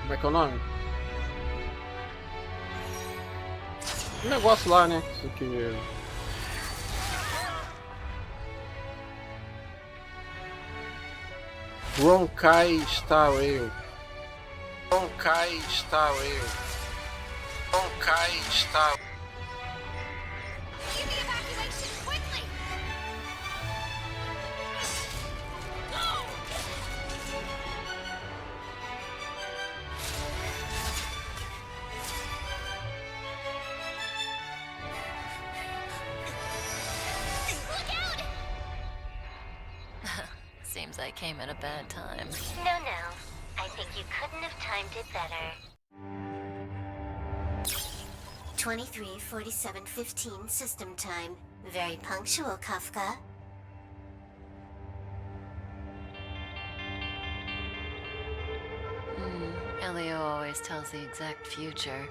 Como é que é o nome? Um negócio lá, né? Isso aqui. Honkai Star Rail. Honkai Star Rail. Honkai Star. Seems I came at a bad time. No. I think you couldn't have timed it better. 23:47:15 system time. Very punctual, Kafka. Elio always tells the exact future.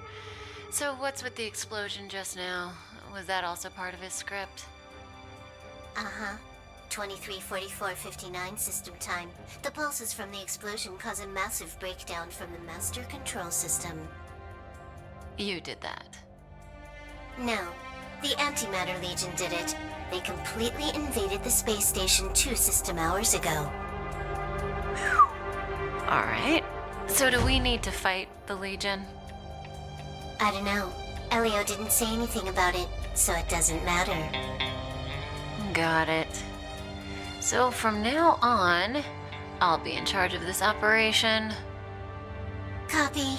So what's with the explosion just now? Was that also part of his script? Uh-huh. 23:44:59 system time. The pulses from the explosion cause a massive breakdown from the master control system. You did that. No. The Antimatter Legion did it. They completely invaded the space station 2 system hours ago. Alright. So do we need to fight the Legion? I don't know. Elio didn't say anything about it, so it doesn't matter. Got it. So from now on, I'll be in charge of this operation. Copy.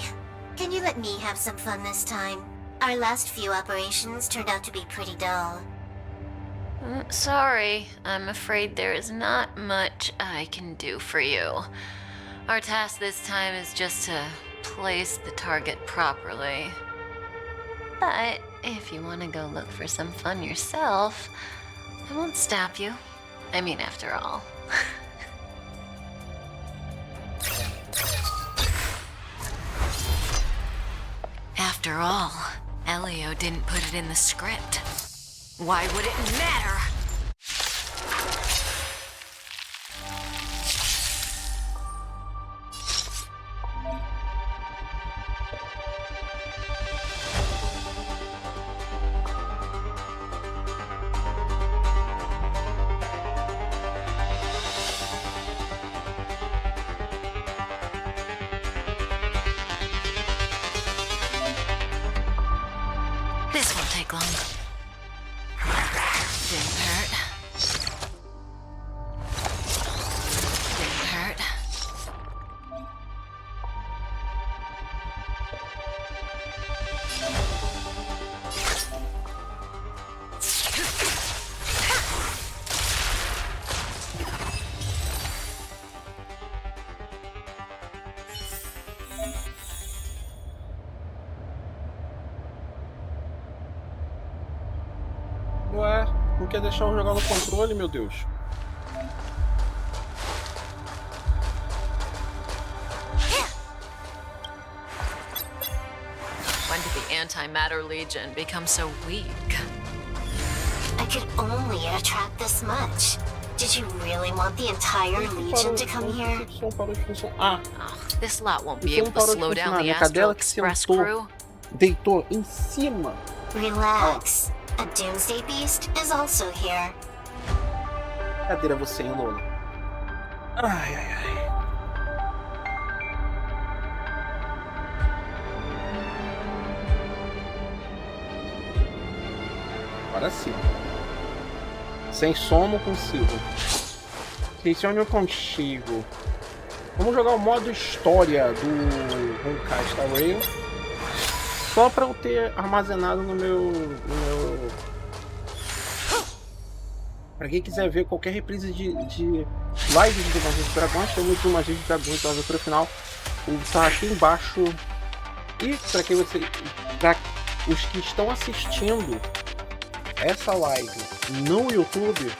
Can you let me have some fun this time? Our last few operations turned out to be pretty dull. Sorry, I'm afraid there is not much I can do for you. Our task this time is just to place the target properly. But if you want to go look for some fun yourself, I won't stop you. I mean, after all. After all, Elio didn't put it in the script. Why would it matter? This won't take long. Didn't hurt. Didn't hurt. Ué, não quer deixar eu jogar no controle, meu Deus. When did the Antimatter Legion become so weak? I could only attract this much. Did you really want the entire Legion to come here? Som parou de funcionar. Ugh, this lot won't be O som able to parou de slow down funcionar. the Minha Astral cadela que Express sentou, crew. deitou em cima. Relax. A Doomsday Beast is also here. Cadeira você, hein, Lola? Ai, ai, ai. Agora sim. Sem som não consigo. Sem som eu consigo. Vamos jogar o modo história do Honkai Star Rail. Só para eu ter armazenado no meu... Para quem quiser ver qualquer reprise de lives de Magias Dragões, temos uma Magias Dragões lá no final. Tá aqui embaixo. E para os que estão assistindo essa live no YouTube,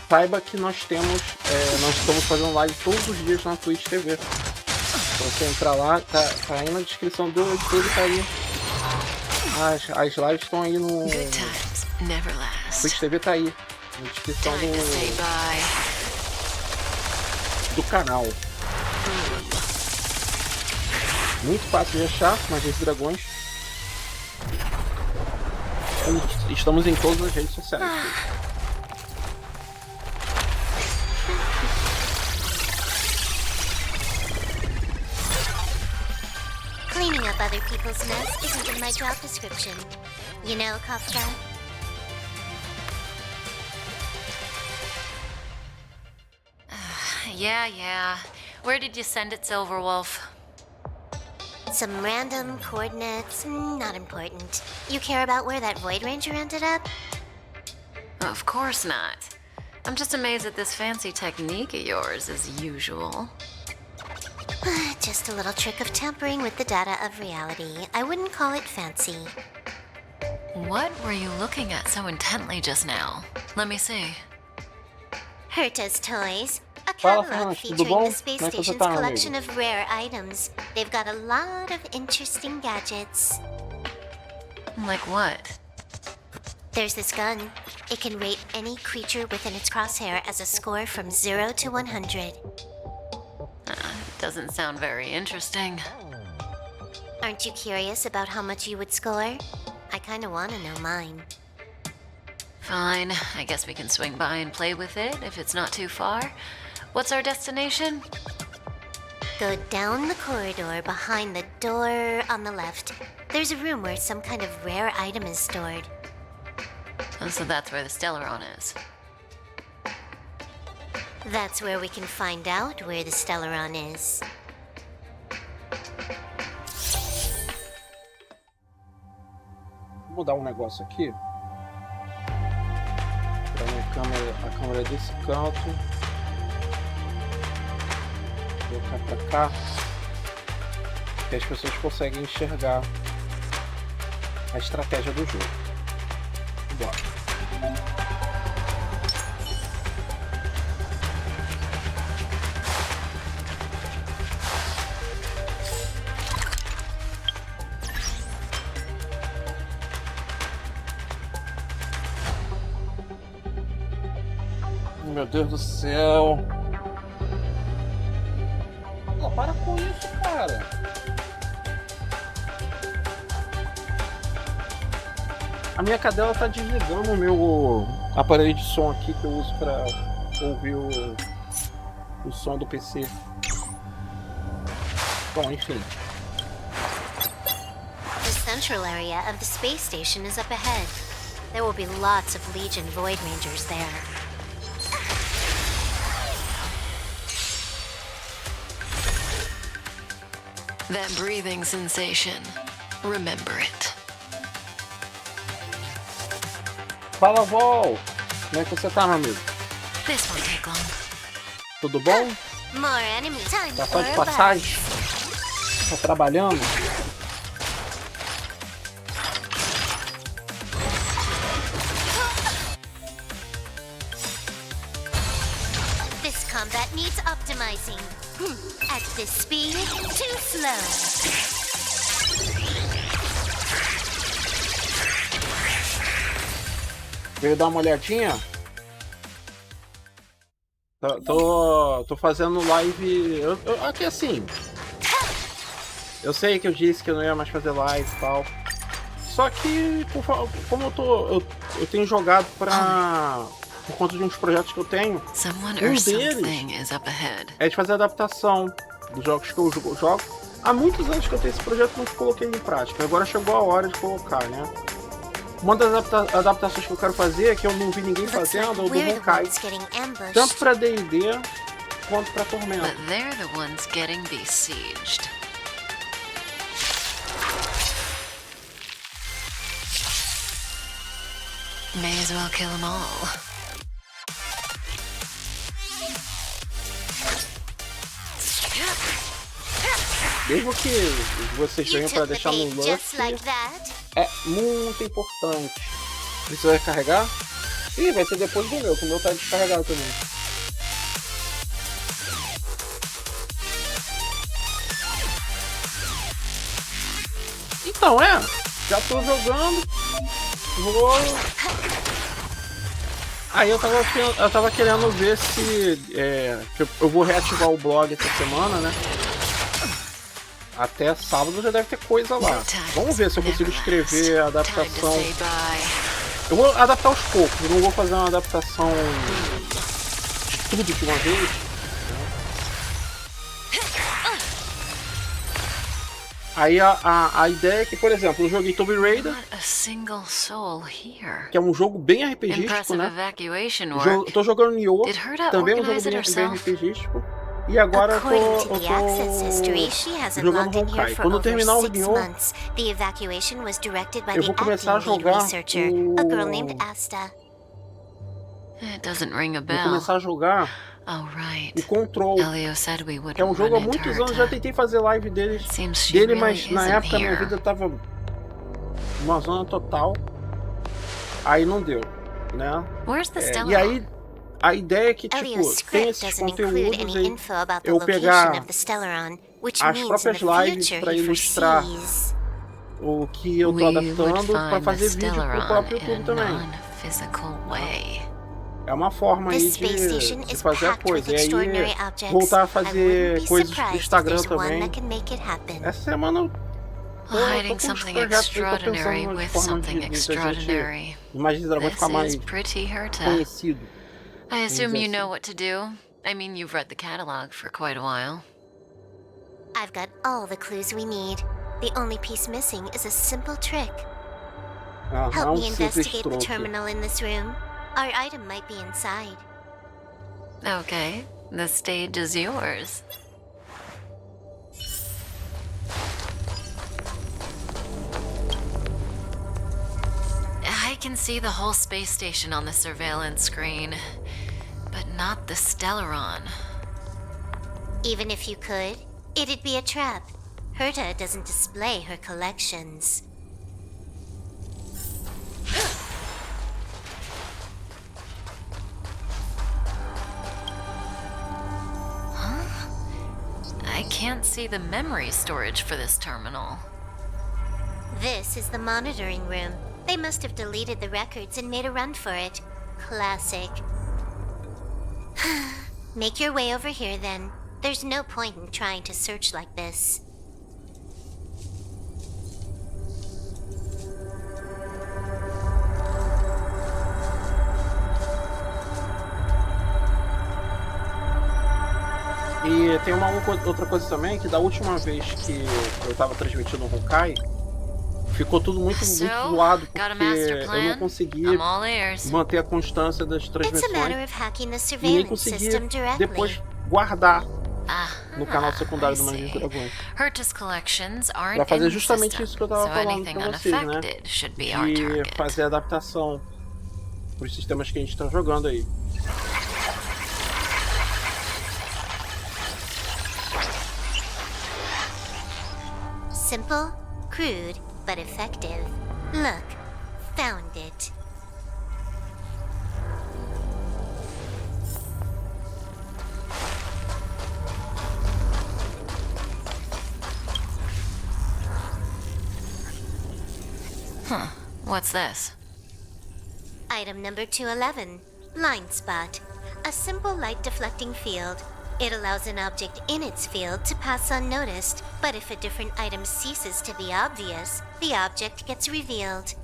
saiba que nós estamos fazendo live todos os dias na Twitch TV. Então você entrar lá, tá aí na descrição do YouTube, tá aí. As lives estão aí no Twitch TV, tá aí na descrição do canal. Muito fácil de achar, Magias Dragões. Estamos em todas as redes sociais. Cleaning up other people's mess isn't in my job description. You know, Kafka? Yeah. Where did you send it, Silverwolf? Some random coordinates, not important. You care about where that Void Ranger ended up? Of course not. I'm just amazed at this fancy technique of yours, as usual. Just a little trick of tampering with the data of reality. I wouldn't call it fancy. What were you looking at so intently just now? Let me see. Herta's Toys. A Fala, catalog Renato, tudo featuring bom? the space Como é que você station's tá, meu collection amigo? of rare items. They've got a lot of interesting gadgets. Like what? There's this gun. It can rate any creature within its crosshair as a score from 0 to 100. Doesn't sound very interesting. Aren't you curious about how much you would score? I kinda wanna know mine. Fine, I guess we can swing by and play with it if it's not too far. What's our destination? Go down the corridor behind the door on the left. There's a room where some kind of rare item is stored. Oh, so that's where the Stellaron is. That's where we can find out where the Stellaron is. Vou mudar um negócio aqui. Pra minha câmera, a câmera desse canto. Vou colocar pra cá. Que as pessoas conseguem enxergar a estratégia do jogo. Bora. Meu Deus do céu. Pô, para com isso, cara. A minha cadela tá desligando o meu aparelho de som aqui que eu uso para ouvir o som do PC. Bom, enfim. The central area of the space station is up ahead. There will be lots of Legion Void Rangers there. That breathing sensation. Remember it. Fala, Vol! Como é que você tá, meu amigo? This won't take long. Tudo bom? More enemy time Tá só for de a passagem? Tá trabalhando? This combat needs optimizing. At this speed, too slow. Veio dar uma olhadinha? Tô fazendo live. Aqui assim. Eu sei que eu disse que eu não ia mais fazer live e tal. Só que, como eu tenho jogado por conta de uns projetos que eu tenho. Someone Um or deles something is up ahead. é de fazer adaptação dos jogos que eu jogo. Há muitos anos que eu tenho esse projeto e não coloquei em prática. Agora chegou a hora de colocar, né? Uma das adaptações que eu quero fazer, é que eu não vi ninguém fazendo, é o do Honkai. Tanto pra D&D quanto pra Tormenta. But they're the ones getting besieged. May as well kill them all. Mesmo que vocês venham pra deixar no Lust, é muito importante. Precisa recarregar? Ih, vai ser depois do meu, que o meu tá descarregado também. Então, já tô jogando, vou... Aí eu tava querendo ver se eu vou reativar o blog essa semana, né? Até sábado já deve ter coisa lá. Vamos ver se eu consigo escrever a adaptação. Eu vou adaptar aos poucos, eu não vou fazer uma adaptação de tudo de uma vez. Aí a ideia é que, por exemplo, eu joguei Tomb Raider, que é um jogo bem RPGístico, né? Tô jogando Nioh, também é um jogo bem RPGístico. E agora eu tô jogando Honkai. Quando eu terminar o Nioh, eu vou começar a jogar Vou começar a jogar o Control, que é um jogo há muitos anos. Já tentei fazer live dele, mas na época minha vida tava uma zona total. Aí não deu, né? E aí a ideia é que, tipo, tem esses conteúdos aí, eu pegar as próprias lives para ilustrar o que eu tô adaptando para fazer vídeo pro próprio YouTube também. É uma forma aí de fazer a coisa. E aí voltar a fazer coisas pro Instagram também. Essa semana eu tô com uns projetos aí, tô pensando nas formas de Magias Dragões ficar mais conhecido. I assume you know what to do. I mean, you've read the catalog for quite a while. I've got all the clues we need. The only piece missing is a simple trick. Help me investigate the terminal in this room. Our item might be inside. Okay, the stage is yours. I can see the whole space station on the surveillance screen, but not the Stellaron. Even if you could, it'd be a trap. Herta doesn't display her collections. I can't see the memory storage for this terminal. This is the monitoring room. They must have deleted the records and made a run for it. Classic. Make your way over here then. There's no point in trying to search like this. E tem outra coisa também, que da última vez que eu tava transmitindo o Honkai, ficou tudo muito zoado, porque eu não conseguia manter a constância das transmissões e nem conseguia depois guardar no canal secundário do Magias Dragões. Pra fazer justamente isso que eu tava falando pra vocês, né? De fazer a adaptação pros sistemas que a gente tá jogando aí. Simple, crude, but effective. Look, found it. Huh, what's this? Item number 211, blind spot. A simple light deflecting field. It allows an object in its field to pass unnoticed, but if a different item ceases to be obvious, the object gets revealed.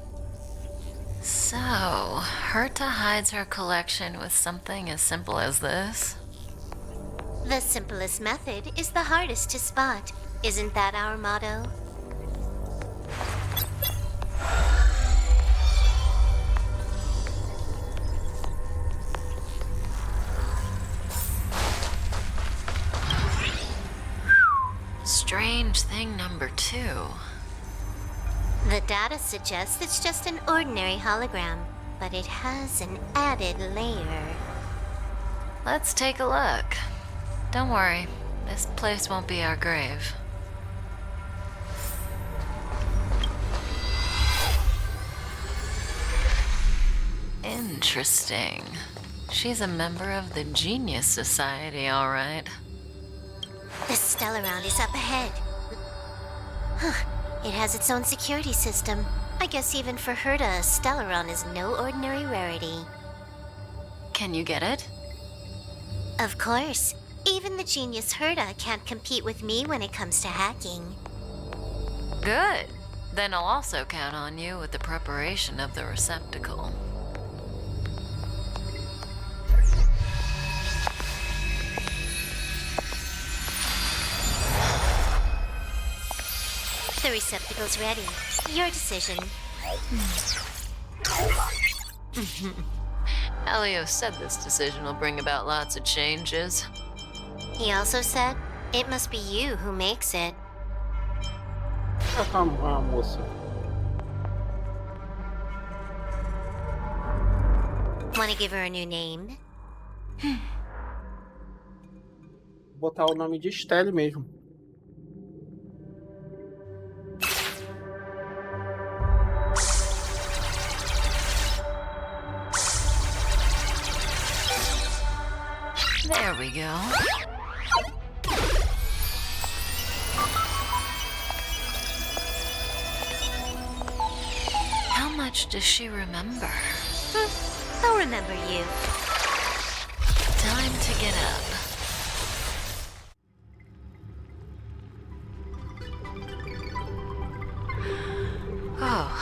So, Herta hides her collection with something as simple as this? The simplest method is the hardest to spot. Isn't that our motto? Strange thing number 2. The data suggests it's just an ordinary hologram, but it has an added layer. Let's take a look. Don't worry, this place won't be our grave. Interesting. She's a member of the Genius Society, all right. The Stellaron is up ahead. It has its own security system. I guess even for Herta, a Stellaron is no ordinary rarity. Can you get it? Of course. Even the genius Herda can't compete with me when it comes to hacking. Good. Then I'll also count on you with the preparation of the receptacle. The receptacle's ready. Your decision. Elio said this decision will bring about lots of changes. He also said, it must be you who makes it. Calma, moça. Want to give her a new name? Botar o nome de Estelle mesmo. There we go. How much does she remember? I'll remember you. Time to get up. Oh.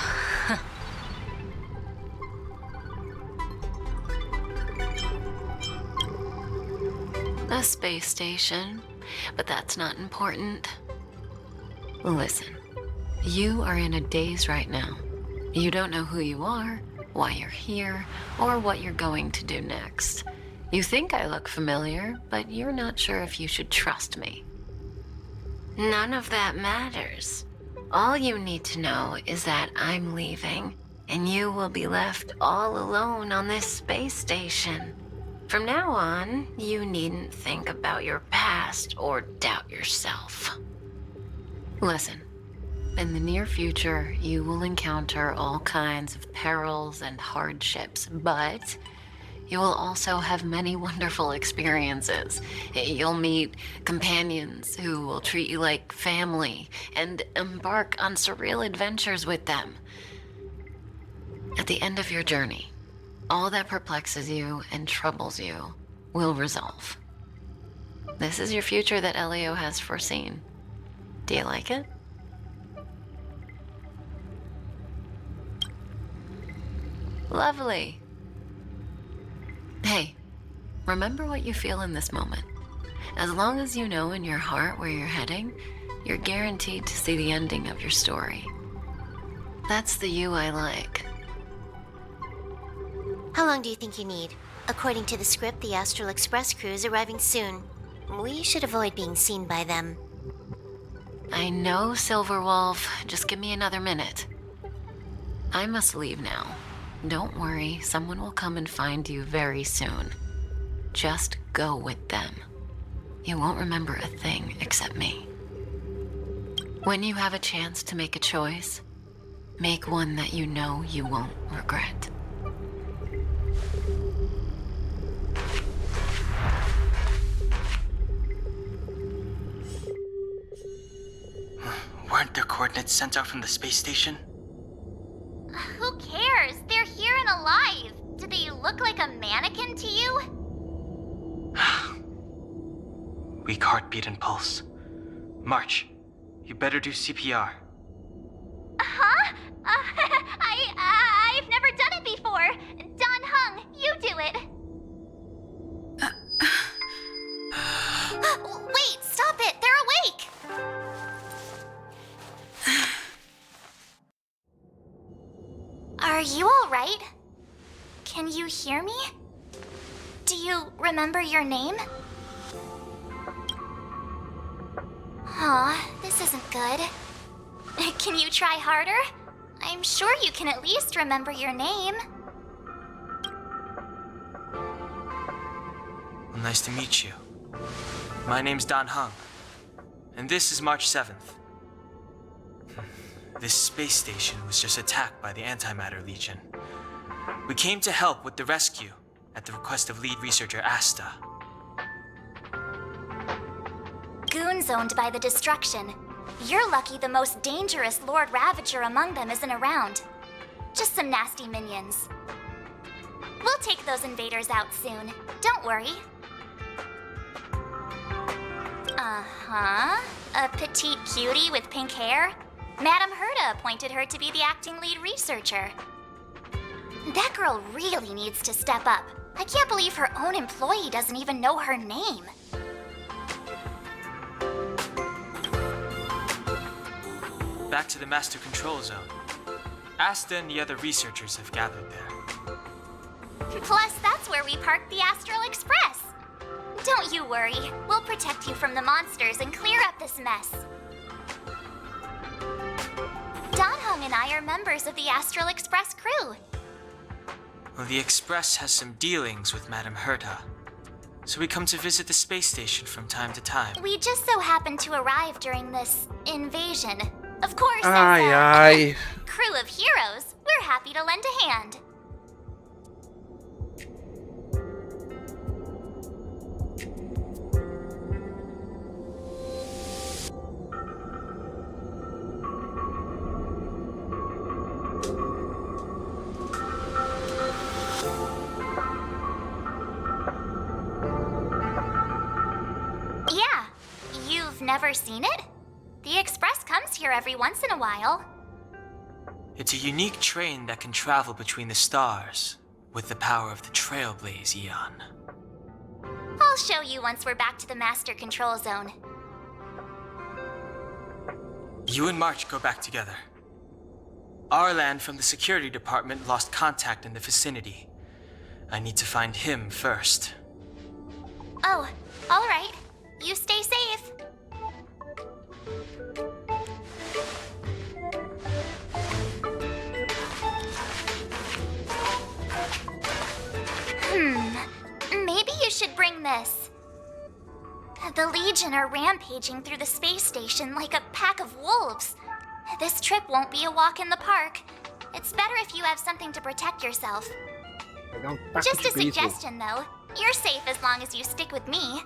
A space station, but that's not important. Listen, you are in a daze right now. You don't know who you are, why you're here, or what you're going to do next. You think I look familiar, but you're not sure if you should trust me. None of that matters. All you need to know is that I'm leaving, and you will be left all alone on this space station. From now on, you needn't think about your past or doubt yourself. Listen, in the near future, you will encounter all kinds of perils and hardships, but you will also have many wonderful experiences. You'll meet companions who will treat you like family and embark on surreal adventures with them. At the end of your journey, all that perplexes you and troubles you will resolve. This is your future that Elio has foreseen. Do you like it? Lovely. Hey, remember what you feel in this moment. As long as you know in your heart where you're heading, you're guaranteed to see the ending of your story. That's the you I like. How long do you think you need? According to the script, the Astral Express crew is arriving soon. We should avoid being seen by them. I know, Silverwolf. Just give me another minute. I must leave now. Don't worry, someone will come and find you very soon. Just go with them. You won't remember a thing except me. When you have a chance to make a choice, make one that you know you won't regret. Weren't their coordinates sent out from the space station? Who cares? They're here and alive. Do they look like a mannequin to you? Weak heartbeat and pulse. March, you better do CPR. Huh? I've never done it before. Don Hung, you do it. Wait, stop it. They're awake. Are you all right? Can you hear me? Do you remember your name? Aw, this isn't good. Can you try harder? I'm sure you can at least remember your name. Well, nice to meet you. My name's Don Hung, and this is March 7th. This space station was just attacked by the Antimatter Legion. We came to help with the rescue at the request of lead researcher Asta. Goons owned by the destruction. You're lucky the most dangerous Lord Ravager among them isn't around. Just some nasty minions. We'll take those invaders out soon. Don't worry. Uh-huh. A petite cutie with pink hair? Madame Herta appointed her to be the acting lead researcher. That girl really needs to step up. I can't believe her own employee doesn't even know her name. Back to the Master Control Zone. Asta and the other researchers have gathered there. Plus, that's where we parked the Astral Express. Don't you worry. We'll protect you from the monsters and clear up this mess. Dan Hung and I are members of the Astral Express crew. Well, the Express has some dealings with Madame Herta, so we come to visit the space station from time to time. We just so happened to arrive during this invasion. Of course, Ai, as a ai. crew of heroes, we're happy to lend a hand. Yeah, you've never seen it? The Express comes here every once in a while. It's a unique train that can travel between the stars with the power of the Trailblaze Eon. I'll show you once we're back to the Master Control Zone. You and March go back together. Arlan from the security department lost contact in the vicinity. I need to find him first. Oh, all right. You stay safe. Maybe you should bring this. The Legion are rampaging through the space station like a pack of wolves. This trip won't be a walk in the park. It's better if you have something to protect yourself. Pegar um taco Just de a beisebol. suggestion, though. You're safe as long as you stick with me.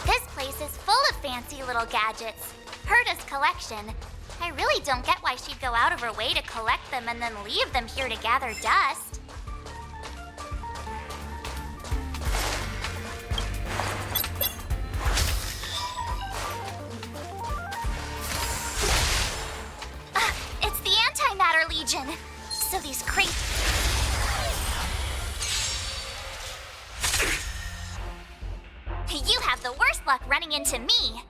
This place is full of fancy little gadgets. Herta's collection. I really don't get why she'd go out of her way to collect them and then leave them here to gather dust. It's the Antimatter Legion. So these crazy... You have the worst luck running into me.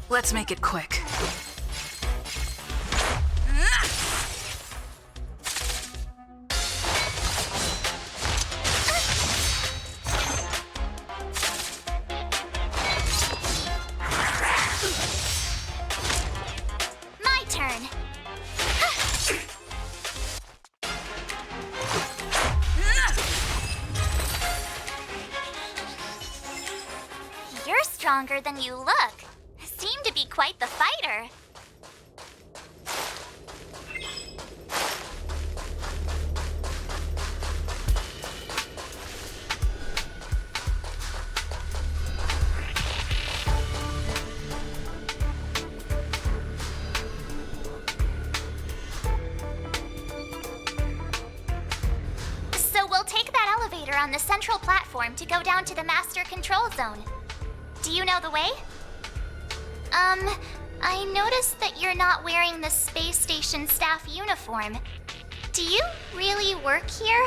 Let's make it quick. My turn. You're stronger than you look. Seem to be quite the fighter. So we'll take that elevator on the central platform to go down to the Master Control Zone. Do you know the way? I noticed that you're not wearing the space station staff uniform. Do you really work here?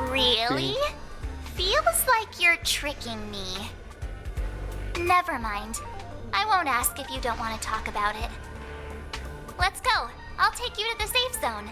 Really? Feels like you're tricking me. Never mind. I won't ask if you don't want to talk about it. Let's go. I'll take you to the safe zone.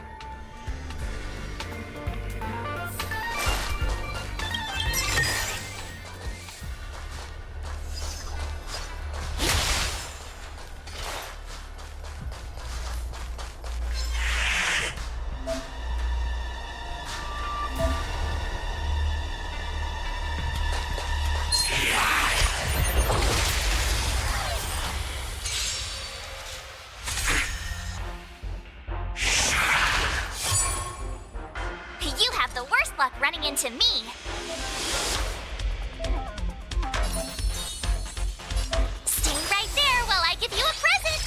into me. Stay right there while I give you a present.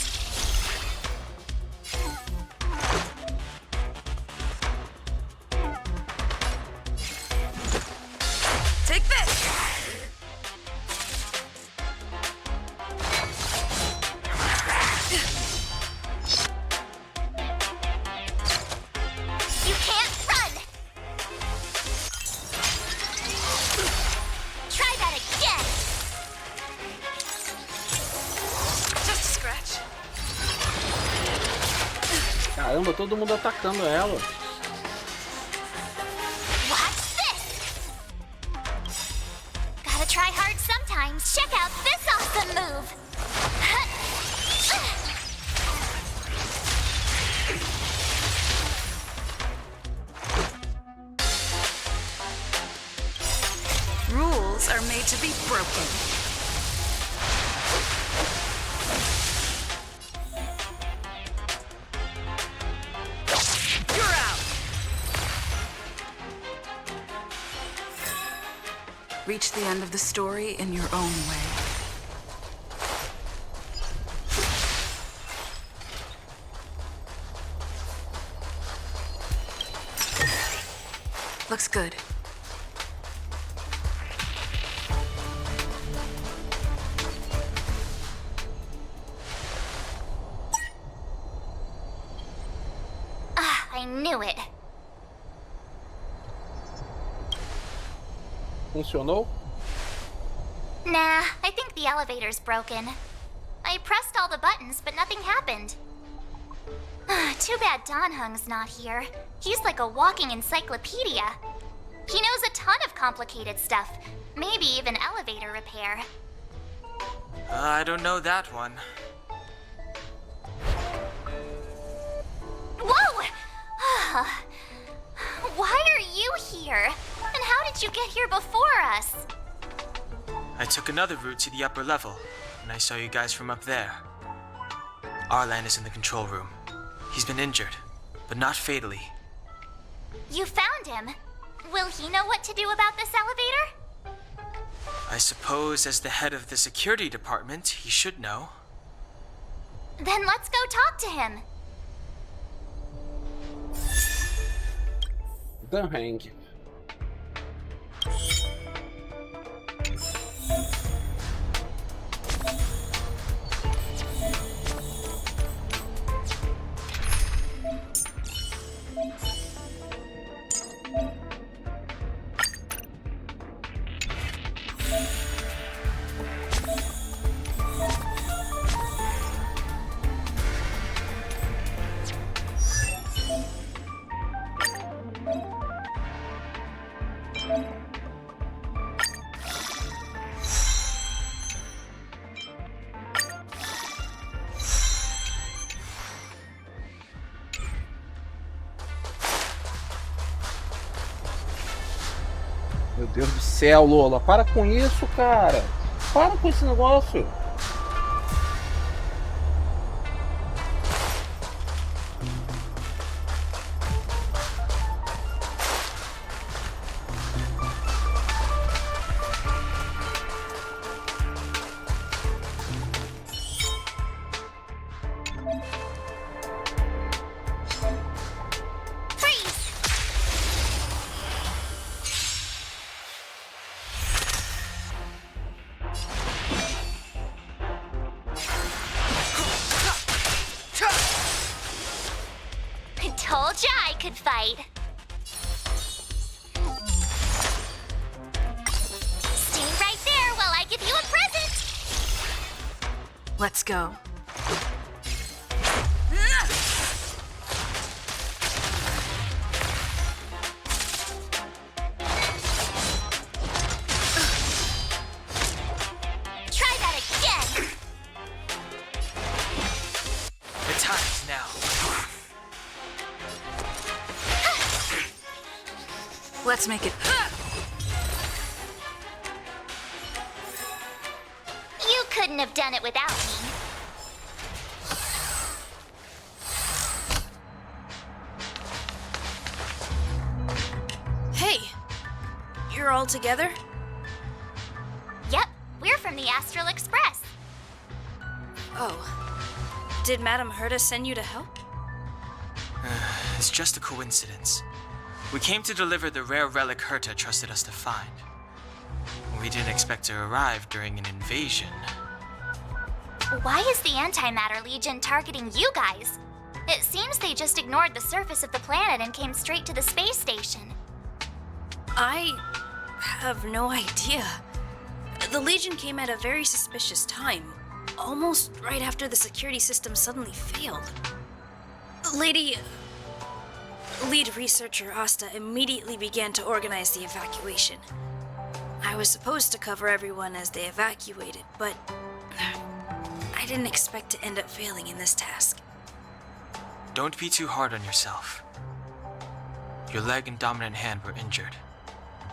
Take this! You can't run. Try that again. Just a scratch. Caramba, todo mundo atacando ela. Watch this. Gotta try hard sometimes. Check out this awesome move. Rules are made to be broken. You're out! Reach the end of the story in your own way. Looks good. I knew it. Funcionou? Nah, I think the elevator's broken. I pressed all the buttons, but nothing happened. Too bad Don Hung's not here. He's like a walking encyclopedia. He knows a ton of complicated stuff, maybe even elevator repair. I don't know that one. Whoa! Why are you here? And how did you get here before us? I took another route to the upper level, and I saw you guys from up there. Arlan is in the control room. He's been injured, but not fatally. You found him. Will he know what to do about this elevator? I suppose as the head of the security department, he should know. Then let's go talk to him. Dan Hang. Meu Deus do céu, Lola, para com isso, cara. Para com esse negócio. Told ya I could fight. Stay right there while I give you a present. Let's go. Try that again. The time's now. Let's make it. You couldn't have done it without me. Hey, all together? Yep, we're from the Astral Express. Oh. Did Madame Herta send you to help? It's just a coincidence. We came to deliver the rare relic Herta trusted us to find. We didn't expect to arrive during an invasion. Why is the Antimatter Legion targeting you guys? It seems they just ignored the surface of the planet and came straight to the space station. I have no idea. The Legion came at a very suspicious time, almost right after the security system suddenly failed. Lead researcher Asta immediately began to organize the evacuation. I was supposed to cover everyone as they evacuated, but I didn't expect to end up failing in this task. Don't be too hard on yourself. Your leg and dominant hand were injured.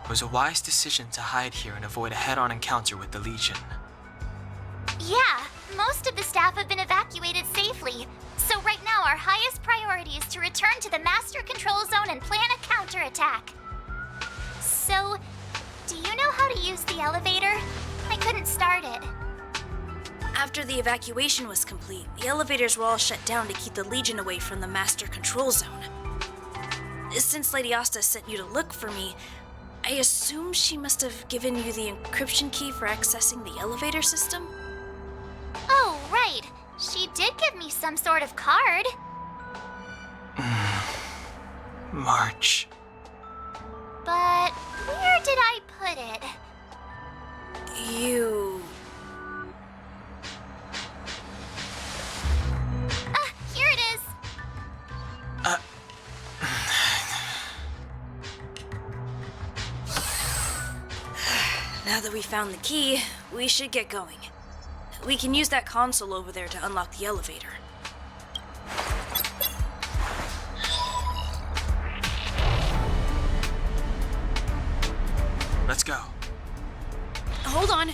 It was a wise decision to hide here and avoid a head-on encounter with the Legion. Yeah, most of the staff have been evacuated safely. So right now our highest priority is to return to the Master Control Zone and plan a counterattack. So, do you know how to use the elevator? I couldn't start it. After the evacuation was complete, the elevators were all shut down to keep the Legion away from the Master Control Zone. Since Lady Asta sent you to look for me, I assume she must have given you the encryption key for accessing the elevator system? Oh, right. She did give me some sort of card. March. But where did I put it? You... Here it is. Now that we found the key, we should get going. We can use that console over there to unlock the elevator. Let's go. Hold on.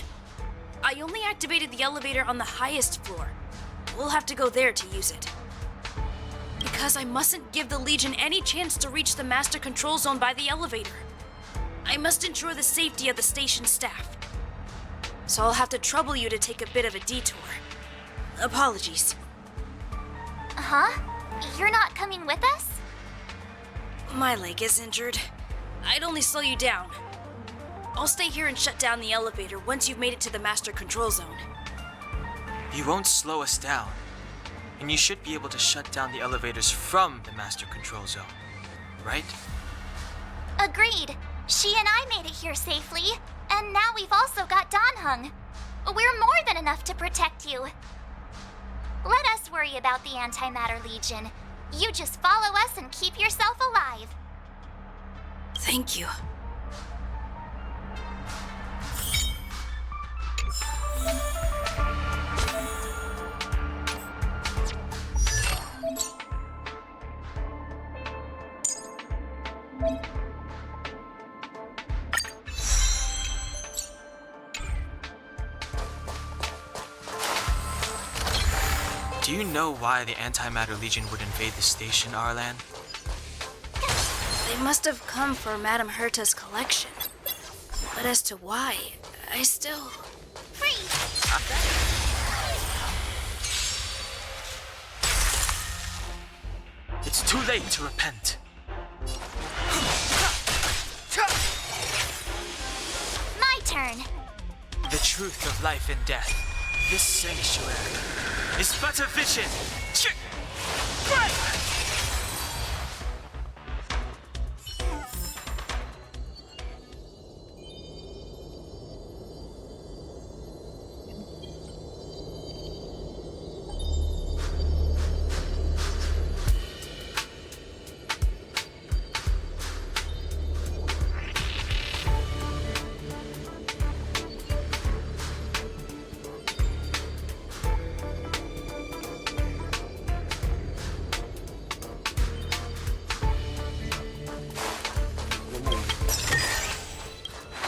I only activated the elevator on the highest floor. We'll have to go there to use it. Because I mustn't give the Legion any chance to reach the Master Control Zone by the elevator. I must ensure the safety of the station staff. So I'll have to trouble you to take a bit of a detour. Apologies. Huh? You're not coming with us? My leg is injured. I'd only slow you down. I'll stay here and shut down the elevator once you've made it to the Master Control Zone. You won't slow us down. And you should be able to shut down the elevators from the Master Control Zone, right? Agreed. She and I made it here safely, and now we've also got Danhung. We're more than enough to protect you. Let us worry about the Antimatter Legion. You just follow us and keep yourself alive. Thank you. Do you know why the Antimatter Legion would invade the station, Arlan? They must have come for Madame Herta's collection. But as to why, I still... Freeze! It's too late to repent. My turn. The truth of life and death. This sanctuary is but a vision.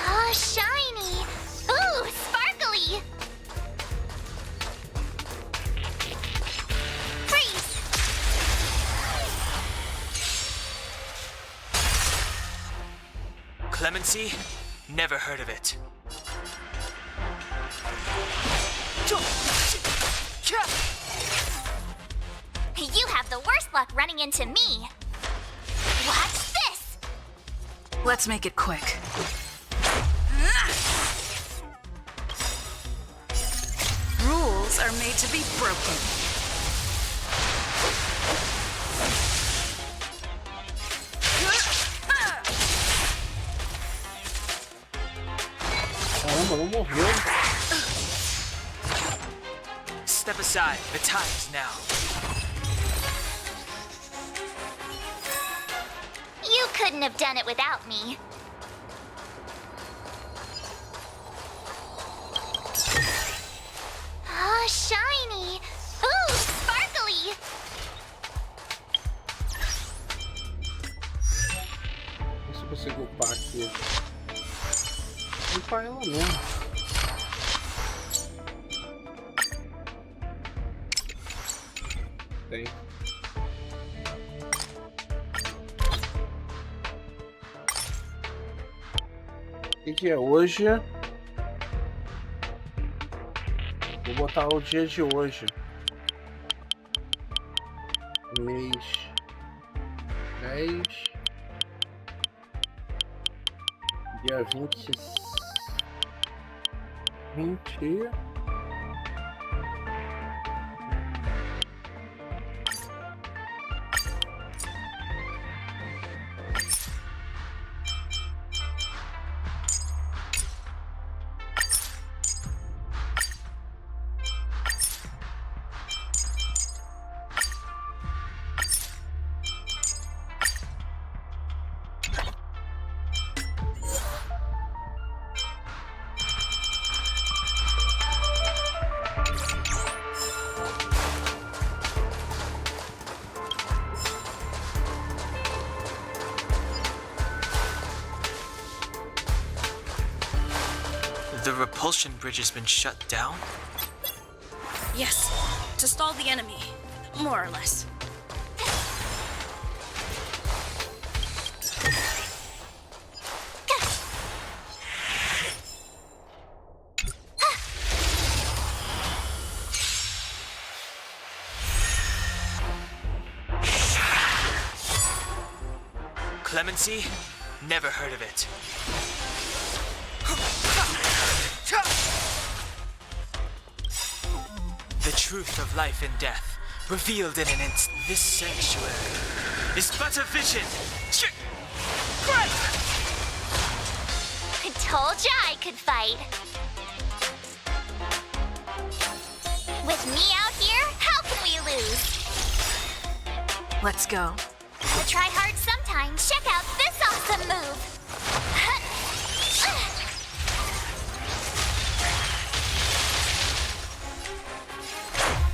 Oh, shiny! Ooh, sparkly! Freeze! Clemency, Never heard of it. You have the worst luck running into me. Watch this! Let's make it quick. Rules are made to be broken. Caramba, não morreu. Step aside. The time is now. You couldn't have done it without me. Oh, shiny! Ooh, sparkly! Deixa eu conseguir upar aqui. Vou upar ela mesmo. Tem. Que dia é hoje? Vou botar o dia de hoje. Mês 10. Dia 20. The repulsion bridge has been shut down? Yes, to stall the enemy, more or less. Clemency? Never heard of it. The truth of life and death, revealed in an instant. This sanctuary is but a vision. I told ya I could fight. With me out here, how can we lose? Let's go. To try hard sometime, check out this awesome move.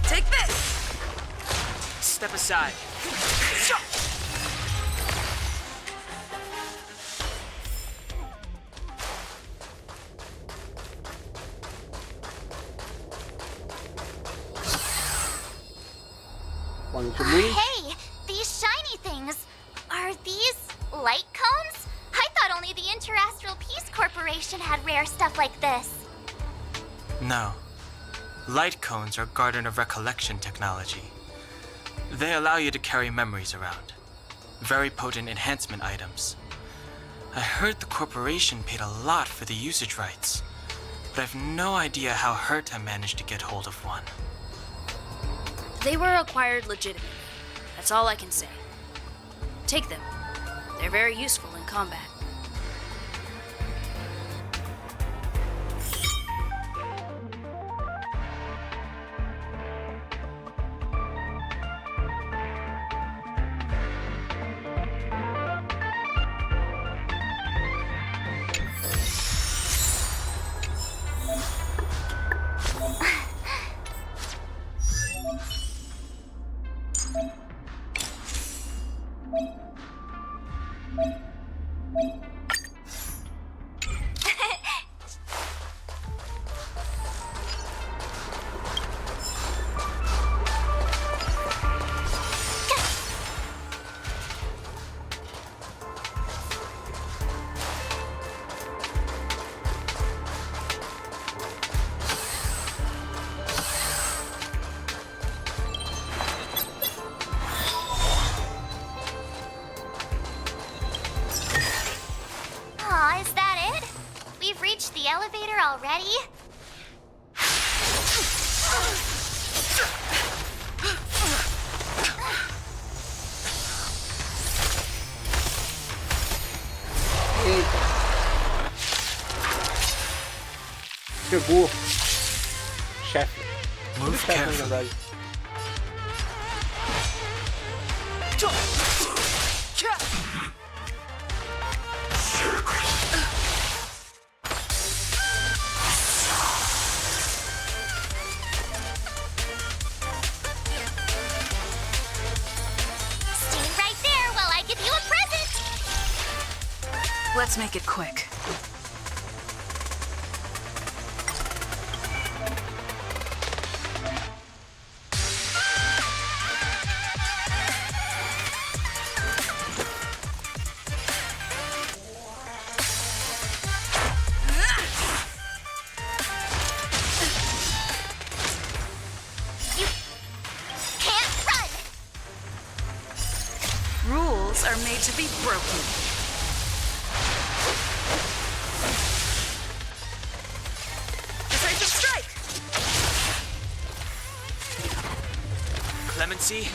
Take this! Step aside. Hey, these shiny things. Are these light cones? I thought only the Interastral Peace Corporation had rare stuff like this. No. Light cones are Garden of Recollection technology. They allow you to carry memories around. Very potent enhancement items. I heard the corporation paid a lot for the usage rights, but I've no idea how Herta managed to get hold of one. They were acquired legitimately. That's all I can say. Take them. They're very useful in combat. already? Eita. Chegou. Chefe. Move Chefe, na carefully. verdade. Stay right there while I give you a present. Let's make it quick. Can't run. Rules are made to be broken. Decisive strike! Clemency?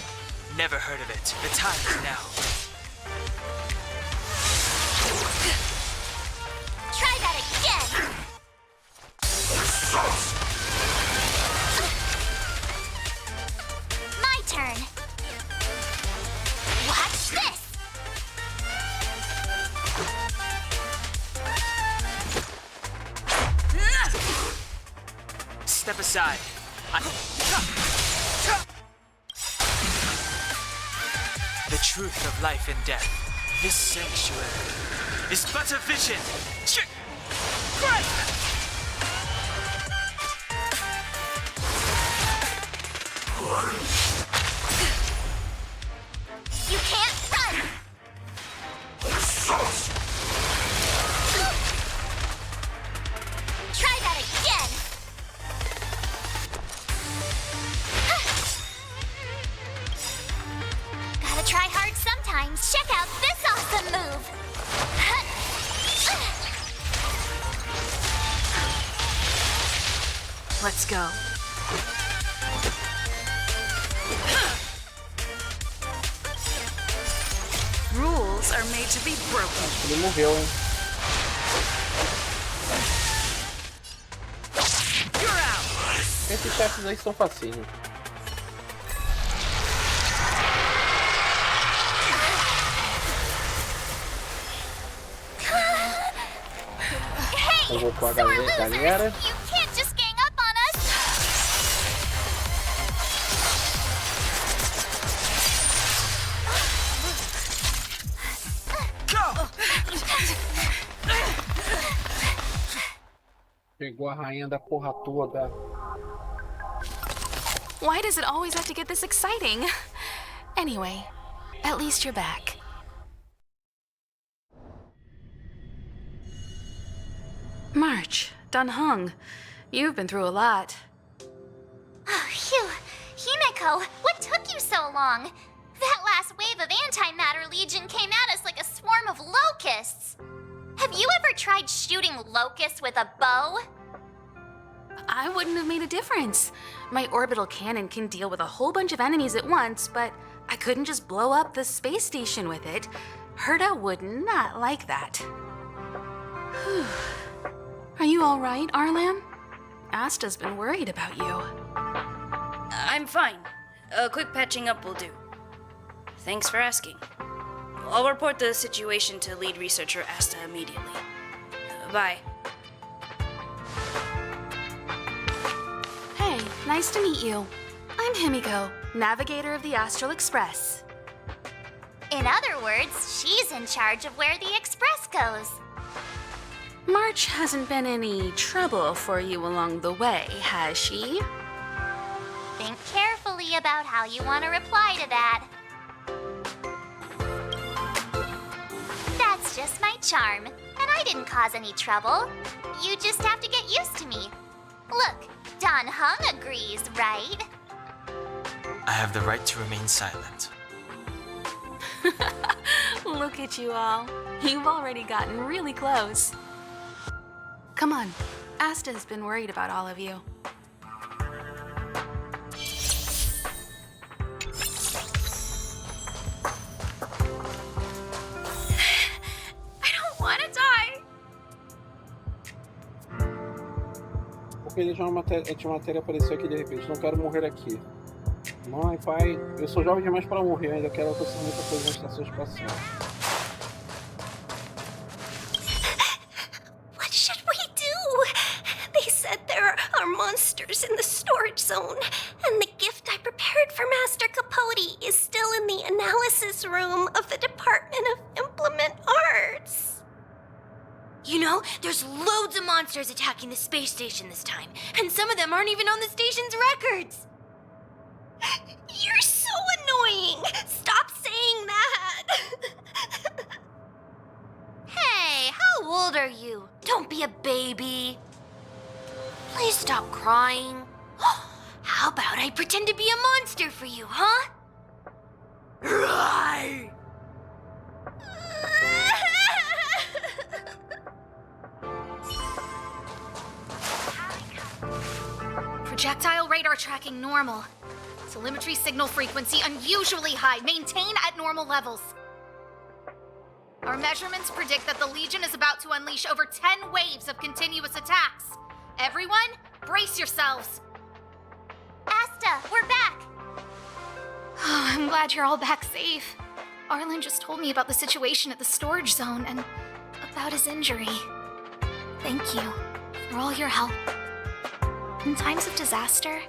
Never heard of it. The time is now. Try that again. My turn. Watch this. Step aside. The truth of life and death. This sanctuary is but a vision. You can't run. Try that again. Gotta try hard sometimes. Check out this awesome move. Let's go. Rules are made to be broken. Ele morreu, hein? You're out! Esses chefes aí são facinhos. Hey, Eu vou com a sore losers! galera. You can't just gang up on us! Pegou a rainha da porra toda. Why does it always have to get this exciting? Anyway, at least you're back. March, Dunhung, you've been through a lot. Oh, phew. Himeko, what took you so long? That last wave of antimatter legion came at us like a swarm of locusts. Have you ever tried shooting locusts with a bow? I wouldn't have made a difference. My orbital cannon can deal with a whole bunch of enemies at once, but I couldn't just blow up the space station with it. Herta would not like that. Whew. Are you all right, Arlam? Asta's been worried about you. I'm fine. A quick patching up will do. Thanks for asking. I'll report the situation to lead researcher Asta immediately. Bye. Hey, nice to meet you. I'm Himiko, navigator of the Astral Express. In other words, she's in charge of where the express goes. March hasn't been any trouble for you along the way, has she? Think carefully about how you want to reply to that. That's just my charm, and I didn't cause any trouble. You just have to get used to me. Look, Don Hung agrees, right? I have the right to remain silent. Look at you all. You've already gotten really close. Come on, Asta's been worried about all of you. Porque tinha uma matéria apareceu aqui de repente. Não quero morrer aqui. Mãe, pai, eu sou jovem demais para morrer. Ainda quero alcançar muita coisa na estação espacial. What should we do? They said there are monsters in the storage zone, and the gift I prepared for Master Capote is still in the analysis room of the Department of Implement Arts. You know, there's loads of monsters attacking the space station this time, and some of them aren't even on the station's records. You're so annoying! Stop saying that! Hey, how old are you? Don't be a baby. Please stop crying. How about I pretend to be a monster for you, huh? Right. Projectile radar tracking normal. Telemetry signal frequency unusually high. Maintain at normal levels. Our measurements predict that the Legion is about to unleash over 10 waves of continuous attacks. Everyone, brace yourselves. Asta, we're back! Oh, I'm glad you're all back safe. Arlen just told me about the situation at the storage zone and about his injury. Thank you for all your help. In times of disaster,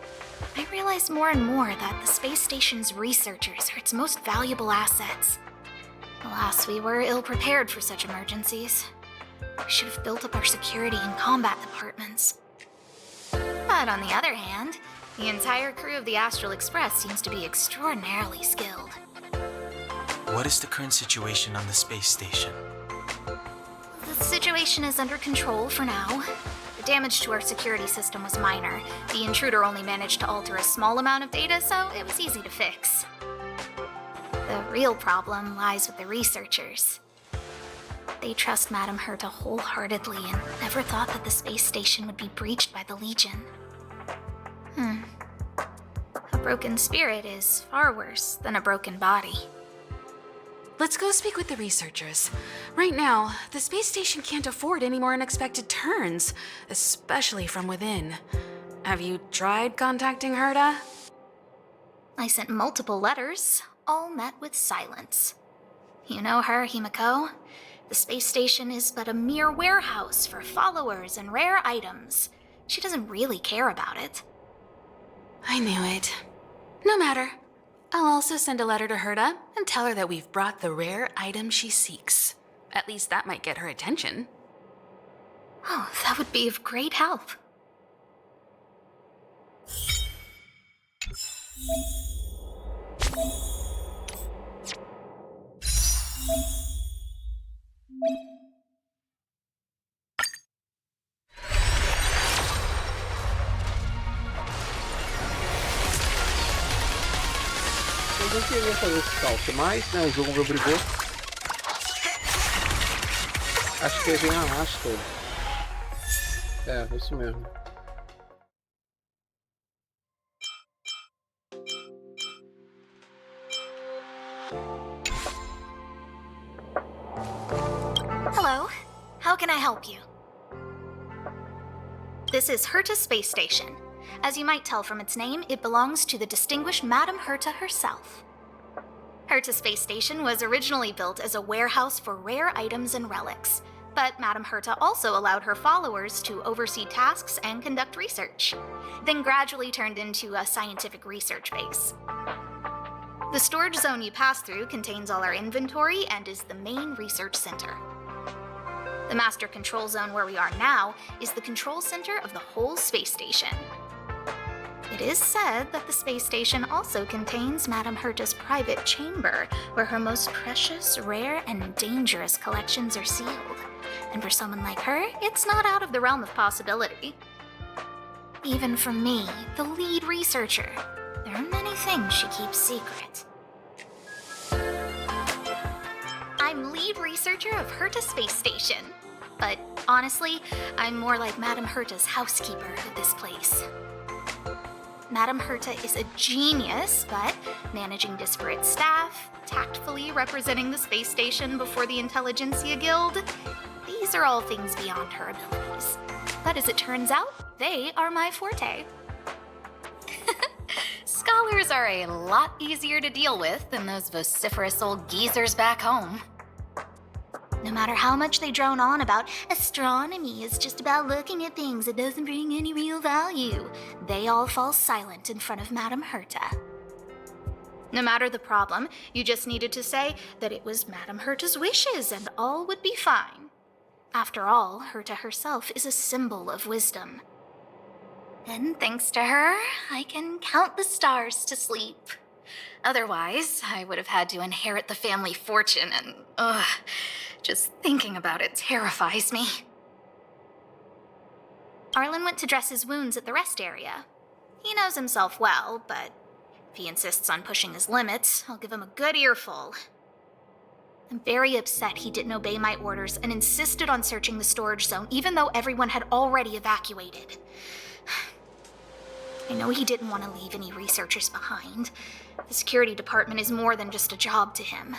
I realize more and more that the space station's researchers are its most valuable assets. Alas, we were ill-prepared for such emergencies. We should have built up our security and combat departments. But on the other hand, the entire crew of the Astral Express seems to be extraordinarily skilled. What is the current situation on the space station? The situation is under control for now. The damage to our security system was minor. The intruder only managed to alter a small amount of data, so it was easy to fix. The real problem lies with the researchers. They trust Madame Herta wholeheartedly and never thought that the space station would be breached by the Legion. A broken spirit is far worse than a broken body. Let's go speak with the researchers. Right now, the space station can't afford any more unexpected turns, especially from within. Have you tried contacting Herta? I sent multiple letters, all met with silence. You know her, Himiko. The space station is but a mere warehouse for followers and rare items. She doesn't really care about it. I knew it. No matter. I'll also send a letter to Herta and tell her that we've brought the rare item she seeks. At least that might get her attention. Oh, that would be of great help. Eu não queria fazer esse salto, mas né, o jogo me obrigou. Acho que vem a Asta. É, isso mesmo. Hello, how can I help you? This is Herta Space Station. As you might tell from its name, it belongs to the distinguished Madame Herta herself. Herta Space Station was originally built as a warehouse for rare items and relics, but Madame Herta also allowed her followers to oversee tasks and conduct research, then gradually turned into a scientific research base. The storage zone you pass through contains all our inventory and is the main research center. The master control zone where we are now is the control center of the whole space station. It is said that the space station also contains Madame Herta's private chamber, where her most precious, rare, and dangerous collections are sealed. And for someone like her, it's not out of the realm of possibility. Even for me, the lead researcher, there are many things she keeps secret. I'm lead researcher of Herta Space Station. but honestly, I'm more like Madame Herta's housekeeper of this place. Madame Herta is a genius, but managing disparate staff, tactfully representing the space station before the Intelligentsia Guild, these are all things beyond her abilities. But as it turns out, they are my forte. Scholars are a lot easier to deal with than those vociferous old geezers back home. No matter how much they drone on about astronomy is just about looking at things, it doesn't bring any real value, they all fall silent in front of Madame Herta. No matter the problem, you just needed to say that it was Madame Herta's wishes and all would be fine. After all, Herta herself is a symbol of wisdom. And thanks to her, I can count the stars to sleep. Otherwise, I would have had to inherit the family fortune and, just thinking about it terrifies me. Arlen went to dress his wounds at the rest area. He knows himself well, but if he insists on pushing his limits, I'll give him a good earful. I'm very upset he didn't obey my orders and insisted on searching the storage zone, even though everyone had already evacuated. I know he didn't want to leave any researchers behind. The security department is more than just a job to him.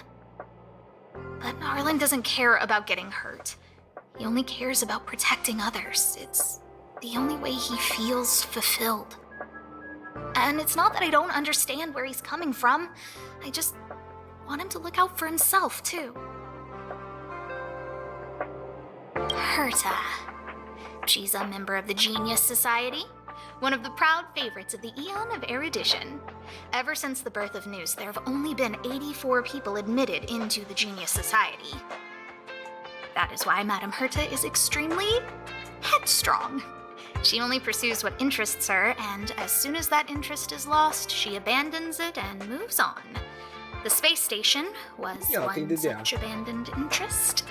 But Arlen doesn't care about getting hurt. He only cares about protecting others. It's the only way he feels fulfilled. And it's not that I don't understand where he's coming from. I just want him to look out for himself, too. Herta. She's a member of the Genius Society, one of the proud favorites of the Eon of Erudition. Ever since the birth of Nous, there have only been 84 people admitted into the Genius Society. That is why Madame Herta is extremely headstrong. She only pursues what interests her, and as soon as that interest is lost, she abandons it and moves on. The space station was one such abandoned interest.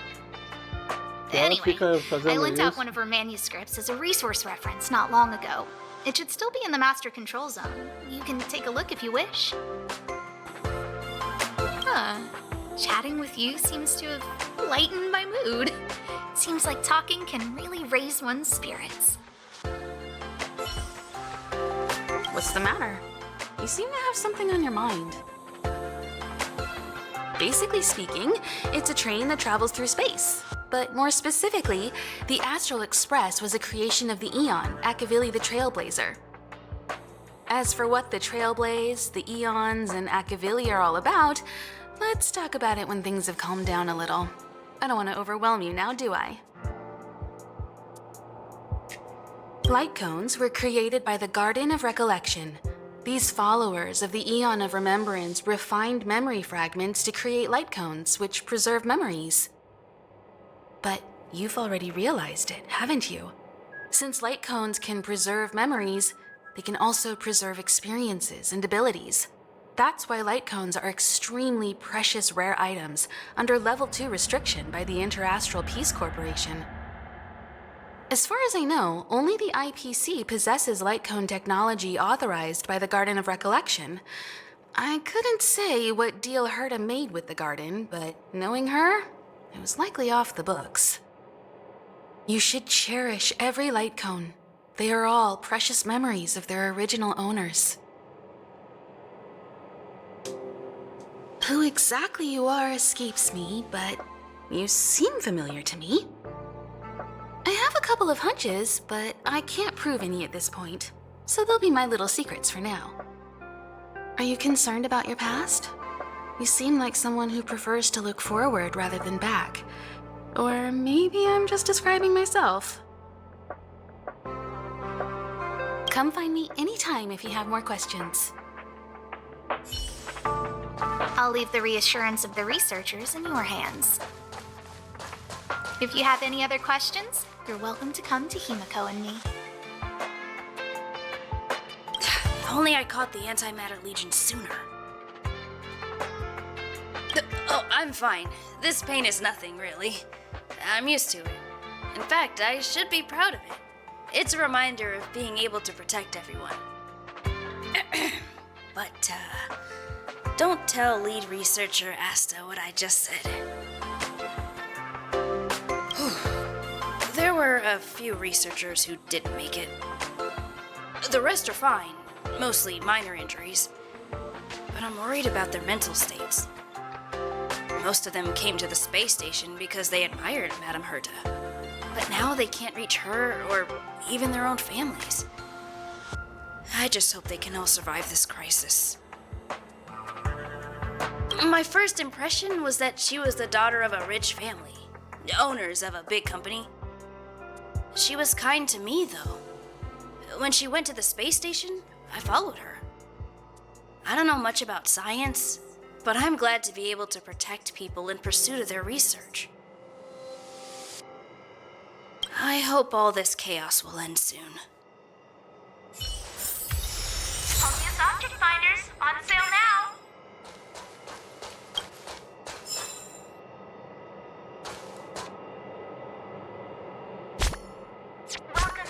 Anyway, I lent out one of her manuscripts as a resource reference not long ago. It should still be in the master control zone. You can take a look if you wish. Chatting with you seems to have lightened my mood. It seems like talking can really raise one's spirits. What's the matter? You seem to have something on your mind. Basically speaking, it's a train that travels through space. But more specifically, the Astral Express was a creation of the Eon, Akavili the Trailblazer. As for what the Trailblaze, the Eons, and Akavili are all about, let's talk about it when things have calmed down a little. I don't want to overwhelm you now, do I? Light cones were created by the Garden of Recollection. These followers of the Eon of Remembrance refined memory fragments to create light cones, which preserve memories. But you've already realized it, haven't you? Since light cones can preserve memories, they can also preserve experiences and abilities. That's why light cones are extremely precious rare items under Level 2 restriction by the Interastral Peace Corporation. As far as I know, only the IPC possesses light cone technology authorized by the Garden of Recollection. I couldn't say what deal Herta made with the Garden, but knowing her, it was likely off the books. You should cherish every light cone. They are all precious memories of their original owners. Who exactly you are escapes me, but you seem familiar to me. I have a couple of hunches, but I can't prove any at this point, so they'll be my little secrets for now. Are you concerned about your past? You seem like someone who prefers to look forward rather than back. Or maybe I'm just describing myself. Come find me anytime if you have more questions. I'll leave the reassurance of the researchers in your hands. If you have any other questions, you're welcome to come to Himiko and me. If only I caught the Antimatter Legion sooner. Oh, I'm fine. This pain is nothing, really. I'm used to it. In fact, I should be proud of it. It's a reminder of being able to protect everyone. But, don't tell lead researcher Asta what I just said. were a few researchers who didn't make it. The rest are fine, mostly minor injuries. But I'm worried about their mental states. Most of them came to the space station because they admired Madame Herta. But now they can't reach her or even their own families. I just hope they can all survive this crisis. My first impression was that she was the daughter of a rich family, owners of a big company. She was kind to me, though. When she went to the space station, I followed her. I don't know much about science, but I'm glad to be able to protect people in pursuit of their research. I hope all this chaos will end soon. Obvious object finders on sale now. Welcome.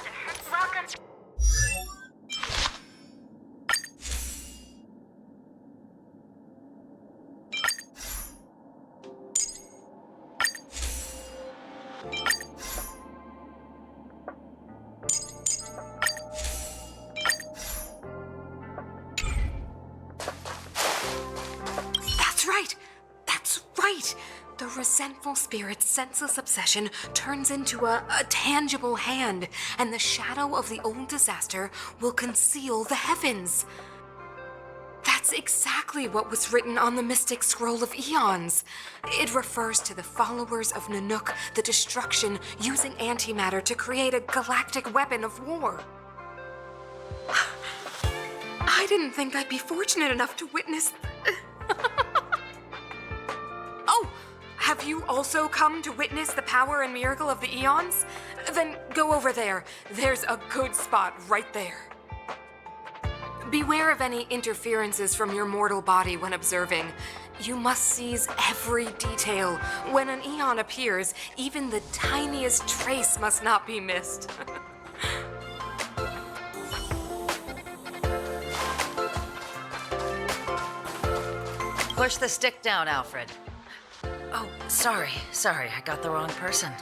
That's right. The resentful spirit's senseless obsession turns into a tangible hand, and the shadow of the old disaster will conceal the heavens. That's exactly what was written on the Mystic Scroll of Eons. It refers to the followers of Nanook, the destruction, using antimatter to create a galactic weapon of war. I didn't think I'd be fortunate enough to witness... Oh, have you also come to witness the power and miracle of the Eons? Then go over there. There's a good spot right there. Beware of any interferences from your mortal body when observing. You must seize every detail. When an Eon appears, even the tiniest trace must not be missed. Push the stick down, Alfred. Oh, sorry, I got the wrong person.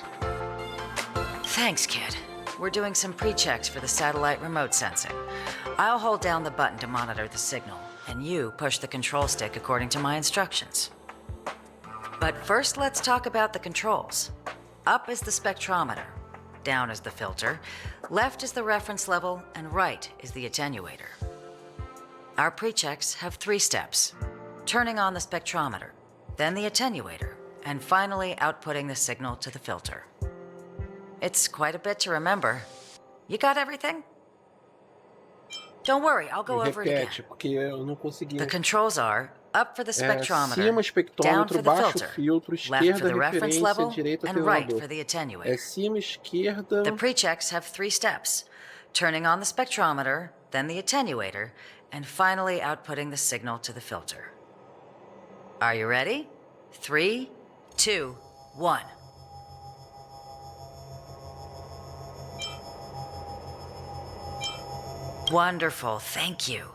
Thanks, kid. We're doing some pre-checks for the satellite remote sensing. I'll hold down the button to monitor the signal, and you push the control stick according to my instructions. But first, let's talk about the controls. Up is the spectrometer, down is the filter, left is the reference level, and right is the attenuator. Our pre-checks have 3 steps. Turning on the spectrometer, then the attenuator, and finally outputting the signal to the filter. It's quite a bit to remember. You got everything? Don't worry, I'll go over it again. Repete, porque eu não consegui. The controls are up for the spectrometer, Cima down for espectrômetro, the baixo filter, filtro, left for esquerda the reference referência, level, direita and right atenuador. for the attenuator. Cima, esquerda. The pre-checks have 3 steps. Turning on the spectrometer, then the attenuator, and finally outputting the signal to the filter. Are you ready? 3, 2, 1. Wonderful, thank you.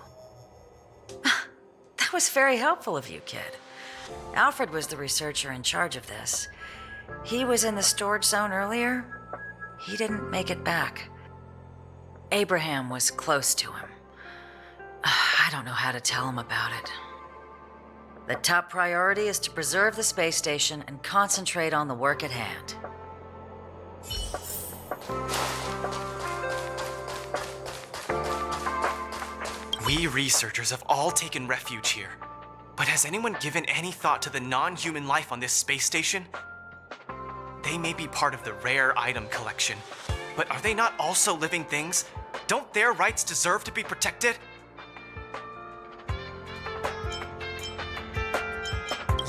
That was very helpful of you, kid. Alfred was the researcher in charge of this. He was in the storage zone earlier. He didn't make it back. Abraham was close to him. I don't know how to tell him about it. The top priority is to preserve the space station and concentrate on the work at hand. We researchers have all taken refuge here. But has anyone given any thought to the non-human life on this space station? They may be part of the rare item collection, but are they not also living things? Don't their rights deserve to be protected?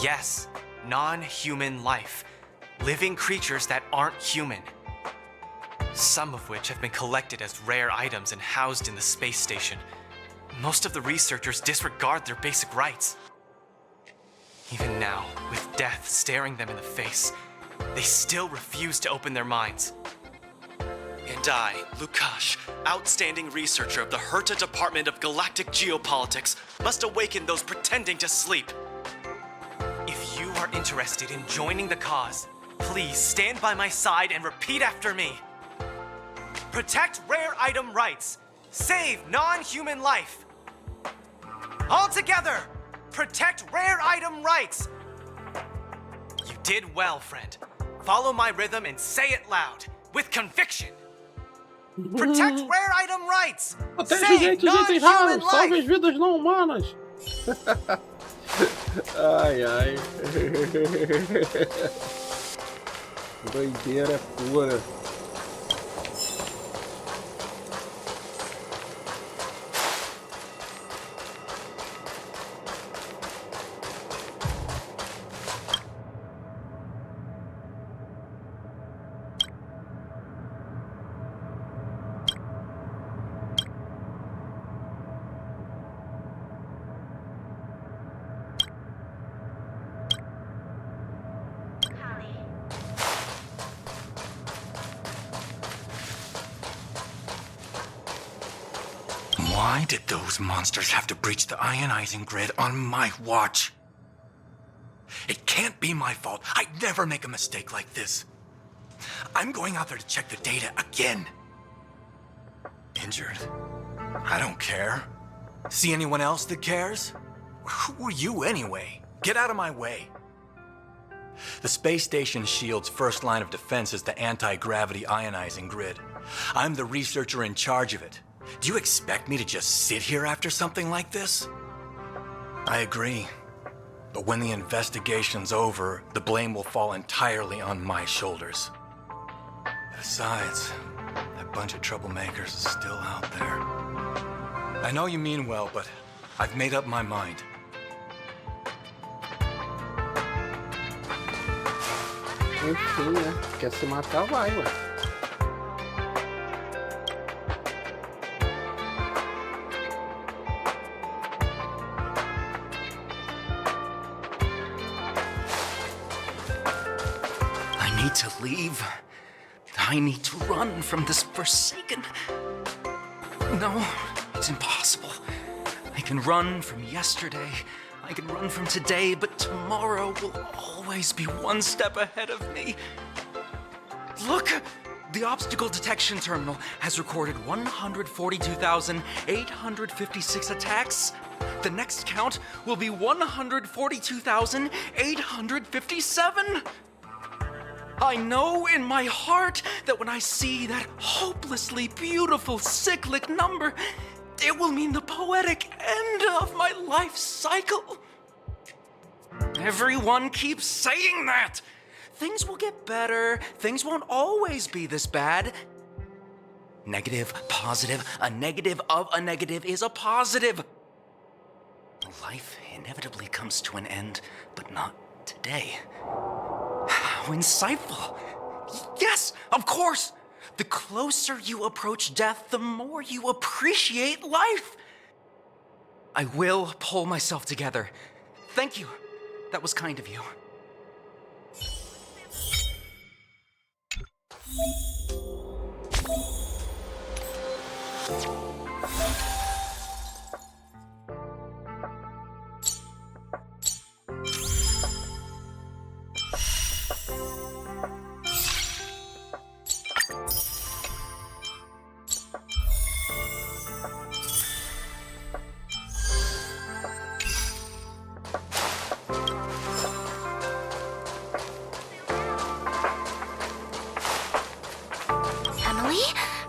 Yes, non-human life. Living creatures that aren't human. Some of which have been collected as rare items and housed in the space station. Most of the researchers disregard their basic rights. Even now, with death staring them in the face, they still refuse to open their minds. And I, Lukash, outstanding researcher of the Herta Department of Galactic Geopolitics, must awaken those pretending to sleep. If you are interested in joining the cause, please stand by my side and repeat after me. Protect rare item rights. Save non-human life. All together, protect rare item rights. You did well, friend. Follow my rhythm and say it loud, with conviction. Protect rare item rights. Protege Save gente raros, non-human salve as life. vidas não humanas. Ai, ai. Doideira pura. Why did those monsters have to breach the ionizing grid on my watch? It can't be my fault. I never make a mistake like this. I'm going out there to check the data again. Injured? I don't care. See anyone else that cares? Who are you anyway? Get out of my way. The space station shield's first line of defense is the anti-gravity ionizing grid. I'm the researcher in charge of it. Do you expect me to just sit here after something like this? I agree. But when the investigation's over, the blame will fall entirely on my shoulders. Besides, that bunch of troublemakers is still out there. I know you mean well, but I've made up my mind. Enfim, né? Quer se matar, vai, ué. I need to leave. I need to run from this forsaken... No, it's impossible. I can run from yesterday. I can run from today, but tomorrow will always be one step ahead of me. Look! The obstacle detection terminal has recorded 142,856 attacks. The next count will be 142,857. I know in my heart that when I see that hopelessly beautiful cyclic number, it will mean the poetic end of my life cycle. Everyone keeps saying that. Things will get better. Things won't always be this bad. Negative, positive, a negative of a negative is a positive. Life inevitably comes to an end, but not today. How insightful. Yes, of course. The closer you approach death, the more you appreciate life. I will pull myself together. Thank you. That was kind of you.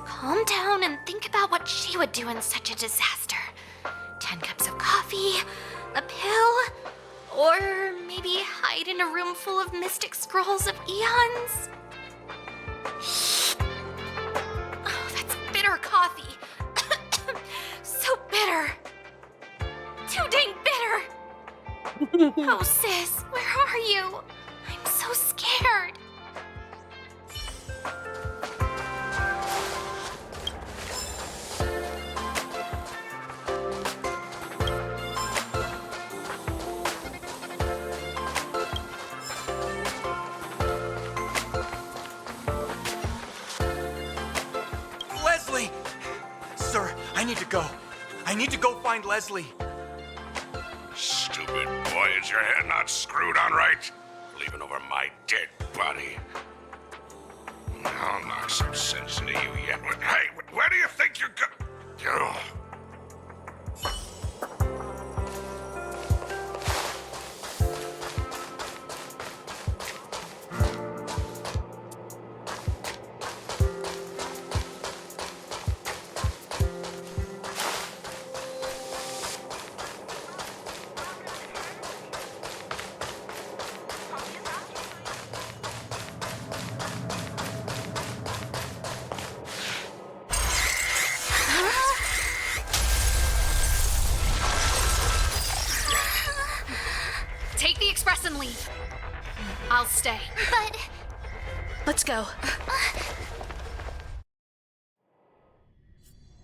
Calm down and think about what she would do in such a disaster. 10 cups of coffee, a pill, or maybe hide in a room full of mystic scrolls of eons. Oh, that's bitter coffee. So bitter. Too dang bitter. Oh, sis, where are you? I'm so scared. Sir, I need to go. I need to go find Leslie. Stupid boy, is your head not screwed on right? Leaving over my dead body. I'll knock some sense into you yet. Hey, where do you think you're go? Take the express and leave. I'll stay. But Let's go.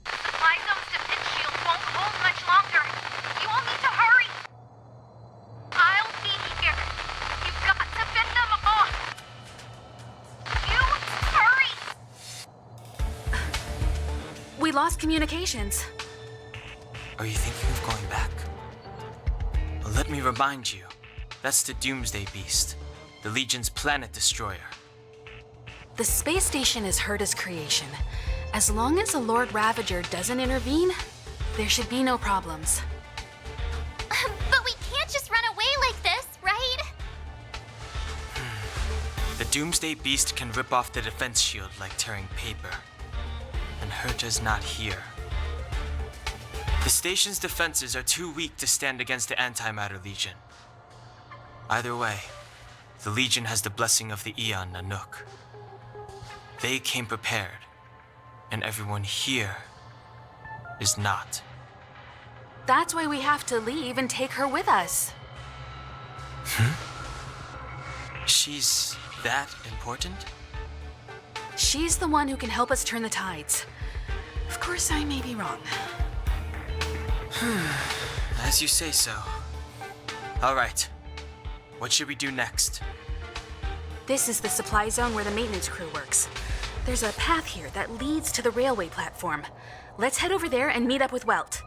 Supply zone's defense shield won't hold much longer. You all need to hurry. I'll be here. You've got to fend them off. You hurry. We lost communications. Are you thinking of going back? Well, let me remind you. That's the Doomsday Beast, the Legion's planet destroyer. The space station is Herta's creation. As long as the Lord Ravager doesn't intervene, there should be no problems. but we can't just run away like this, right? The Doomsday Beast can rip off the defense shield like tearing paper. And Herta's not here. The station's defenses are too weak to stand against the Antimatter Legion. Either way, the Legion has the blessing of the Aeon Nanook. They came prepared, and everyone here is not. That's why we have to leave and take her with us. She's that important? She's the one who can help us turn the tides. Of course, I may be wrong. As you say so. All right. What should we do next? This is the supply zone where the maintenance crew works. There's a path here that leads to the railway platform. Let's head over there and meet up with Welt.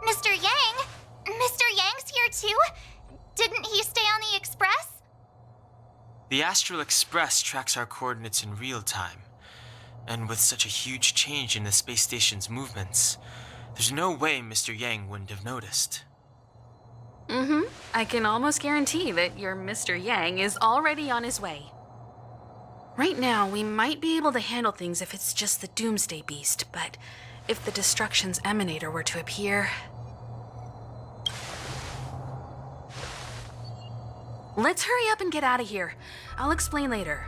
Mr. Yang? Mr. Yang's here too? Didn't he stay on the express? The Astral Express tracks our coordinates in real time. And with such a huge change in the space station's movements, there's no way Mr. Yang wouldn't have noticed. I can almost guarantee that your Mr. Yang is already on his way. Right now, we might be able to handle things if it's just the Doomsday Beast, but if the Destruction's Emanator were to appear... Let's hurry up and get out of here. I'll explain later.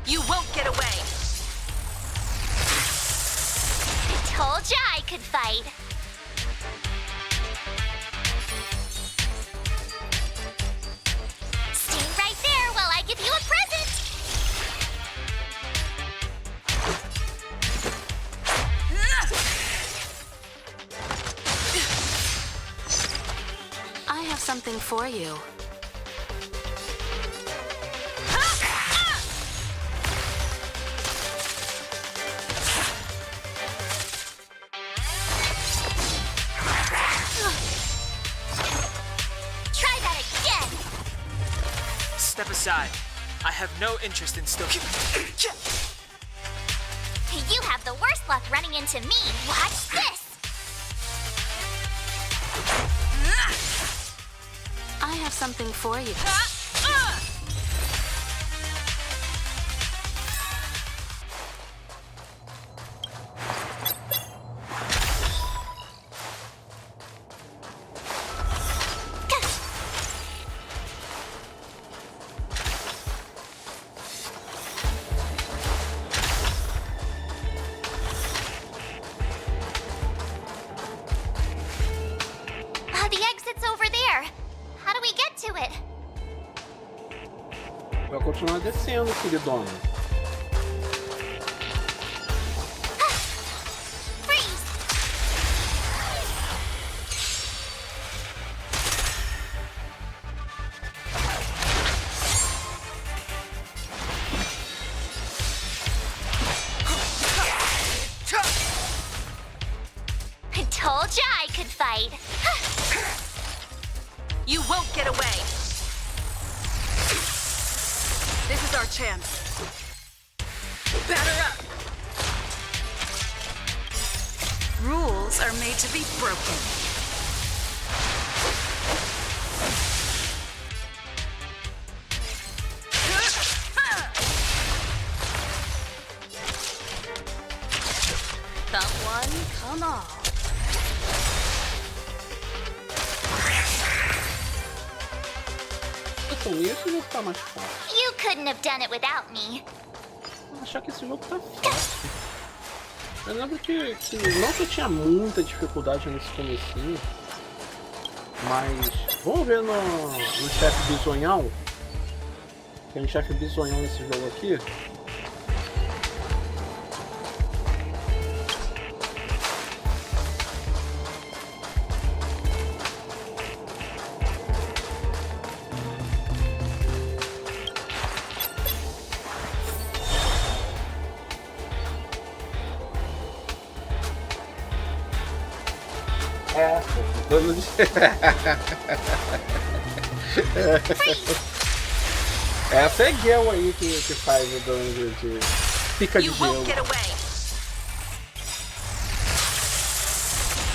You won't get away. Told ya I could fight. Stay right there while I give you a present. I have something for you. Try that again. Step aside. I have no interest in still... You have the worst luck running into me. Watch this. I have something for you. Vai continuar descendo, queridona. Told ya I could fight. You won't get away. This is our chance. Batter up. Rules are made to be broken. Someone come on. Isso já tá mais fácil. You couldn't have done it without me. Vou achar que esse jogo tá fácil. Eu lembro que não que eu tinha muita dificuldade nesse comecinho, mas vamos ver no chefe bizonhão. Tem um chefe bizonhão nesse jogo aqui. Essa é a Gale aí que faz o dano de pica de gelo.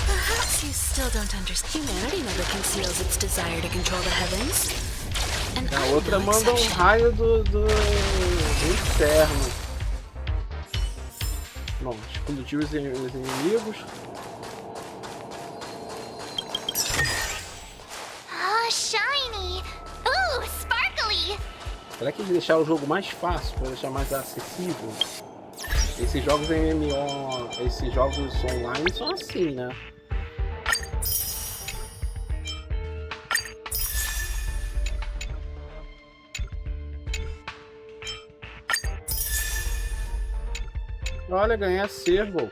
Perhaps you still don't understand. Humanity never conceals its desire to control the heavens. And A outra manda um raio do inferno. Bom, explodiu os inimigos. Oh, shiny. Ooh, sparkly. Será que eles deixaram o jogo mais fácil, para deixar mais acessível? Esses jogos MMO, esses jogos online são assim, né? Olha, ganhei acervo.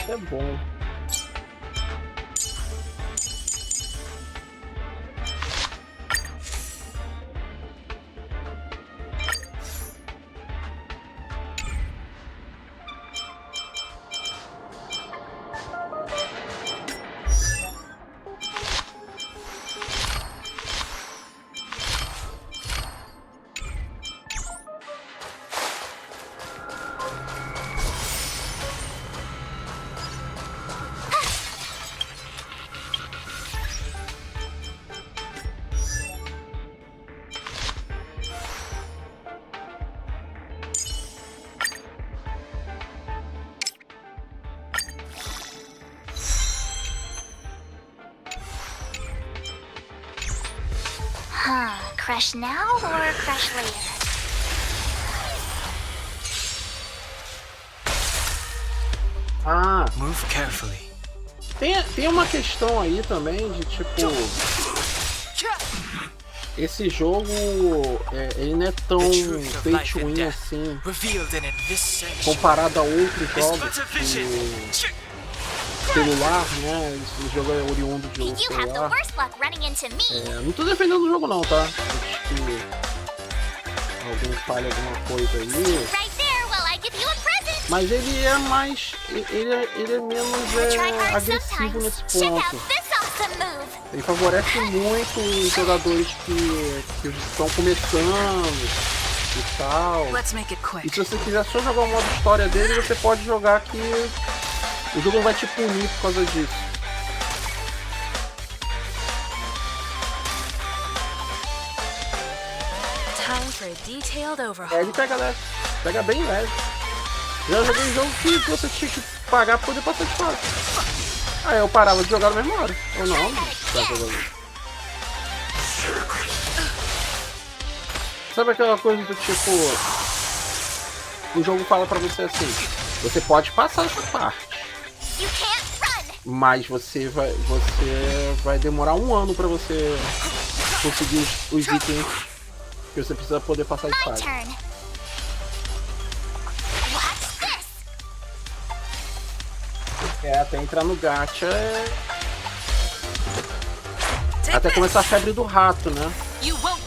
É bom. Crush now or crush later? Ah, Move carefully. tem uma questão aí também de tipo... Esse jogo, ele não é tão pay to win assim, comparado a outros jogos de celular, né? Esse jogo é oriundo de jogo celular. Não tô defendendo o jogo não, tá? Acho que alguém falha alguma coisa aí. Mas ele é mais... Ele é menos agressivo nesse ponto. Ele favorece muito os jogadores que estão começando e tal. E se você quiser só jogar o modo história dele, você pode jogar que o jogo não vai te punir por causa disso. Ele pega leve, pega bem leve. Já joguei um jogo que você tinha que pagar pra poder passar de fase. Aí eu parava de jogar na mesma hora. Ou não, tá jogando. Sabe aquela coisa do tipo... O jogo fala pra você assim, você pode passar essa parte, Mas você vai demorar um ano pra você conseguir os itens que você precisa poder passar de fase. Até entrar no gacha até começar a febre do rato, né?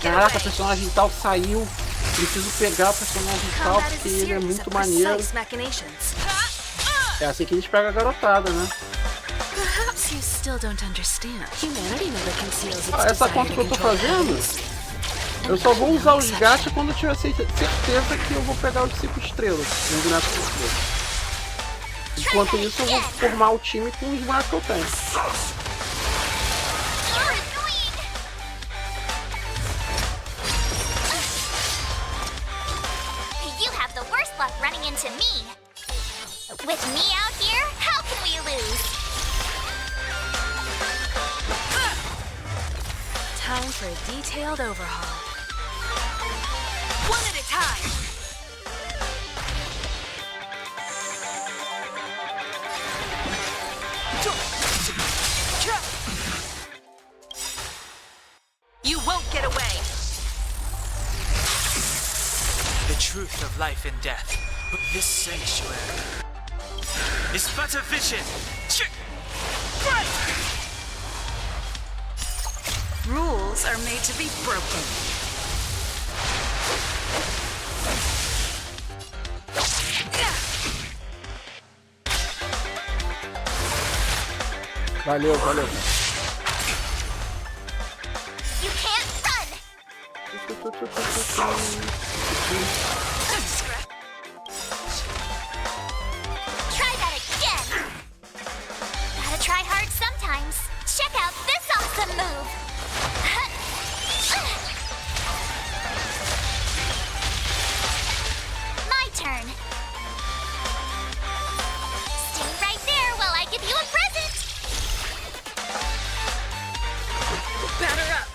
Caraca, a personagem tal saiu. Preciso pegar o personagem tal porque ele é muito maneiro. É assim que a gente pega a garotada, né? Essa conta que eu tô fazendo, eu só vou usar os gacha quando eu tiver certeza que eu vou pegar os 5 estrelas. Um boneco 5 estrelas. Enquanto isso, eu vou formar o time com os bonecos que eu tenho. You have the worst luck running into me. With me out here, how can we lose? Time for a detailed overhaul. One at a time. You won't get away. The truth of life and death. But this sanctuary is but a vision. Rules are made to be broken. Valeu. You can't run. Try that again. Gotta try hard sometimes. Check out this awesome move. My turn. Stay right there while I give you a present. Batter up.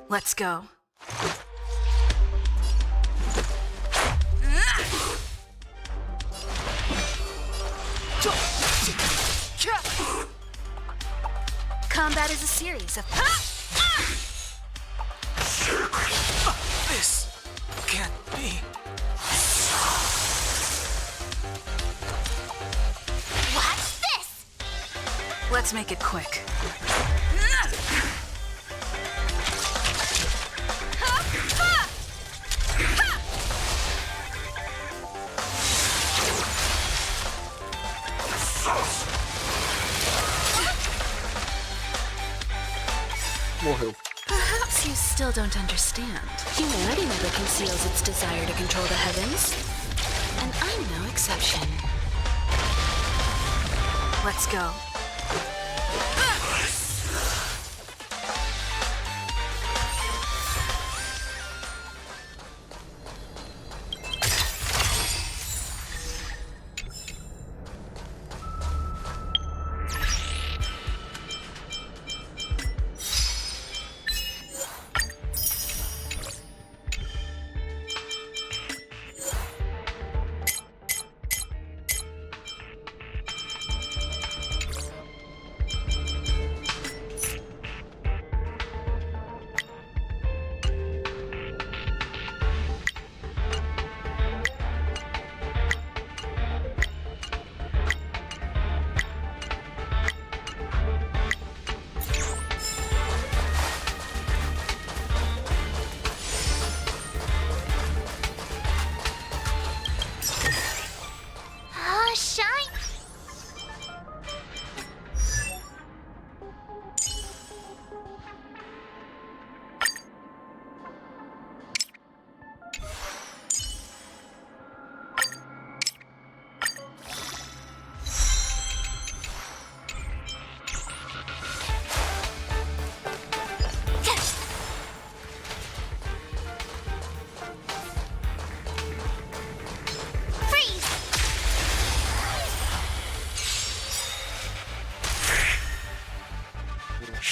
Let's go. Combat is a series of... This can't be. Watch this. Let's make it quick. Morreu. Perhaps you still don't understand. Humanity never conceals its desire to control the heavens. And I'm no exception. Let's go.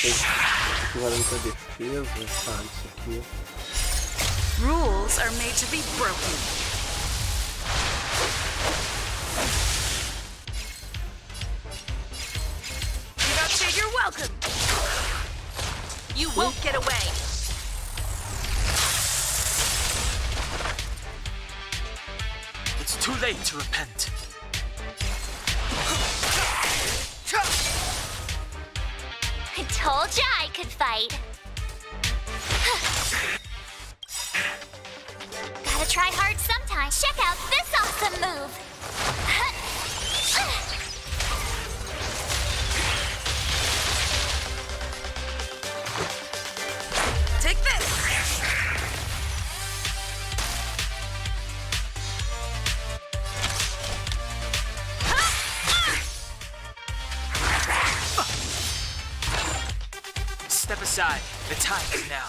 Equivalente à defesa, tá, isso aqui. Rules are made to be broken. You don't say you're welcome. You won't get away. It's too late to repent. I told ya I could fight. Gotta try hard sometimes. Check out this awesome move. Take this. Step aside. The time is now.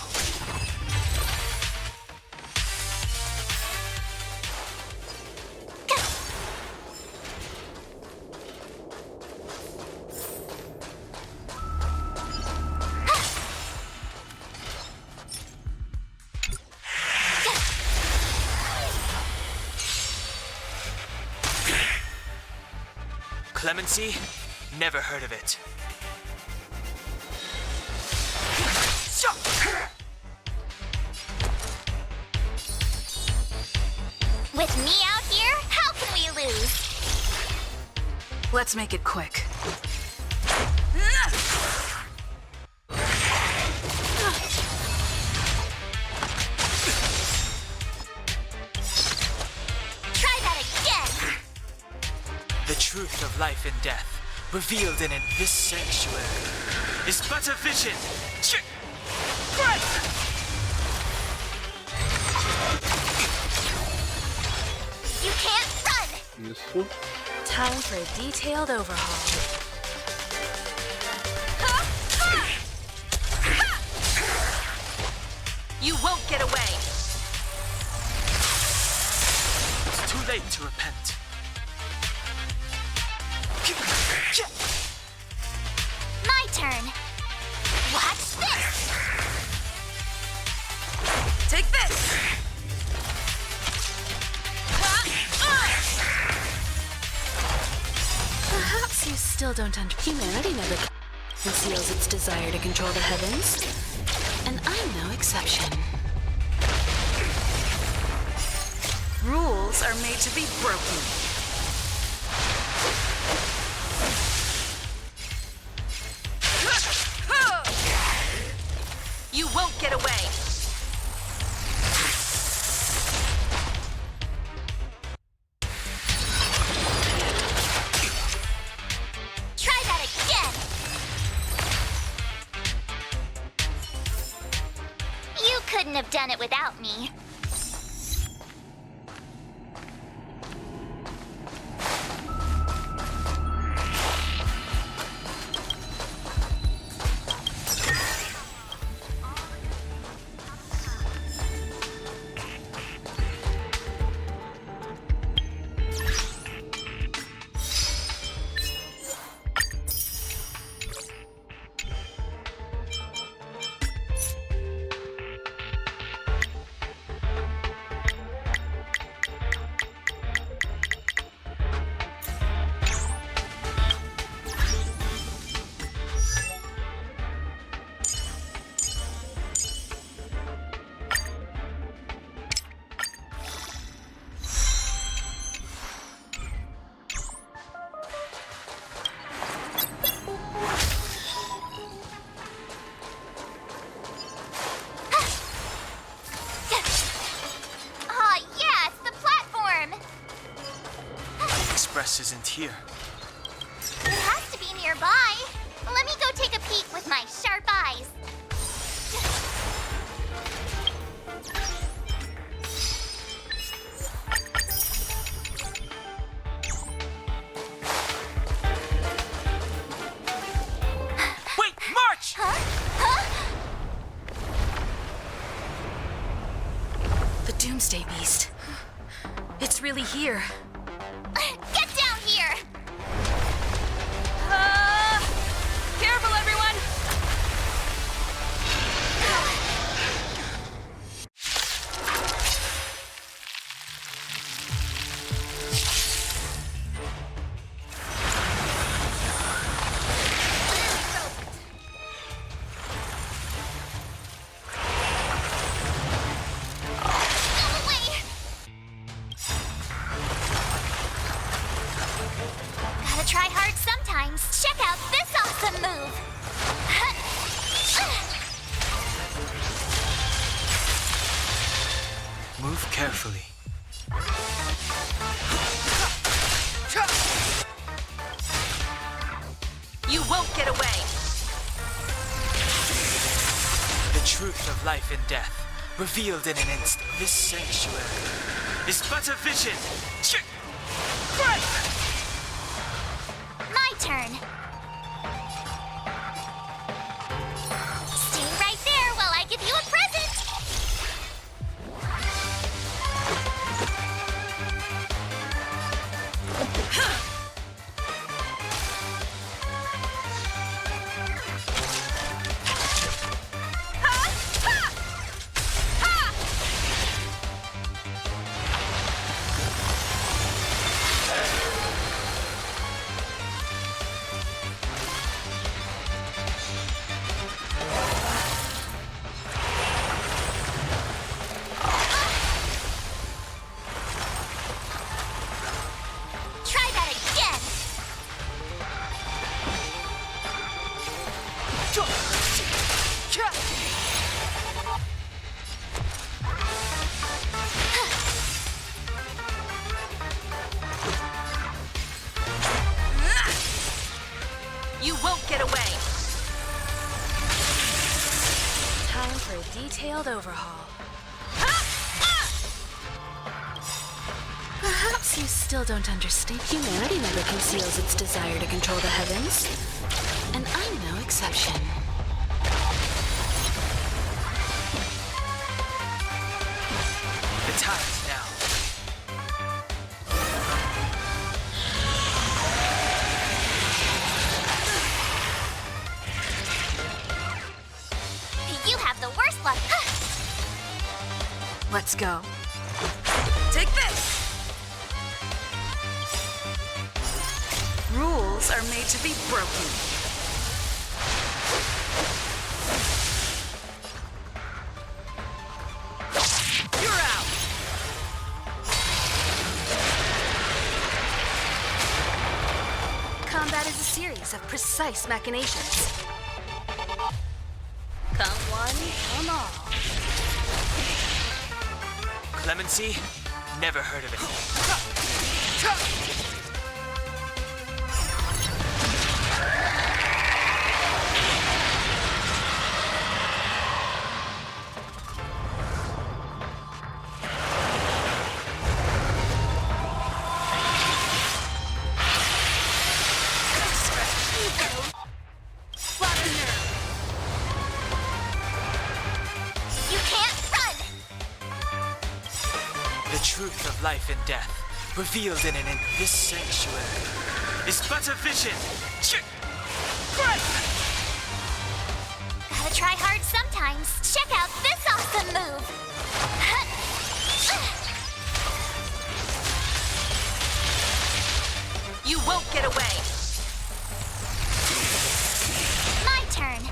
Clemency? Never heard of it. With me out here, how can we lose? Let's make it quick. Try that again. The truth of life and death, revealed in this sanctuary, is but a vision. You can't run. Isso. Time for a detailed overhaul. You won't get away. It's too late to repent. My turn. Watch this. Take this. Perhaps you still don't understand. Humanity never conceals its desire to control the heavens, and I'm no exception. Rules are made to be broken. You won't get away. Try that again. You couldn't have done it without me. Express isn't here. It has to be nearby. Let me go take a peek with my sharp eyes. Wait, march! The Doomsday Beast. It's really here. Get down here! Careful, everyone! carefully. You won't get away! The truth of life and death, revealed in an instant. This sanctuary is but a vision. My turn. Stay right there while I give you a present. Try that again. You won't get away! Time for a detailed overhaul. Perhaps you still don't understand. Humanity never conceals its desire to control the heavens. And I'm no exception. The time is now. You have the worst luck. Let's go. Take this! Rules are made to be broken. You're out! Combat is a series of precise machinations. Come one, come all. Clemency? Never heard of it. You can't run. The truth of life and death, revealed in this sanctuary, is but a vision. Gotta try hard sometimes. Check out this awesome move. You won't get away! My turn.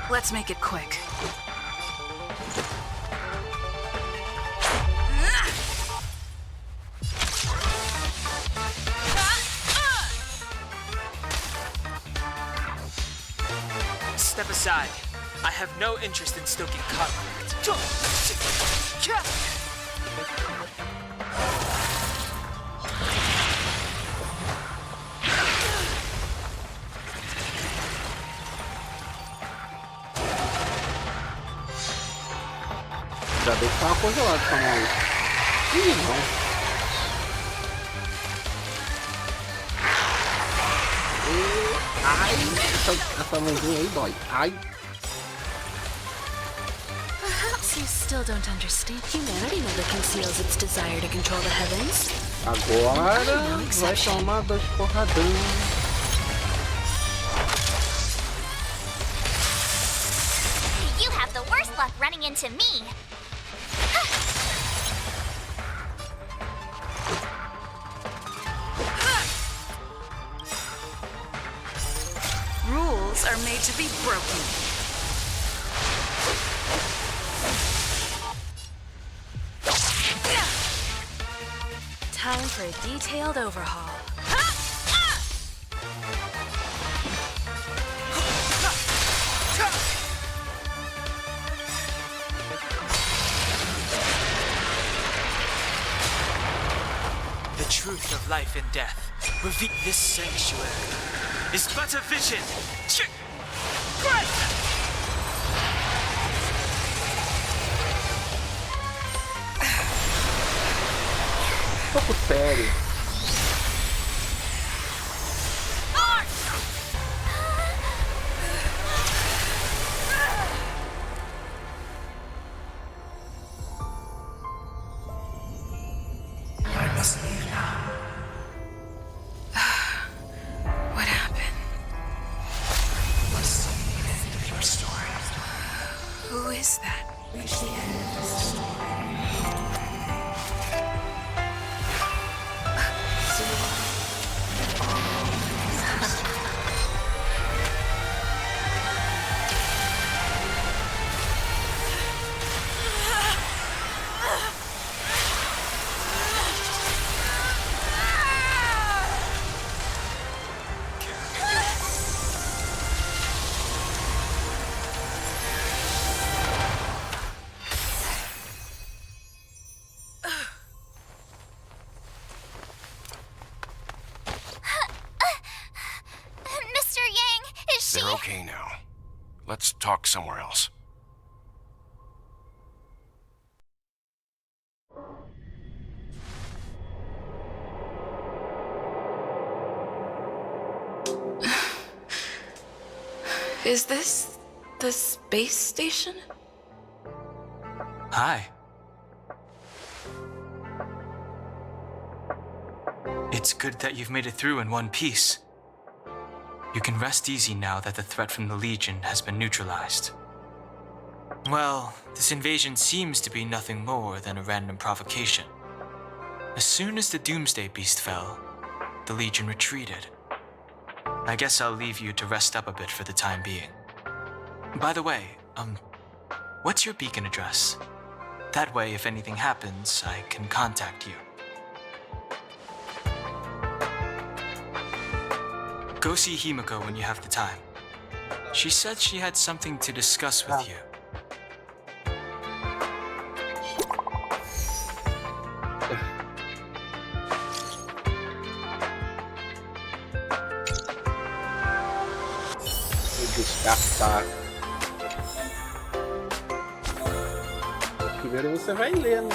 Let's make it quick. Step aside. I have no interest in stoking conflict. Já deixa uma congelada essa mão aí. Ih, não. Ai, essa mãozinha aí dói. Ai. Perhaps you still don't understand. Humanity never conceals its desire to control the heavens. Agora vai tomar 2 porradão. You have the worst luck running into me. Rules are made to be broken. Time for a detailed overhaul. The truth of life and death. Reveal this sanctuary is but a vision. Um pouco sério. I must leave now. What happened? Must see the end of your story. Who is that? Reach the end of the story. Mr. Yang, is she... They're okay now. Let's talk somewhere else. Is this the space station? Hi. It's good that you've made it through in one piece. You can rest easy now that the threat from the Legion has been neutralized. Well, this invasion seems to be nothing more than a random provocation. As soon as the Doomsday Beast fell, the Legion retreated. I guess I'll leave you to rest up a bit for the time being. By the way, what's your beacon address? That way, if anything happens, I can contact you. Go see Himiko when you have the time. She said she had something to discuss with you. Descartar. Primeiro você vai ler, né?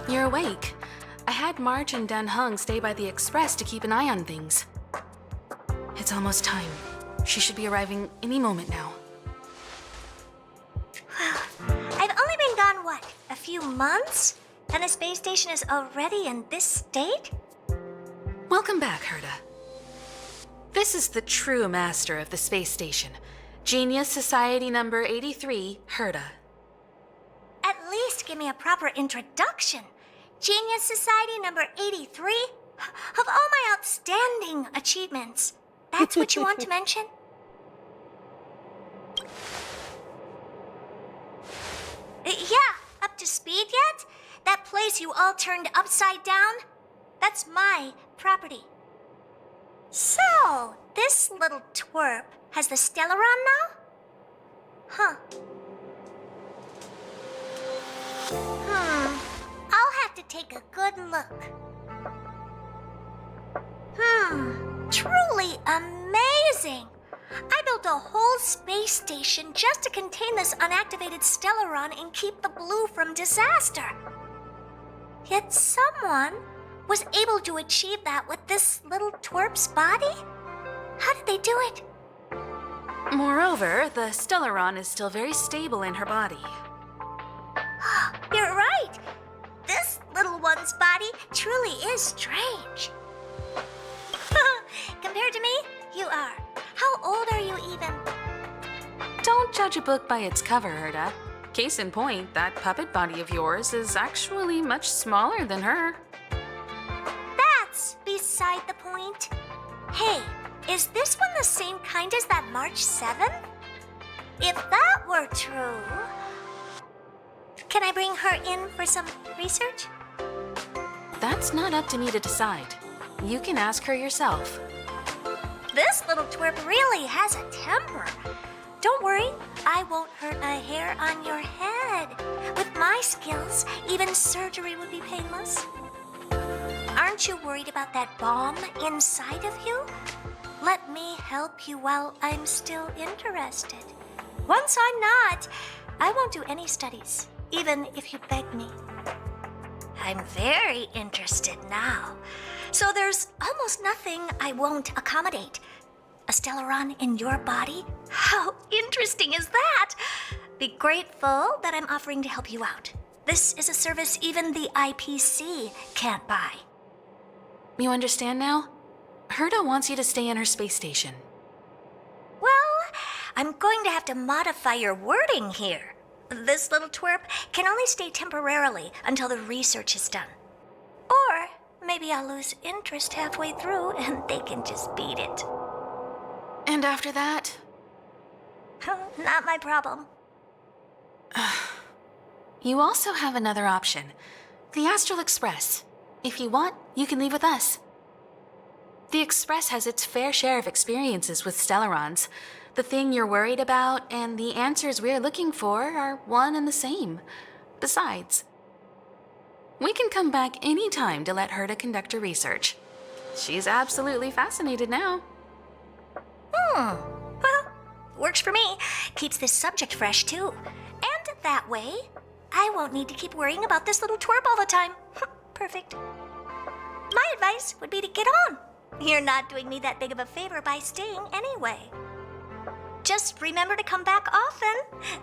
You're awake. I had Marge and Dan Hung stay by the express to keep an eye on things. It's almost time. She should be arriving any moment now. I've only been gone, what, a few months? And the space station is already in this state? Welcome back, Herta. This is the true master of the space station. Genius Society number 83, Herta. At least give me a proper introduction. Genius Society number 83? Of all my outstanding achievements, that's what you want to mention? Yeah, up to speed yet? That place you all turned upside down? That's my property. So, this little twerp has the Stellaron now? Huh. I'll have to take a good look. Truly amazing! I built a whole space station just to contain this unactivated Stellaron and keep the blue from disaster. Yet someone was able to achieve that with this little twerp's body? How did they do it? Moreover, the Stellaron is still very stable in her body. You're right. This little one's body truly is strange. Compared to me, you are. How old are you even? Don't judge a book by its cover, Herta. Case in point, that puppet body of yours is actually much smaller than her. That's beside the point. Hey, is this one the same kind as that March 7th? If that were were true. Can I bring her in for some research? That's not up to me to decide. You can ask her yourself. This little twerp really has a temper. Don't worry, I won't hurt a hair on your head. With my skills, even surgery would be painless. Aren't you worried about that bomb inside of you? Let me help you while I'm still interested. Once I'm not, I won't do any studies, even if you beg me. I'm very interested now. So there's almost nothing I won't accommodate. A Stellaron in your body? How interesting is that? Be grateful that I'm offering to help you out. This is a service even the IPC can't buy. You understand now? Herta wants you to stay in her space station. Well, I'm going to have to modify your wording here. This little twerp can only stay temporarily until the research is done. Or maybe I'll lose interest halfway through and they can just beat it. And after that? Not my problem. You also have another option. The Astral Express. If you want, you can leave with us. The Express has its fair share of experiences with Stellarons. The thing you're worried about and the answers we're looking for are one and the same. Besides, we can come back any time to let Herta conduct her research. She's absolutely fascinated now. Well, works for me. Keeps this subject fresh, too. And that way, I won't need to keep worrying about this little twerp all the time. Perfect. My advice would be to get on. You're not doing me that big of a favor by staying anyway. Just remember to come back often.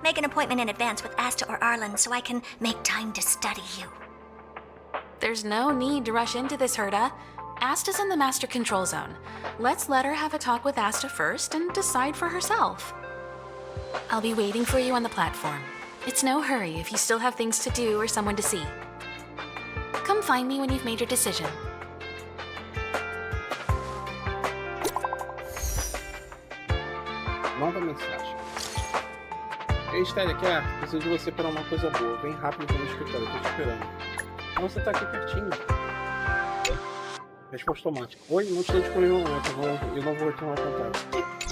Make an appointment in advance with Asta or Arlen so I can make time to study you. There's no need to rush into this, Herta. Asta's in the master control zone. Let's let her have a talk with Asta first and decide for herself. I'll be waiting for you on the platform. It's no hurry if you still have things to do or someone to see. Come find me when you've made your decision. Nova mensagem. Ei, História, quer? Preciso de você para uma coisa boa. Vem rápido para o escritório, eu tô te esperando. Então você tá aqui pertinho. Resposta automática. Oi, não estou disponível no momento, eu não vou retornar o contato.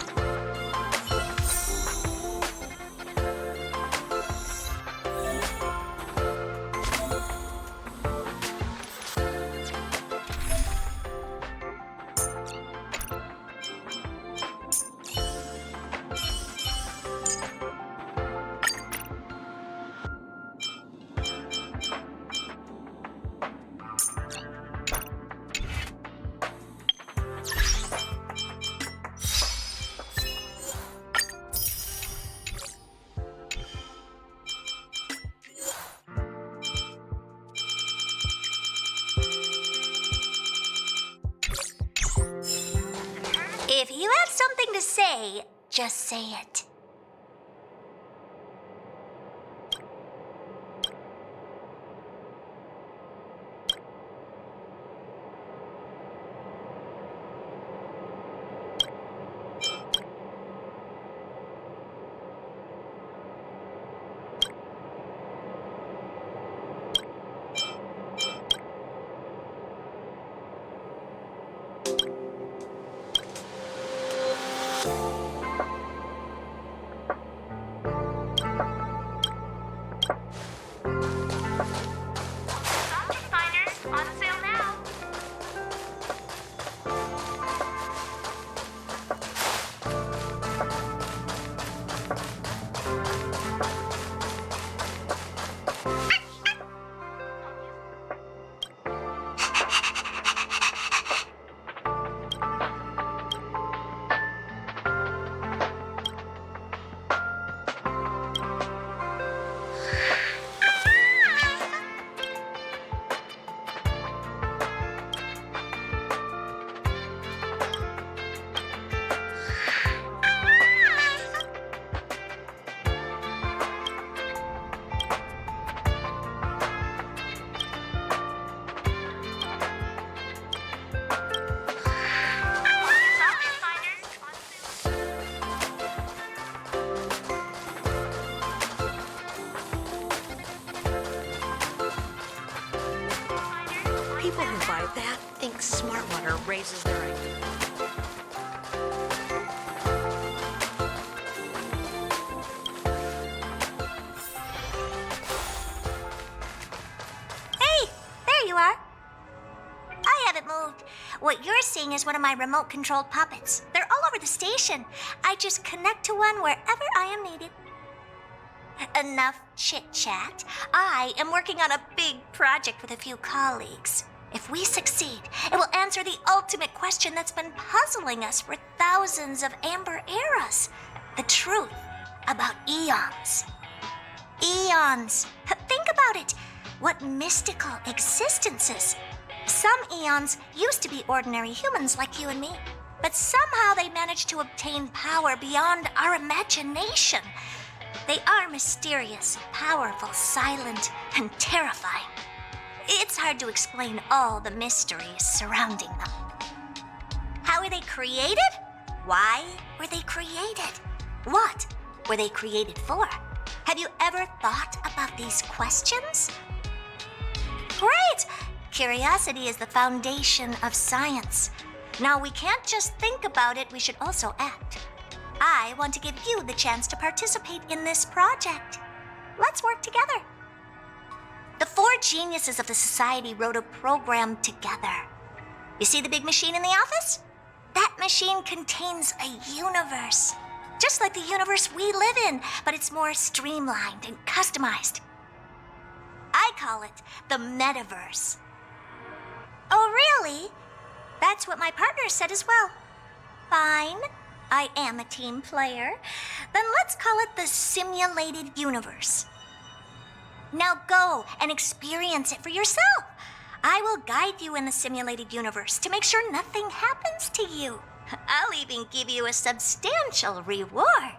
If you have something to say, just say it. People who buy that think smart water raises their IQ. Hey, there you are. I haven't moved. What you're seeing is one of my remote-controlled puppets. They're all over the station. I just connect to one wherever I am needed. Enough chit-chat. I am working on a big project with a few colleagues. If we succeed, it will answer the ultimate question that's been puzzling us for thousands of amber eras. The truth about eons. Eons. Think about it. What mystical existences. Some eons used to be ordinary humans like you and me, but somehow they managed to obtain power beyond our imagination. They are mysterious, powerful, silent, and terrifying. It's hard to explain all the mysteries surrounding them. How were they created? Why were they created? What were they created for? Have you ever thought about these questions? Great! Curiosity is the foundation of science. Now, we can't just think about it, we should also act. I want to give you the chance to participate in this project. Let's work together. The 4 geniuses of the society wrote a program together. You see the big machine in the office? That machine contains a universe. Just like the universe we live in, but it's more streamlined and customized. I call it the metaverse. Oh, really? That's what my partner said as well. Fine. I am a team player. Then let's call it the simulated universe. Now go and experience it for yourself. I will guide you in the simulated universe to make sure nothing happens to you. I'll even give you a substantial reward.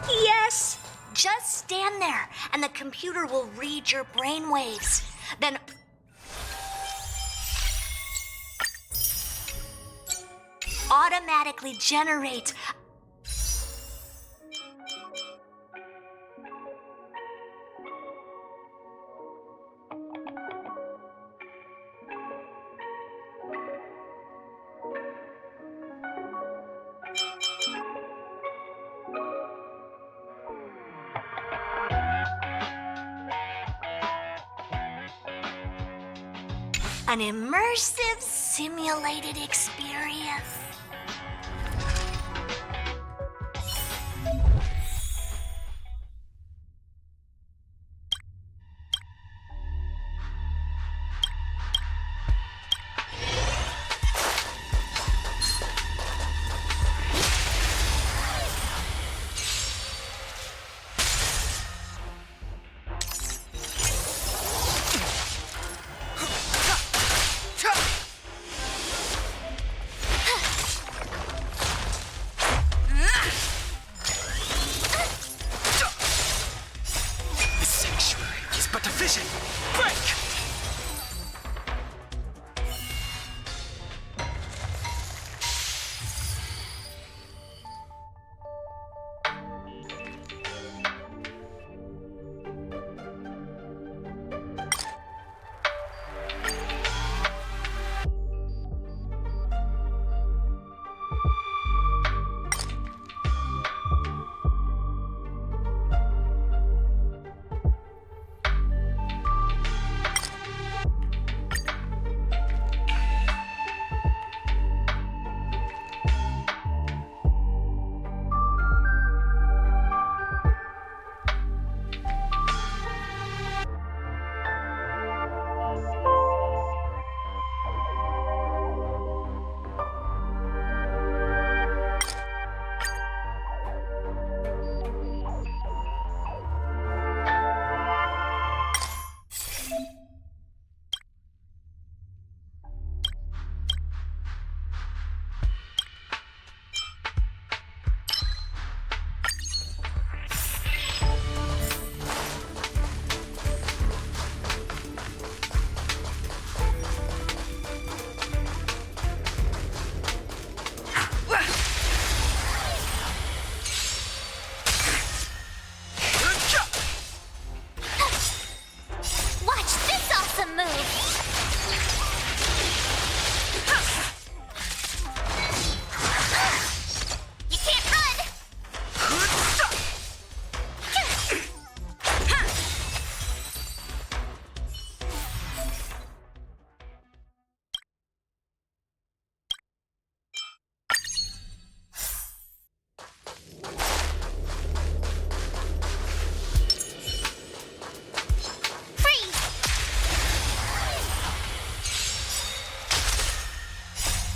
Yes! Just stand there, and the computer will read your brainwaves. Then automatically generate an immersive simulated experience.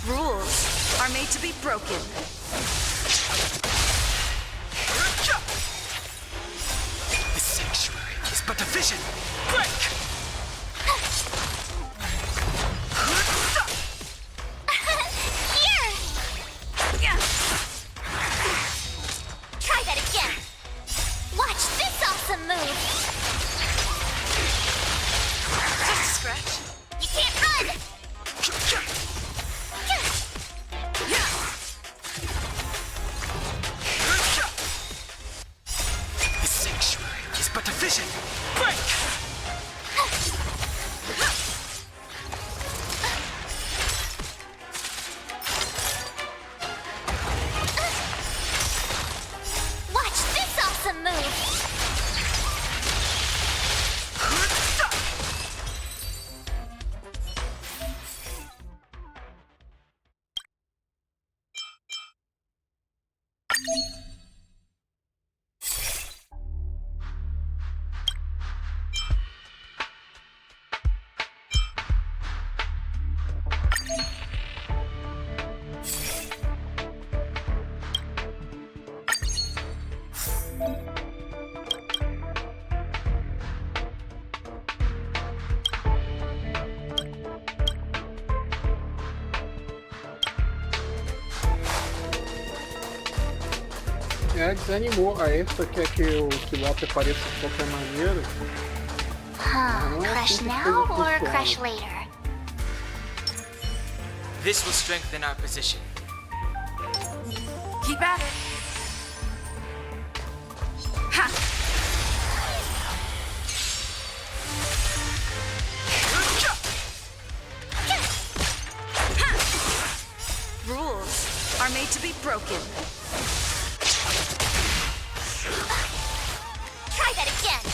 Rules are made to be broken. The sanctuary is but a vision. Break! Here! Try that again. Watch this awesome move. Just a scratch. You can't run. The sanctuary is but a vision. Break! Watch this awesome move. Desanimou. A esta quer que o piloto apareça de qualquer maneira. não é Crush assim que as now coisas or funcionam. crush later? This will strengthen our position. Keep at it. Ha! Rules are made to be broken. Try that again.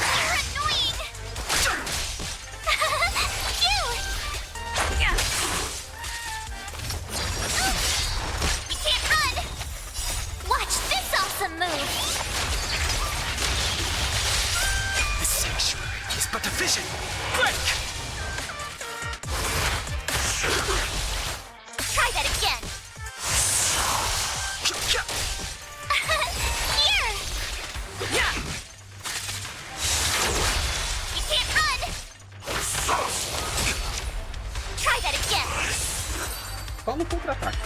You're annoying. You. You can't run. Watch this awesome move. The sanctuary is but a vision. Break! Try that again. Here. You can't run. Try that again. Só no contra-ataque.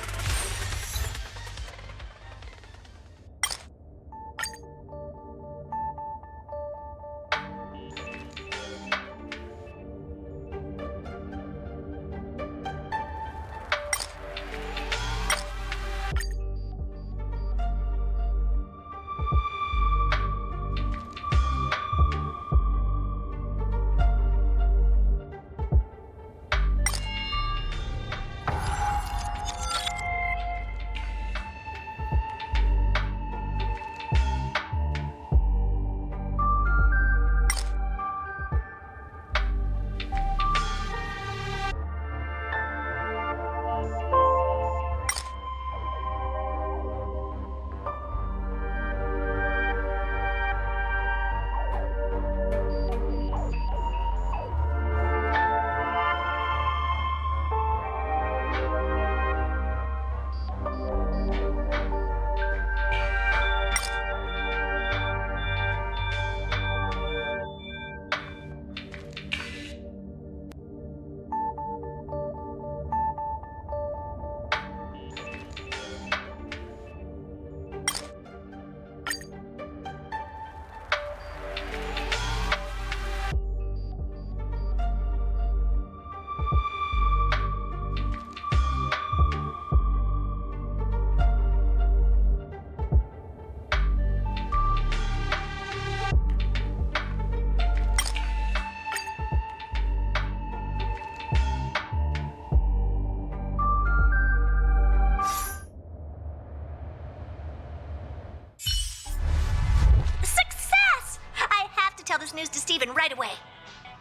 news to Steven right away.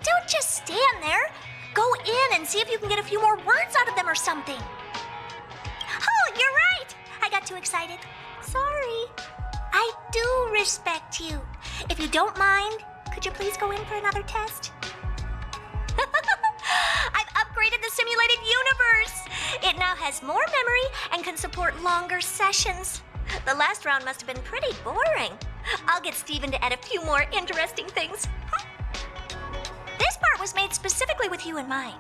Don't just stand there. Go in and see if you can get a few more words out of them or something. Oh, you're right. I got too excited. Sorry. I do respect you. If you don't mind, Could you please go in for another test? I've upgraded the simulated universe! It now has more memory and can support longer sessions. The last round must have been pretty boring. I'll get Steven to add a few more interesting things. This part was made specifically with you in mind.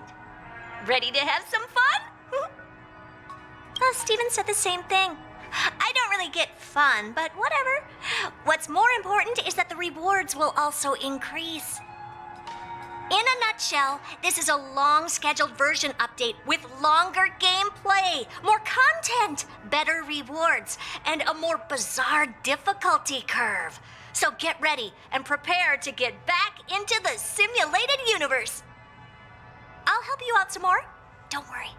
Ready to have some fun? Well, Steven said the same thing. I don't really get fun, but whatever. What's more important is that the rewards will also increase. In a nutshell, this is a long-scheduled version update with longer gameplay, more content, better rewards, and a more bizarre difficulty curve. So get ready and prepare to get back into the simulated universe. I'll help you out some more. Don't worry.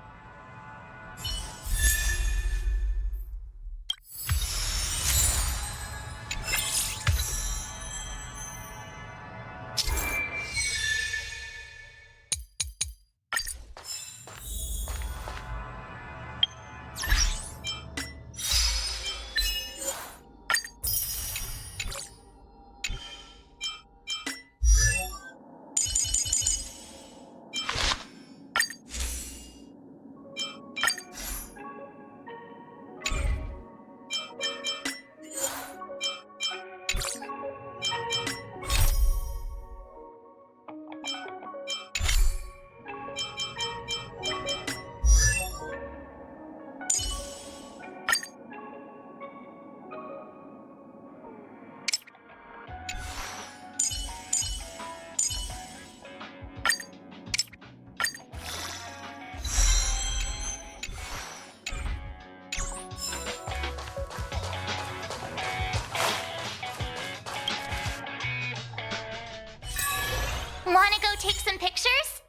Wanna go take some pictures?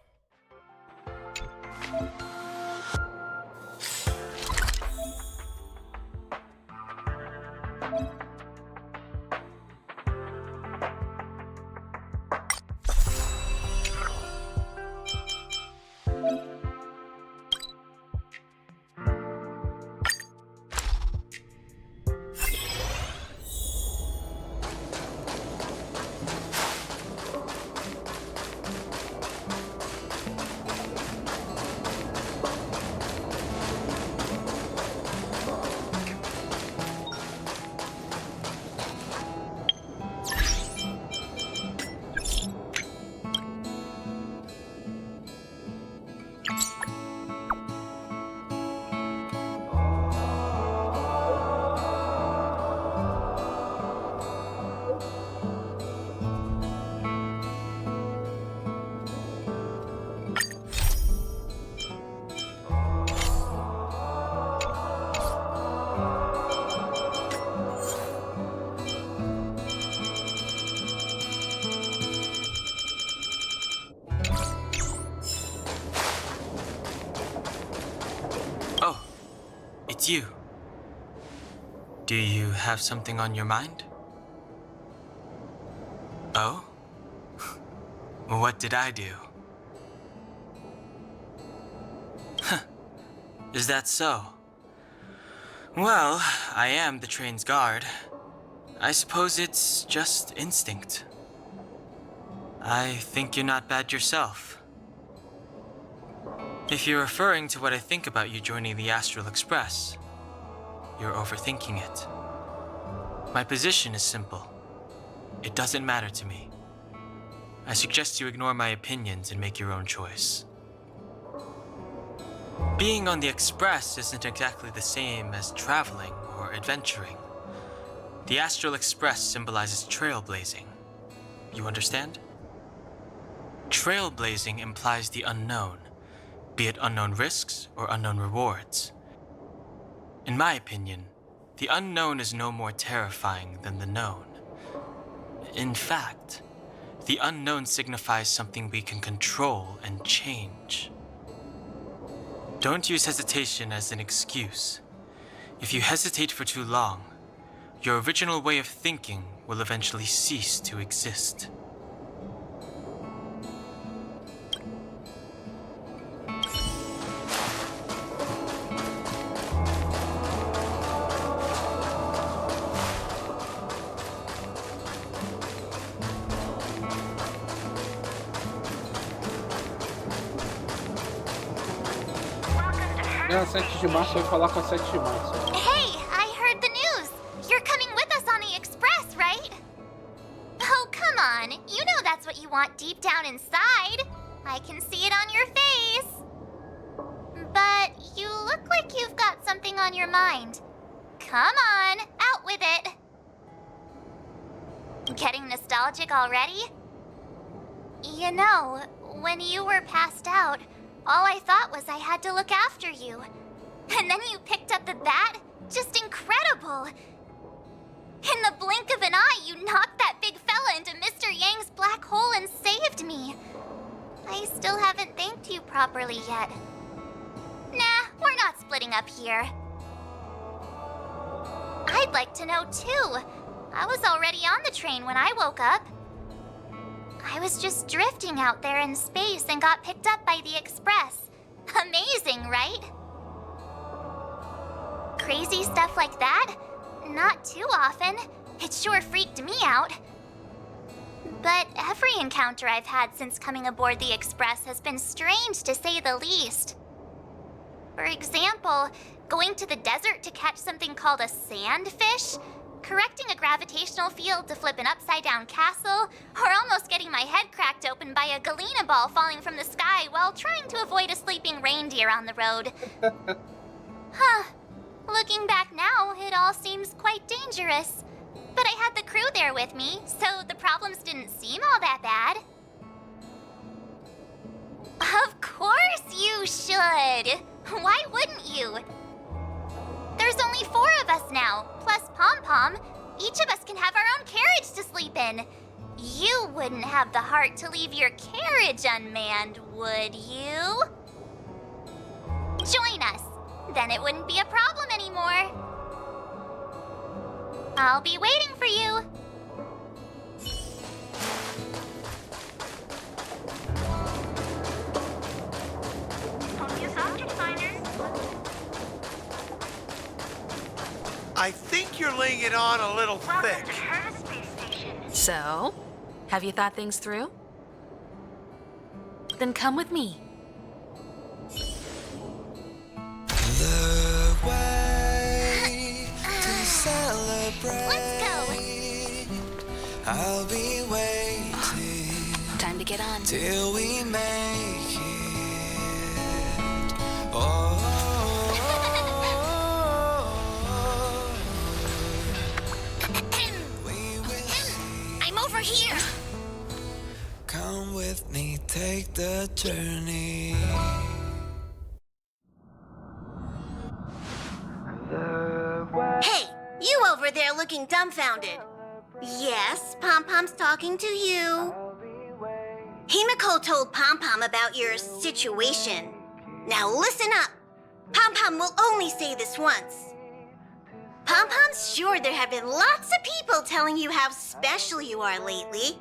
It's you. Do you have something on your mind? Oh? What did I do? Huh. Is that so? Well, I am the train's guard. I suppose it's just instinct. I think you're not bad yourself. If you're referring to what I think about you joining the Astral Express, you're overthinking it. My position is simple. It doesn't matter to me. I suggest you ignore my opinions and make your own choice. Being on the Express isn't exactly the same as traveling or adventuring. The Astral Express symbolizes trailblazing. You understand? Trailblazing implies the unknown, be it unknown risks or unknown rewards. In my opinion, the unknown is no more terrifying than the known. In fact, the unknown signifies something we can control and change. Don't use hesitation as an excuse. If you hesitate for too long, your original way of thinking will eventually cease to exist. É, 7 de março, vai falar com a 7 de março. Hey, I heard the news. You're coming with us on the express, right? Oh, come on. You know that's what you want deep down inside. I can see it on your face. But you look like you've got something on your mind. Come on, out with it. Getting nostalgic already? You know, when you were passed out, all I thought was I had to look after you. And then you picked up the bat? Just incredible! In the blink of an eye, you knocked that big fella into Mr. Yang's black hole and saved me. I still haven't thanked you properly yet. Nah, we're not splitting up here. I'd like to know too. I was already on the train when I woke up. I was just drifting out there in space and got picked up by the express. Amazing, right? Crazy stuff like that? Not too often. It sure freaked me out. But every encounter I've had since coming aboard the express has been strange to say the least. For example, going to the desert to catch something called a sandfish, correcting a gravitational field to flip an upside-down castle, or almost getting my head cracked open by a galena ball falling from the sky while trying to avoid a sleeping reindeer on the road. Huh. Looking back now, it all seems quite dangerous. But I had the crew there with me, so the problems didn't seem all that bad. Of course you should! Why wouldn't you? There's only 4 of us now, plus Pom-Pom. Each of us can have our own carriage to sleep in. You wouldn't have the heart to leave your carriage unmanned, would you? Join us. Then it wouldn't be a problem anymore. I'll be waiting for you. I think you're laying it on a little thick. So, have you thought things through? Then come with me. The way to celebrate. Let's go. I'll be waiting. Time to get on. Till we make it. Oh. I'm over here. Come with me, take the journey. Hey, you over there looking dumbfounded. Yes, Pom-Pom's talking to you. Himiko told Pom-Pom about your situation. Now listen up. Pom-Pom will only say this once. Pom-Pom's sure there have been lots of people telling you how special you are lately.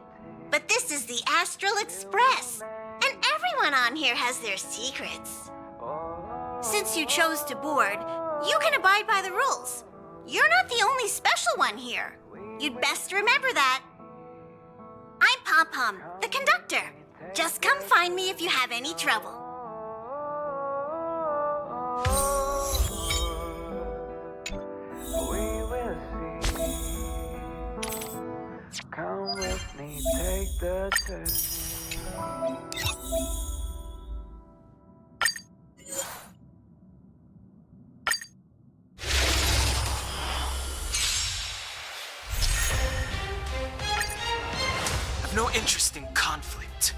But this is the Astral Express, and everyone on here has their secrets. Since you chose to board, you can abide by the rules. You're not the only special one here. You'd best remember that. I'm Pom-Pom, the conductor. Just come find me if you have any trouble. We will see. Come with me, take the journey. I've no interest in conflict.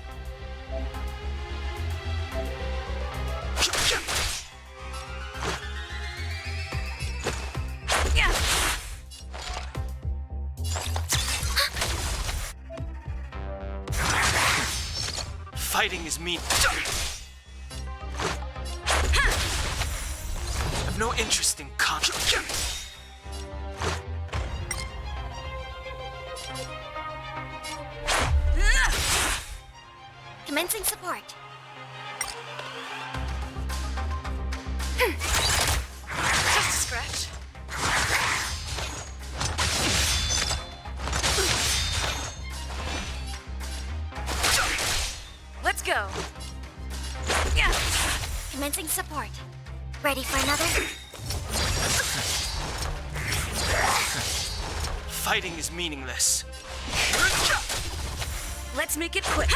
Fighting is me. I've no interest in conflict. Commencing support. Just a scratch. Let's go. Yeah. Commencing support. Ready for another? Fighting is meaningless. Let's make it quick.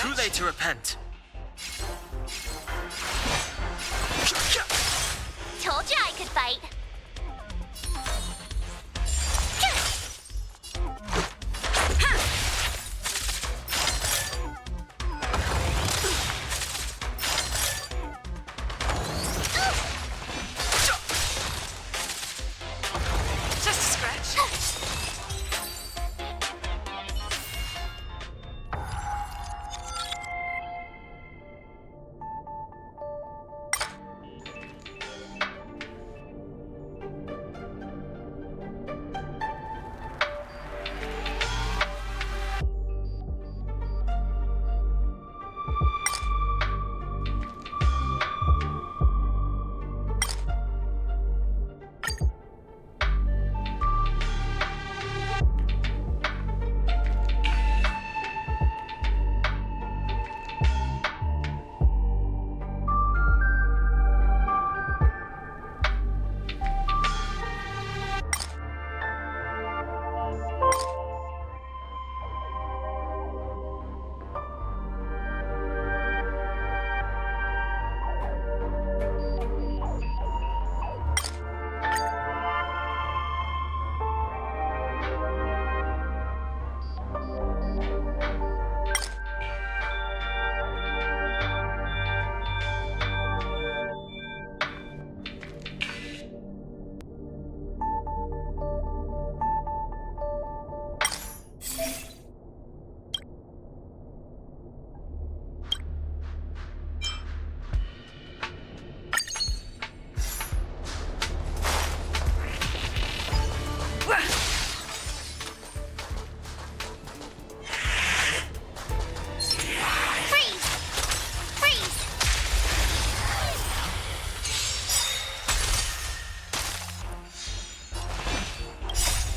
Too late to repent. Told you I could fight.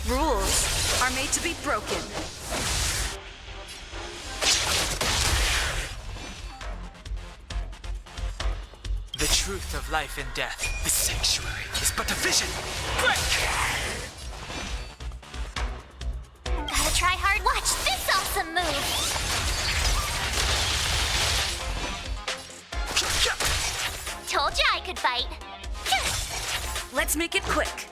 Rules are made to be broken. The truth of life and death. The sanctuary is but a vision. Break! Gotta try hard. Watch this awesome move. Told ya I could fight. Let's make it quick.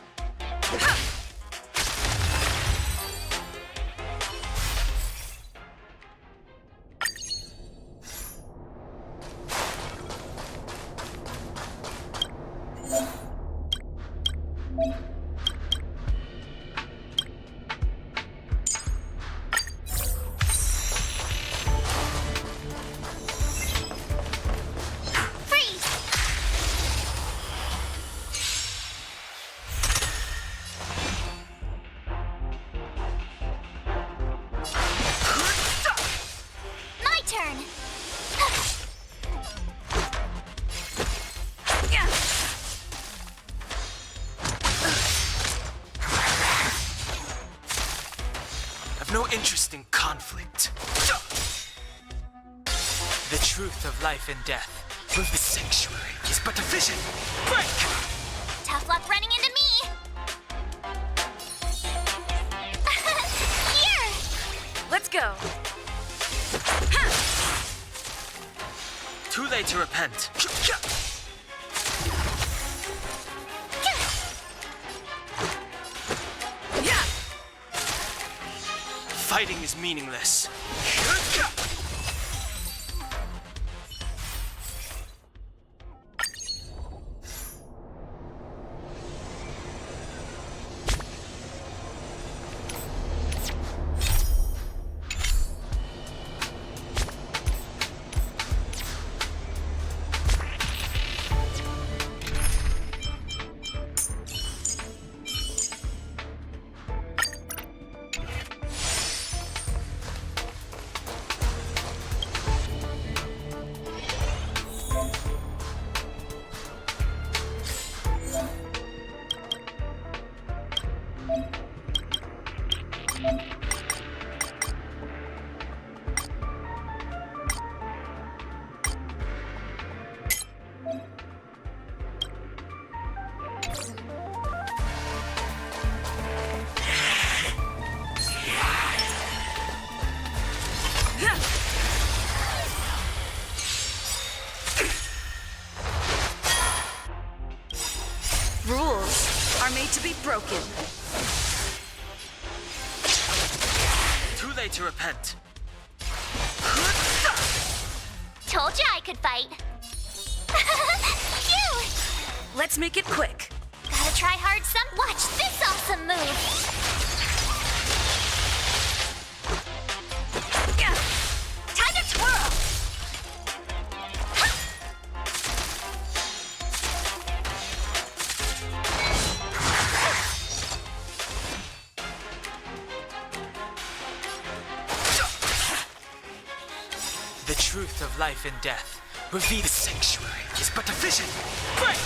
No interest in conflict. The truth of life and death. With the sanctuary is but a vision. Break! Tough luck running into me. Here. Let's go. Too late to repent. Fighting is meaningless. To be broken. Too late to repent. Told ya I could fight. Phew! Let's make it quick. Gotta try hard some. Watch this awesome move. Time to twirl. The truth of life and death. Reveal the sanctuary is but a vision. Break!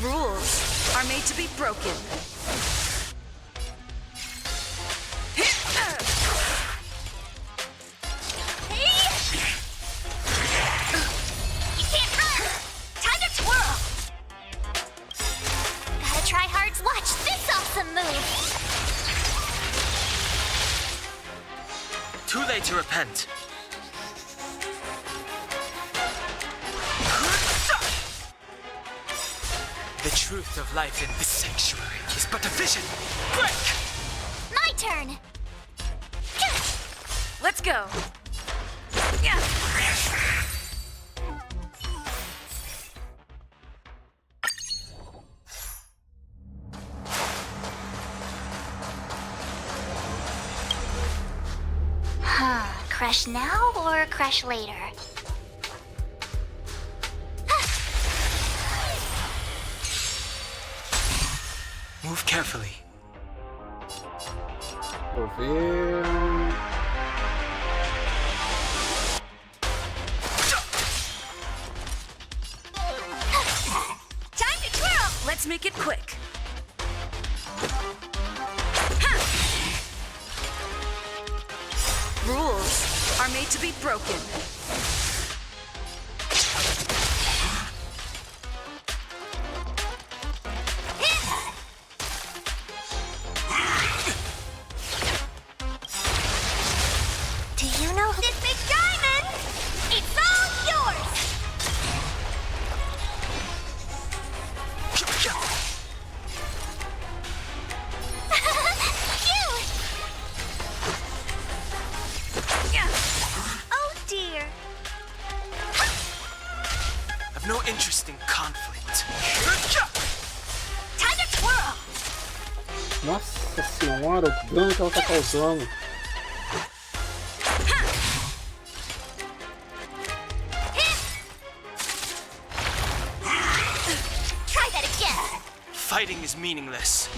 Rules are made to be broken. You can't run! Time to twirl! Gotta try hard to watch this awesome move! Too late to repent. The truth of life in this sanctuary is but a vision. Break! My turn! Let's go. Yeah. Crush now or crush later? Move carefully. Vou ver. Time to twirl! Let's make it quick. Rules are made to be broken. Do you know who this big diamond? It's all yours! Cute! Oh dear. I've no interest in conflict. Time to twirl! Nossa senhora, o dano que ela tá causando. Try that again! Fighting is meaningless.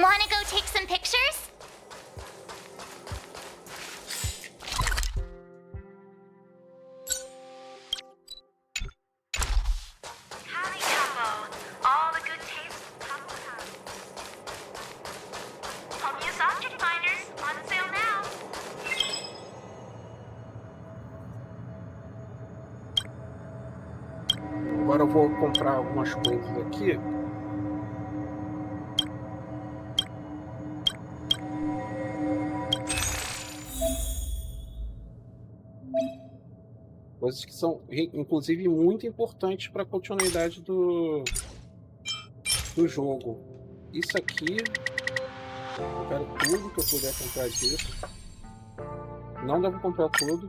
Wanna go take some pictures? Howdy, Jumbo. All the good taste Jumbo has. Home use object finders on sale now. Agora eu vou comprar algumas coisas aqui. Coisas que são, inclusive, muito importantes para a continuidade do jogo. Isso aqui, eu quero tudo que eu puder comprar disso. Não devo comprar tudo.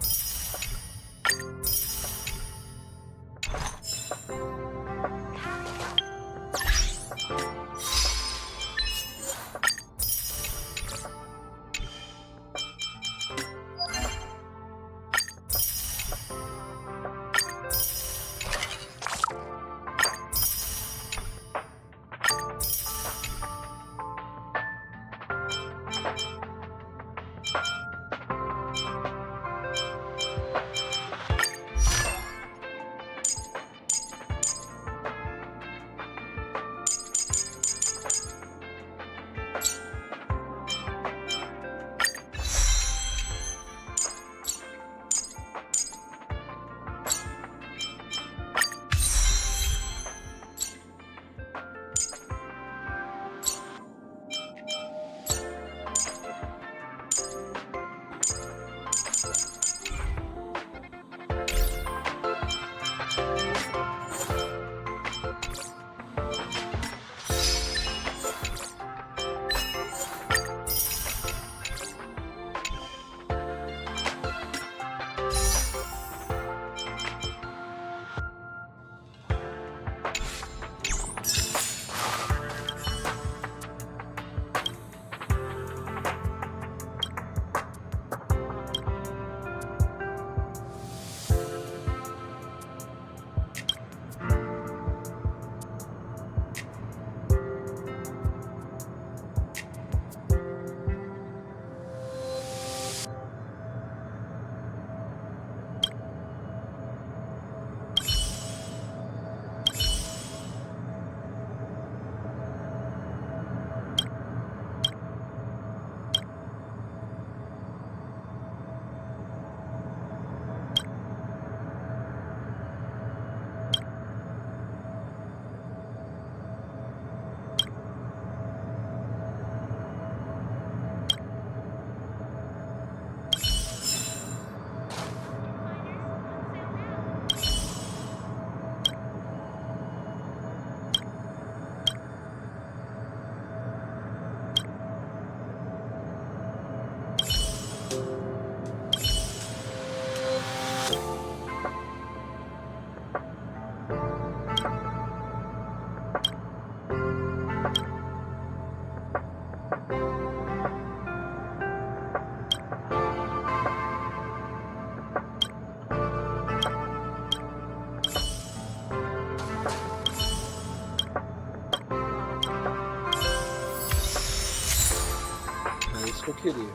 Que eu queria.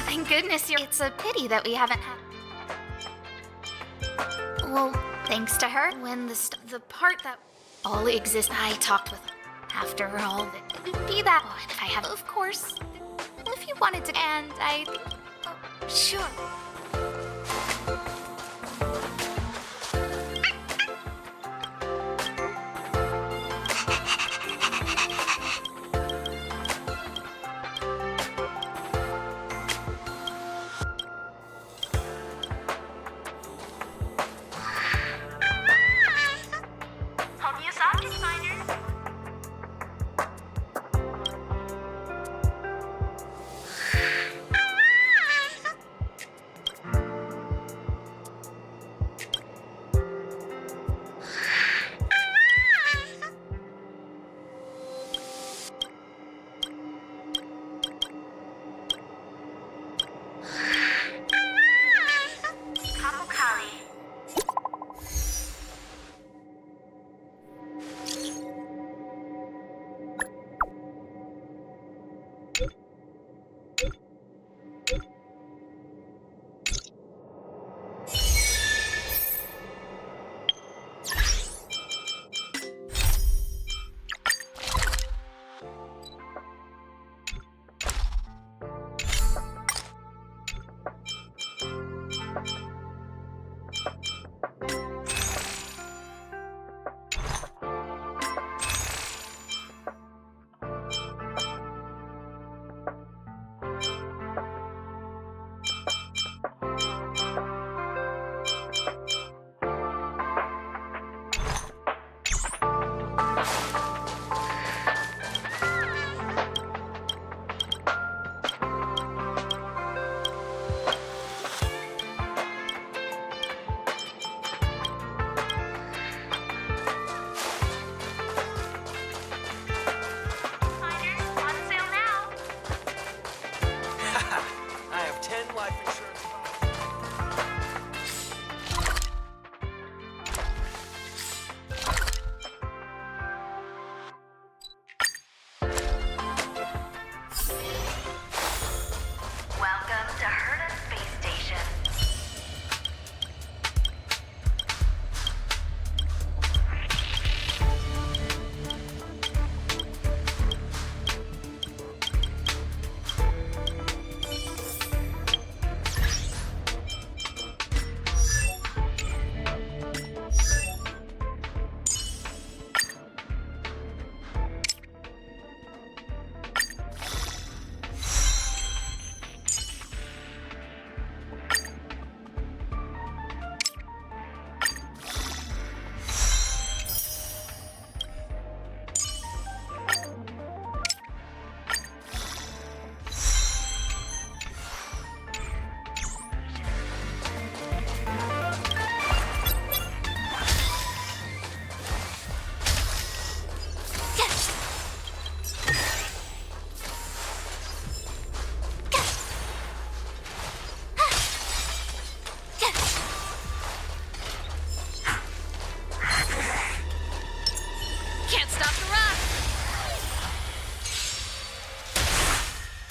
Thank goodness you're. It's a pity that we haven't had. Well, thanks to her, when the part that all exists, I talked with her. After all, it would be that. Oh, and if I have, of course. Well, if you wanted to, and I think, oh, sure.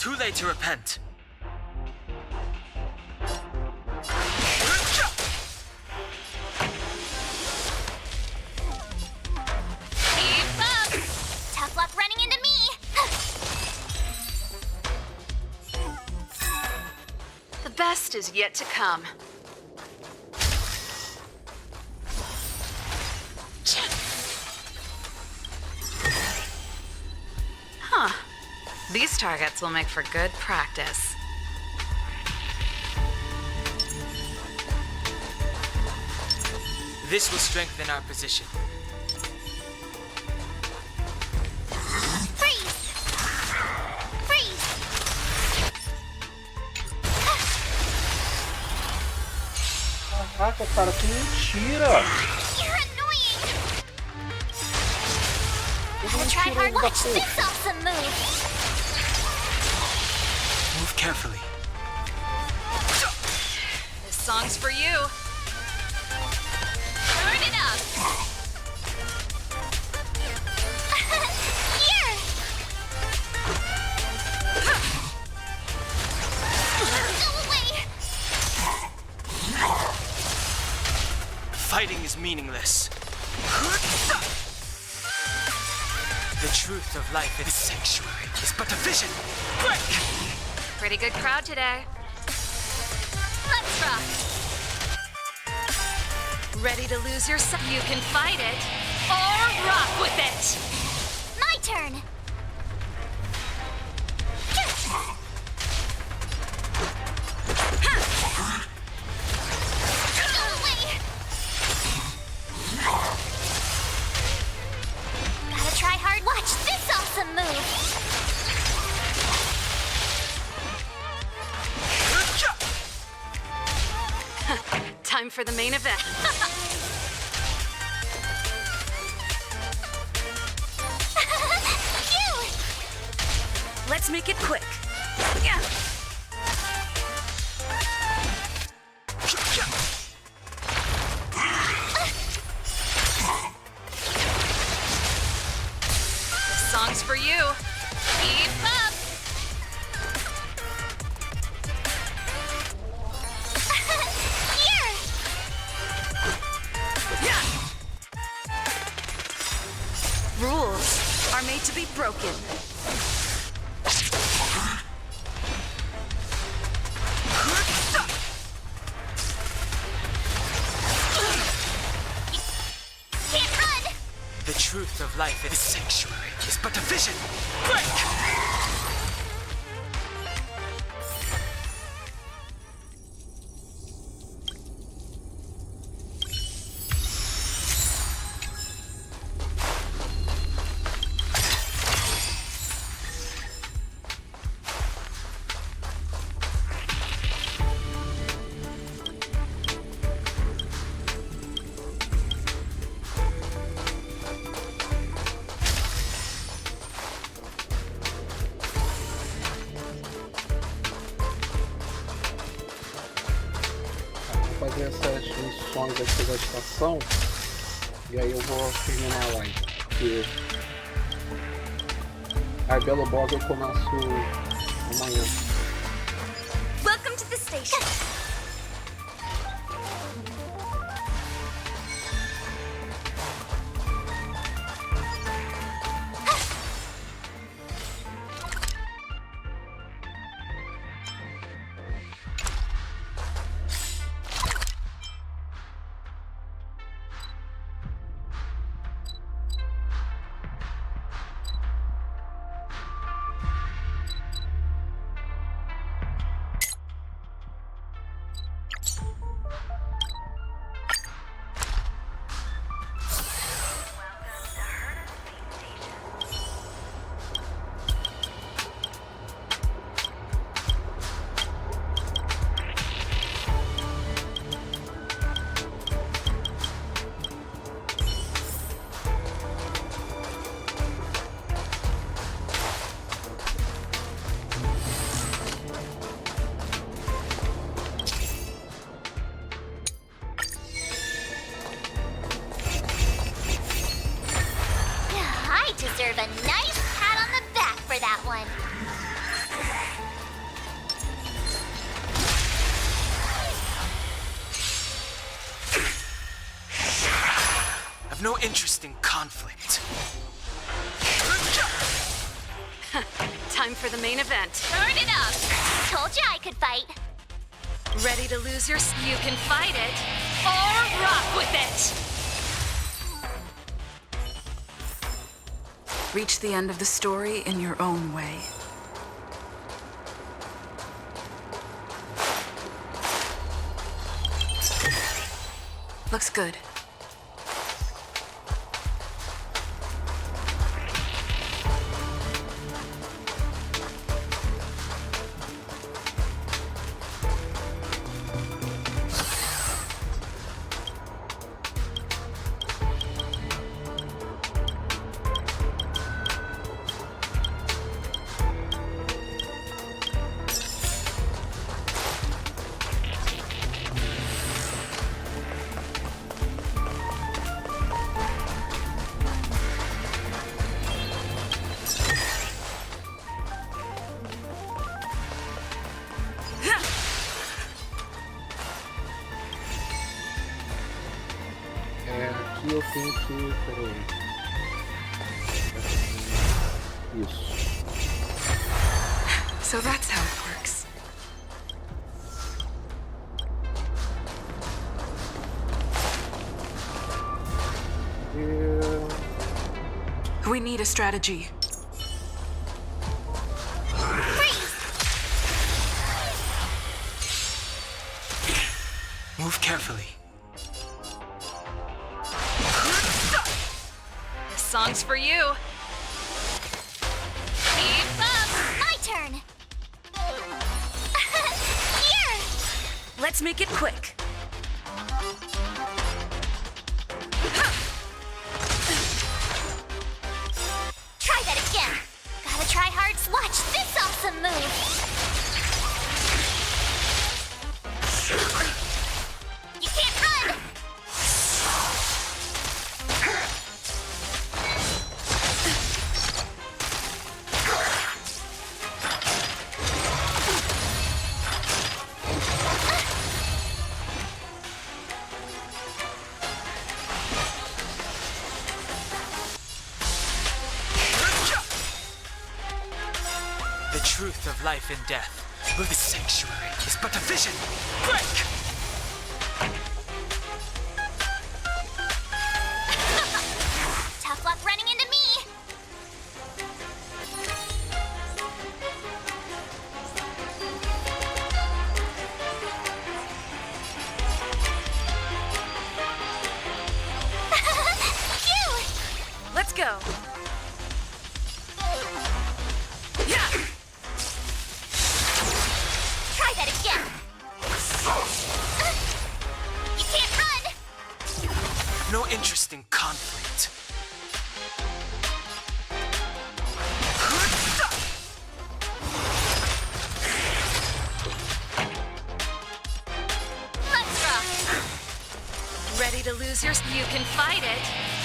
too late to repent. Keep up! Tough luck running into me! The best is yet to come. Huh. These targets will make for good practice. This will strengthen our position. Freeze! Freeze! Caraca, cara, que mentira! You're annoying! Que Gotta try mentira hard. da Watch porra. this awesome move! Move carefully. This song's for you. Turn it up! Here! Go away! Fighting is meaningless. The truth of life in this sanctuary is but a vision. Break! Pretty good crowd today. Let's rock! Ready to lose yourself? You can fight it or rock with it. My turn! Go away! Gotta try hard. Watch this awesome move! Time for the main event. Phew! Let's make it quick. This song's for you. Keep up! Here! Rules are made to be broken. Can't run! The truth of life in this sanctuary is but a vision. Break! Fazer essas missões aqui da estação e aí eu vou terminar a live. Porque a Belo Bob eu começo amanhã. Welcome to the station. No interest in conflict. Time for the main event. Turn it up! Told you I could fight. Ready to lose your... You can fight it, or rock with it! Reach the end of the story in your own way. Looks good. Aqui eu tenho que... Peraí. Isso. So that's how it works. We need a strategy. Move carefully. This song's for you. Keep up! My turn! Here! Let's make it quick. Try that again! Gotta try hard to watch this awesome move! You can't run! The truth of life and death. With the sanctuary is but a vision. Break! Tough luck running into me! Phew! Let's go. Yeah. Try that again! You can't run! No interest in conflict. Let's rock! Ready to lose your... You can fight it,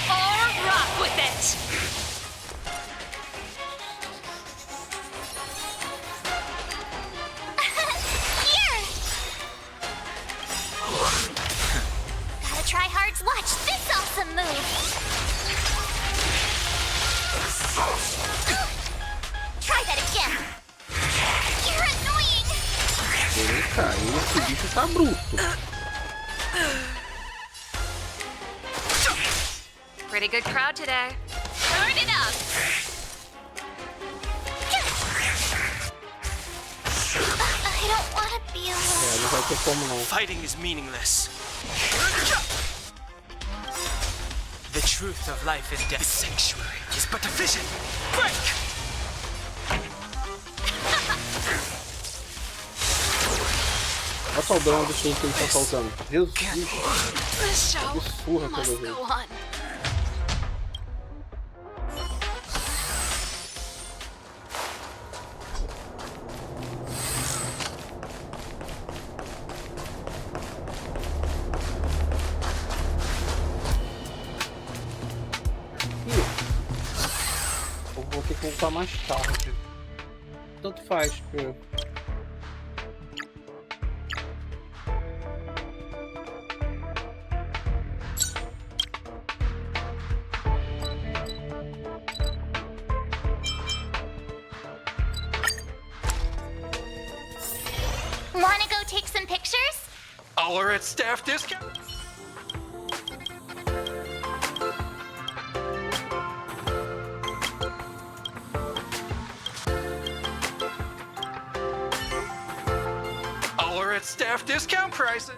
or rock with it! Here! Gotta try hard to watch this awesome move! Try that again! You're annoying! Eita, esse bicho tá bruto. Pretty good crowd today. Turn it up! I don't want to be alone. Não vai ter como não. Fighting is meaningless. The truth of life and death. The sanctuary is but a vision. Break! Olha só o dano do que ele tá causando. Jesus. This show Absurda toda must vez. go on. Eu vou ter que voltar mais tarde. Tanto faz, porque... Wanna go take some pictures? All are at staff discount. All are at staff discount prices.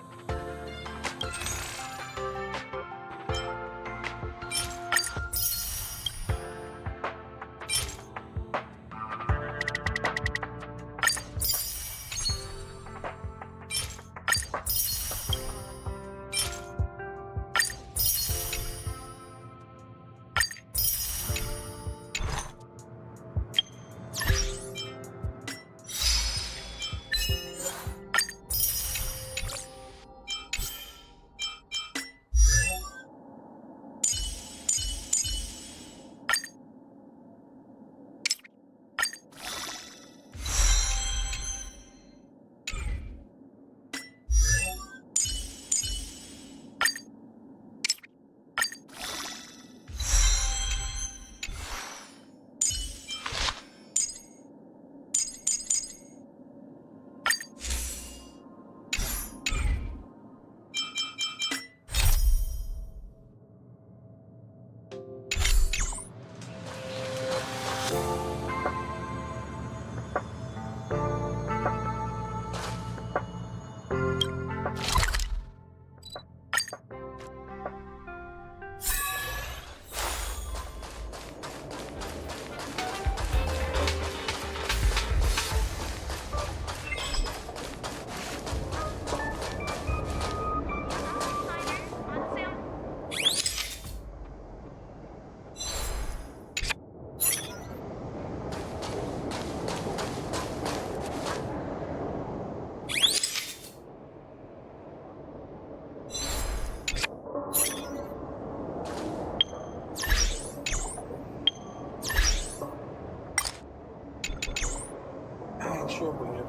Deixa eu ver.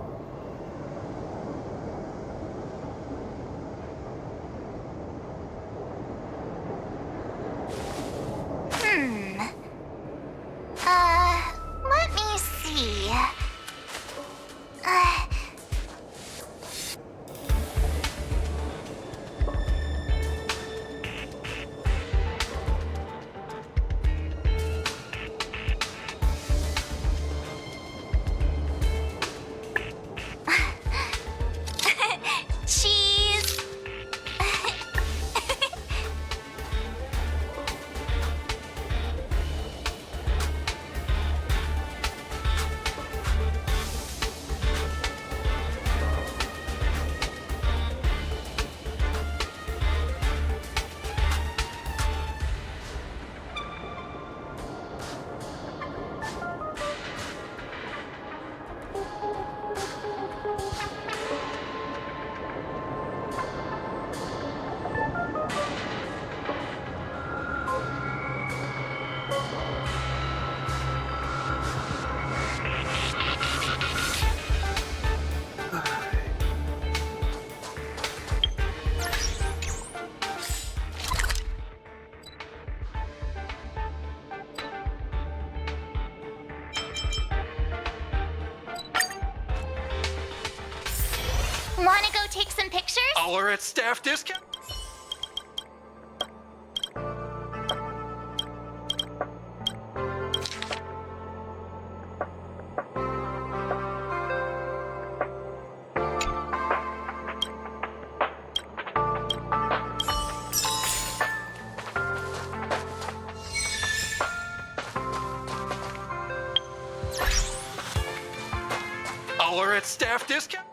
Let me see. Cheese. Wanna go take some pictures? All are at staff discount. All are at staff discount.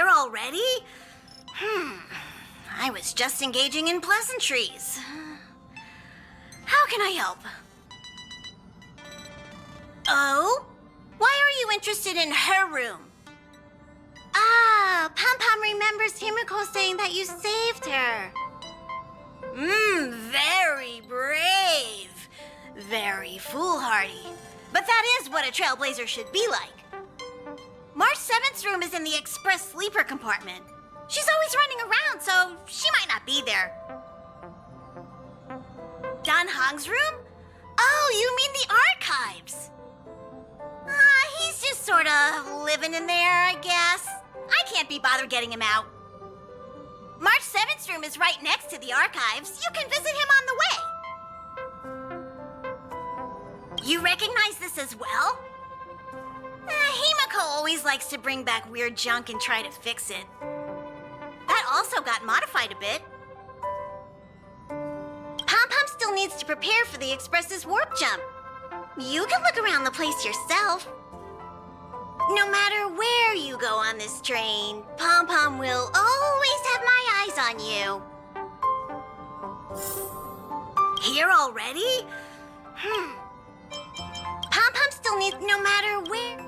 Here already? I was just engaging in pleasantries. How can I help? Oh? Why are you interested in her room? Ah, Pom Pom remembers Himiko saying that you saved her. Very brave. Very foolhardy. But that is what a trailblazer should be like. March 7th's room is in the express sleeper compartment. She's always running around, so she might not be there. Don Hong's room? Oh, you mean the archives? He's just sort of living in there, I guess. I can't be bothered getting him out. March 7th's room is right next to the archives. You can visit him on the way. You recognize this as well? Himiko always likes to bring back weird junk and try to fix it. That also got modified a bit. Pom Pom still needs to prepare for the Express's warp jump. You can look around the place yourself. No matter where you go on this train, Pom Pom will always have my eyes on you. Here already? Pom Pom still needs, no matter where.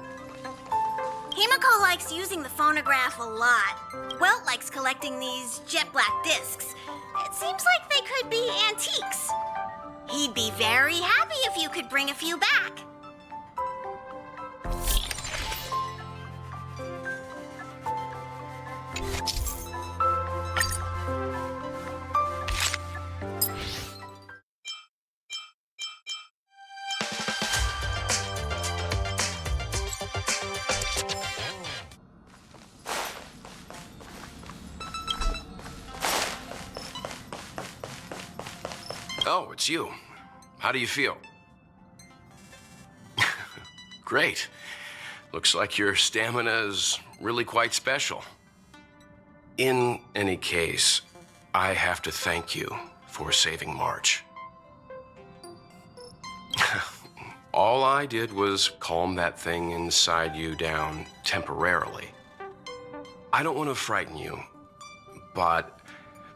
Himiko likes using the phonograph a lot. Welt likes collecting these jet black discs. It seems like they could be antiques. He'd be very happy if you could bring a few back. Oh, it's you. How do you feel? Great. Looks like your stamina is really quite special. In any case, I have to thank you for saving March. All I did was calm that thing inside you down temporarily. I don't want to frighten you, but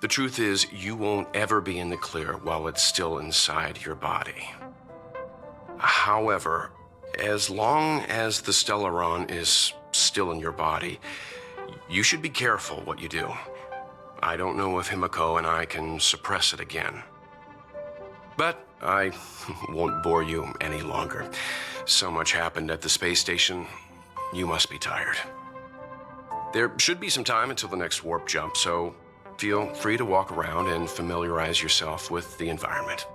the truth is, you won't ever be in the clear while it's still inside your body. However, as long as the Stellaron is still in your body, you should be careful what you do. I don't know if Himiko and I can suppress it again. But I won't bore you any longer. So much happened at the space station, you must be tired. There should be some time until the next warp jump, so feel free to walk around and familiarize yourself with the environment.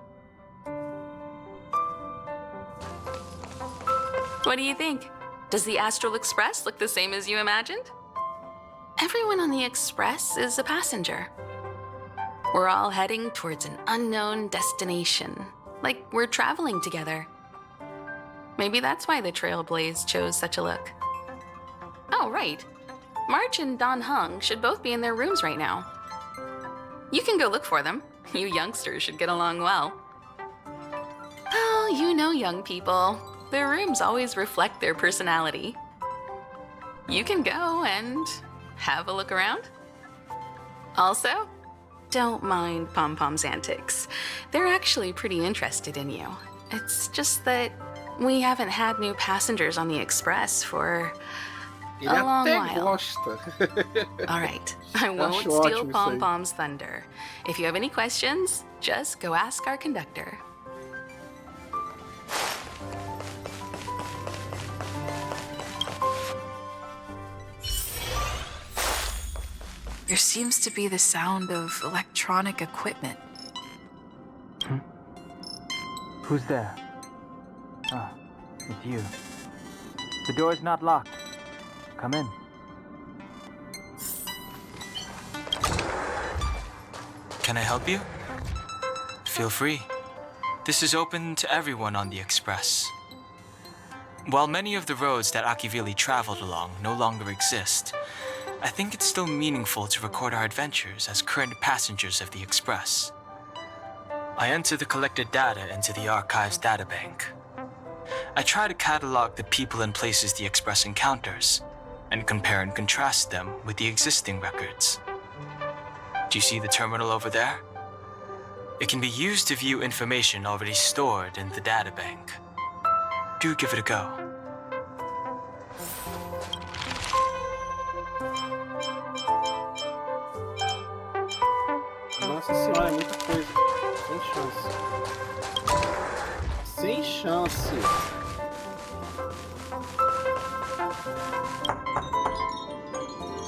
What do you think? Does the Astral Express look the same as you imagined? Everyone on the Express is a passenger. We're all heading towards an unknown destination, like we're traveling together. Maybe that's why the Trailblaze chose such a look. Oh, right. March and Don Hung should both be in their rooms right now. You can go look for them. You youngsters should get along well. Oh, you know young people. Their rooms always reflect their personality. You can go and have a look around. Also, don't mind Pom Pom's antics. They're actually pretty interested in you. It's just that we haven't had new passengers on the Express for a long while. All right, I won't steal Pom Pom's thunder. If you have any questions, just go ask our conductor. There seems to be the sound of electronic equipment. Who's there? Ah, it's you. The door's not locked. Come in. Can I help you? Feel free. This is open to everyone on the Express. While many of the roads that Akivili traveled along no longer exist, I think it's still meaningful to record our adventures as current passengers of the Express. I enter the collected data into the Archives databank. I try to catalog the people and places the Express encounters, and compare and contrast them with the existing records. Do you see the terminal over there? It can be used to view information already stored in the databank. Do give it a go. Nossa senhora, é muita coisa. Sem chance. Sem chance.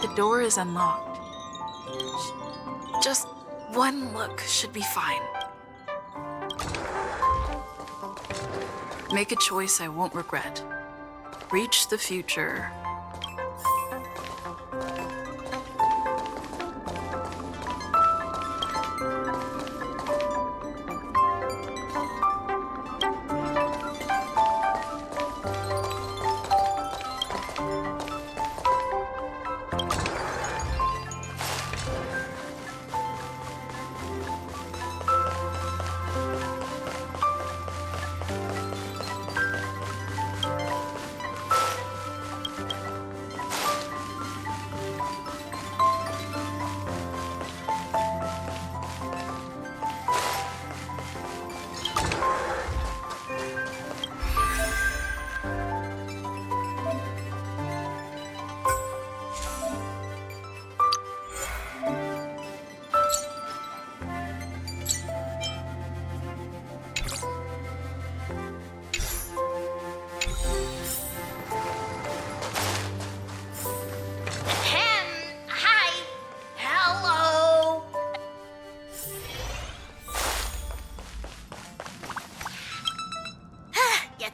The door is unlocked. Just one look should be fine. Make a choice I won't regret. Reach the future.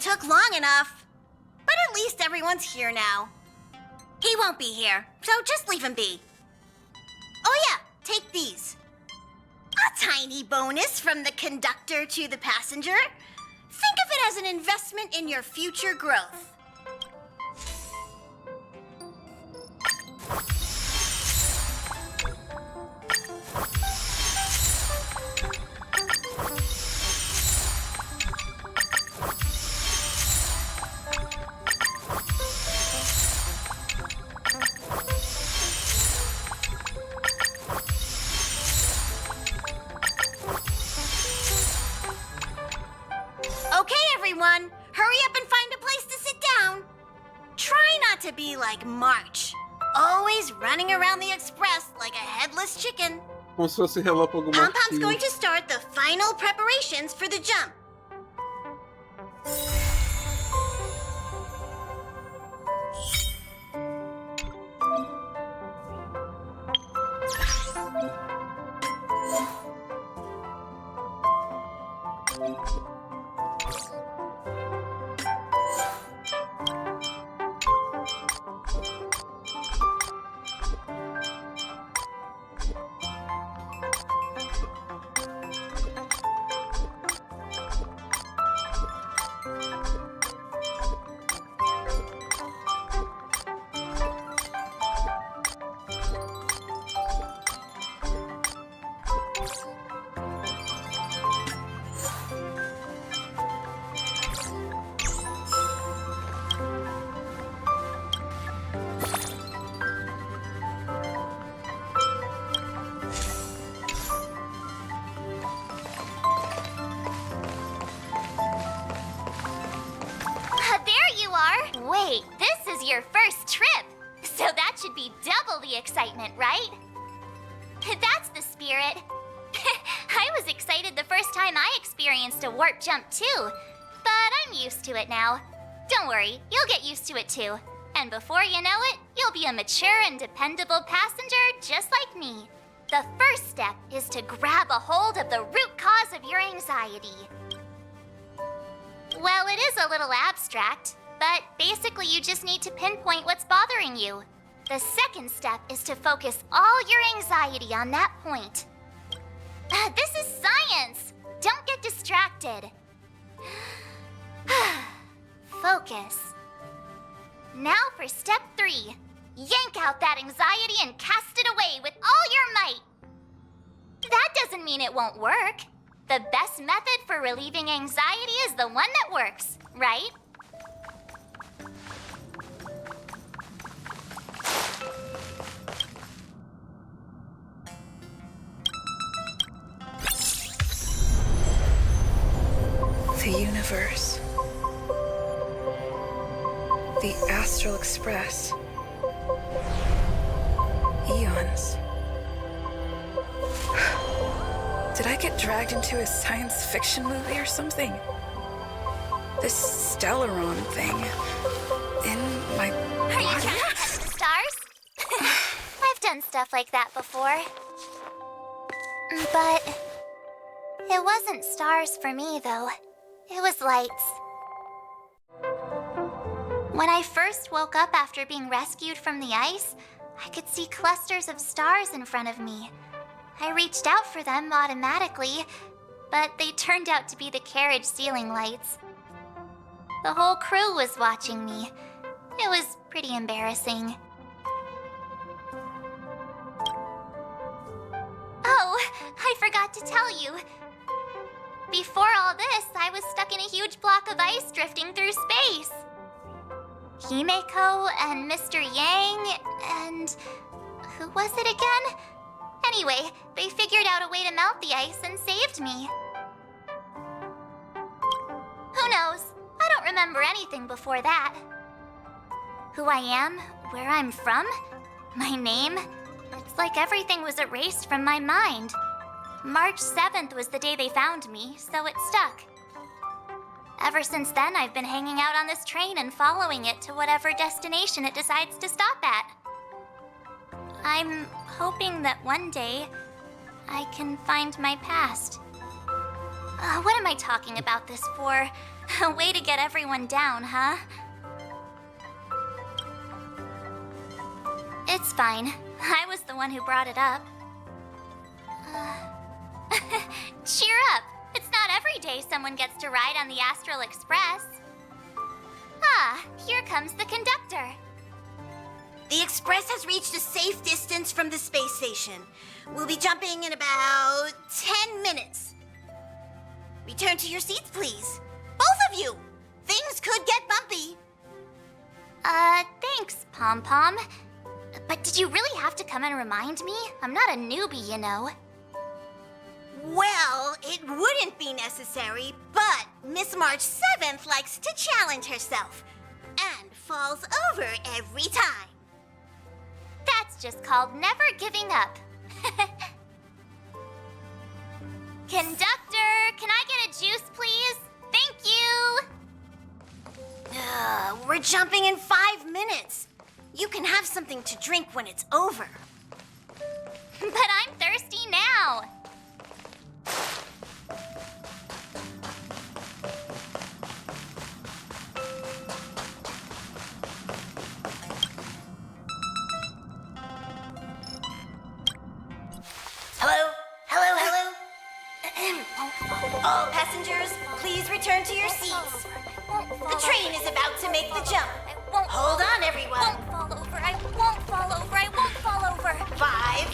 Took long enough. But at least everyone's here now. He won't be here, so just leave him be. Oh yeah, take these. A tiny bonus from the conductor to the passenger. Think of it as an investment in your future growth. Hurry up and find a place to sit down. Try not to be like March, always running around the express like a headless chicken. Como se fosse relâmpago Pom-Pom's going to start the final preparations for the jump. Wait, this is your first trip, so that should be double the excitement, right? That's the spirit. I was excited the first time I experienced a warp jump too, but I'm used to it now. Don't worry, you'll get used to it too. And before you know it, you'll be a mature and dependable passenger just like me. The first step is to grab a hold of the root cause of your anxiety. Well, it is a little abstract, but basically you just need to pinpoint what's bothering you. The second step is to focus all your anxiety on that point. This is science! Don't get distracted. Focus. Now for step 3. Yank out that anxiety and cast it away with all your might. That doesn't mean it won't work. The best method for relieving anxiety is the one that works, right? The universe. The Astral Express. Eons. Did I get dragged into a science fiction movie or something? This Stellaron thing in my Are you body? counting as the stars? I've done stuff like that before. But it wasn't stars for me, though. It was lights. When I first woke up after being rescued from the ice, I could see clusters of stars in front of me. I reached out for them automatically, but they turned out to be the carriage ceiling lights. The whole crew was watching me. It was pretty embarrassing. Oh, I forgot to tell you. Before all this, I was stuck in a huge block of ice drifting through space. Himeko and Mr. Yang and... who was it again? Anyway, they figured out a way to melt the ice and saved me. Who knows? I don't remember anything before that. Who I am, where I'm from, my name, it's like everything was erased from my mind. March 7th was the day they found me, so it stuck. Ever since then, I've been hanging out on this train and following it to whatever destination it decides to stop at. I'm hoping that one day I can find my past. What am I talking about this for? A way to get everyone down, huh? It's fine. I was the one who brought it up. Cheer up! It's not every day someone gets to ride on the Astral Express. Ah, here comes the conductor. The Express has reached a safe distance from the space station. We'll be jumping in about 10 minutes. Return to your seats, please. Both of you! Things could get bumpy. Thanks, Pom-Pom. But did you really have to come and remind me? I'm not a newbie, you know. Well, it wouldn't be necessary, but Miss March 7th likes to challenge herself and falls over every time. That's just called never giving up. Conductor, can I get a juice, please? Thank you! We're jumping in 5 minutes. You can have something to drink when it's over. But I'm thirsty now. Hello? Hello, hello? All passengers, please return to your seats. The train is about to make the jump. Hold on, everyone. I won't fall over. I won't fall over. I won't fall over. 5,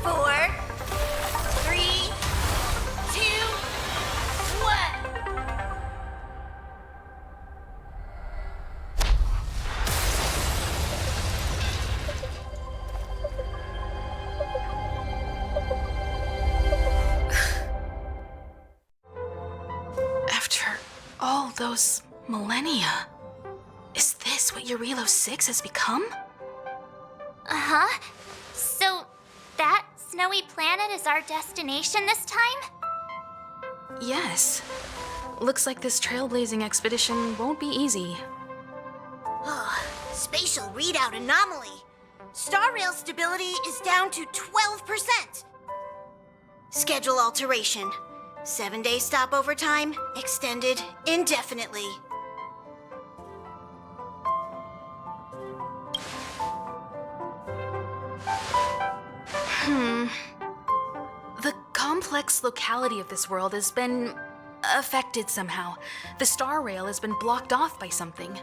4, 3, 2, 1. After all those millennia, is this what Eurilo 6 has become? Uh-huh. So, that snowy planet is our destination this time? Yes. Looks like this trailblazing expedition won't be easy. Spatial readout anomaly. Star rail stability is down to 12%. Schedule alteration. 7-day stopover time extended indefinitely. The complex locality of this world has been affected somehow. The star rail has been blocked off by something.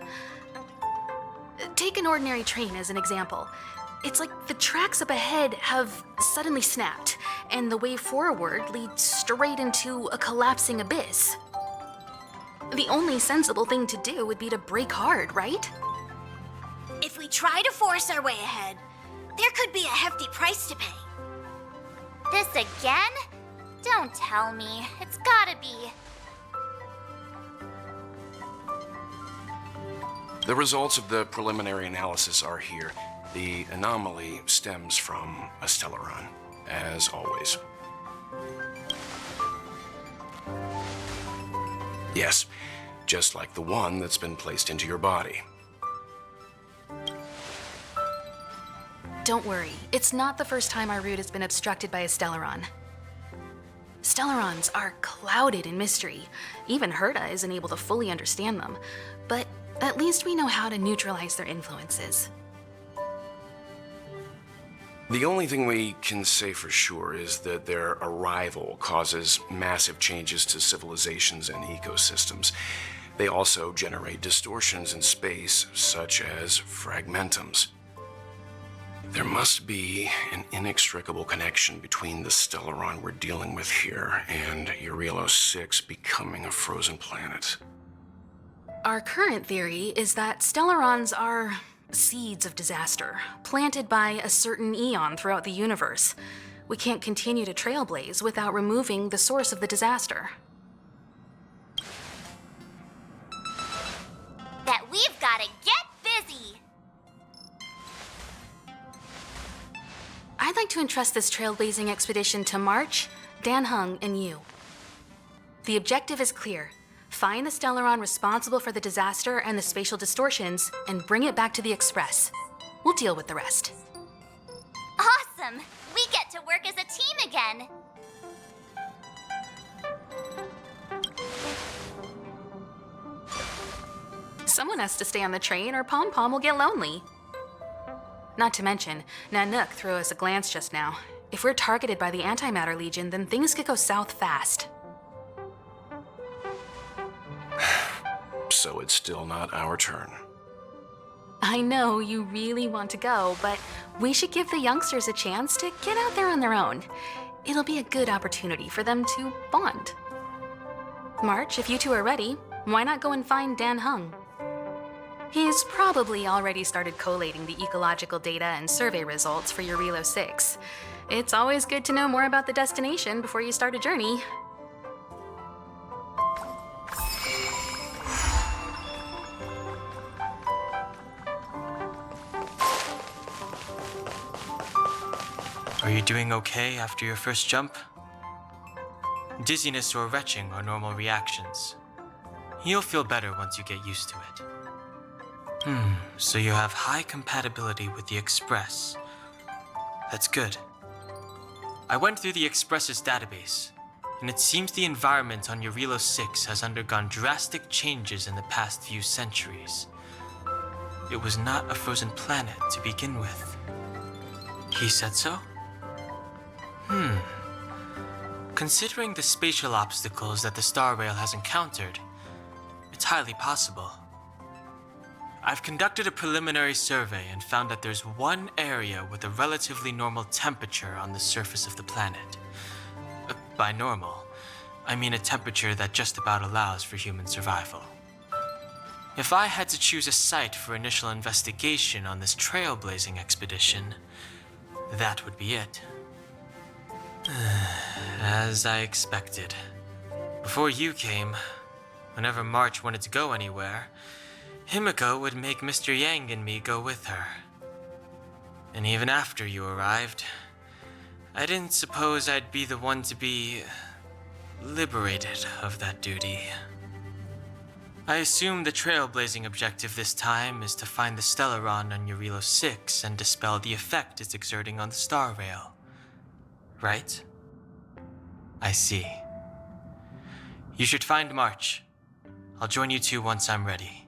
Take an ordinary train as an example. It's like the tracks up ahead have suddenly snapped, and the way forward leads straight into a collapsing abyss. The only sensible thing to do would be to brake hard, right? If we try to force our way ahead, there could be a hefty price to pay. This again? Don't tell me. It's gotta be. The results of the preliminary analysis are here. The anomaly stems from a stellaron, as always. Yes, just like the one that's been placed into your body. Don't worry, it's not the first time our route has been obstructed by a stellaron. Stellarons are clouded in mystery. Even Herta isn't able to fully understand them, but at least we know how to neutralize their influences. The only thing we can say for sure is that their arrival causes massive changes to civilizations and ecosystems. They also generate distortions in space, such as fragmentums. There must be an inextricable connection between the stellaron we're dealing with here and Eurelos 6 becoming a frozen planet. Our current theory is that stellarons are seeds of disaster, planted by a certain eon throughout the universe. We can't continue to trailblaze without removing the source of the disaster. That we've gotta get busy! I'd like to entrust this trailblazing expedition to March, Dan Hung, and you. The objective is clear. Find the stellaron responsible for the disaster and the spatial distortions, and bring it back to the Express. We'll deal with the rest. Awesome! We get to work as a team again! Someone has to stay on the train or Pom Pom will get lonely. Not to mention, Nanook threw us a glance just now. If we're targeted by the Antimatter Legion, then things could go south fast. So it's still not our turn. I know you really want to go, but we should give the youngsters a chance to get out there on their own. It'll be a good opportunity for them to bond. March, if you two are ready, why not go and find Dan Hung? He's probably already started collating the ecological data and survey results for Eurelos 6. It's always good to know more about the destination before you start a journey. Are you doing okay after your first jump? Dizziness or retching are normal reactions. You'll feel better once you get used to it. So you have high compatibility with the Express. That's good. I went through the Express's database, and it seems the environment on Eurelos 6 has undergone drastic changes in the past few centuries. It was not a frozen planet to begin with. He said so? Considering the spatial obstacles that the Star Rail has encountered, it's highly possible. I've conducted a preliminary survey and found that there's one area with a relatively normal temperature on the surface of the planet. By normal, I mean a temperature that just about allows for human survival. If I had to choose a site for initial investigation on this trailblazing expedition, that would be it. As I expected. Before you came, whenever March wanted to go anywhere, Himiko would make Mr. Yang and me go with her. And even after you arrived, I didn't suppose I'd be the one to be liberated of that duty. I assume the trailblazing objective this time is to find the stellaron on Eurelos 6 and dispel the effect it's exerting on the Star Rail. Right? I see. You should find March. I'll join you two once I'm ready.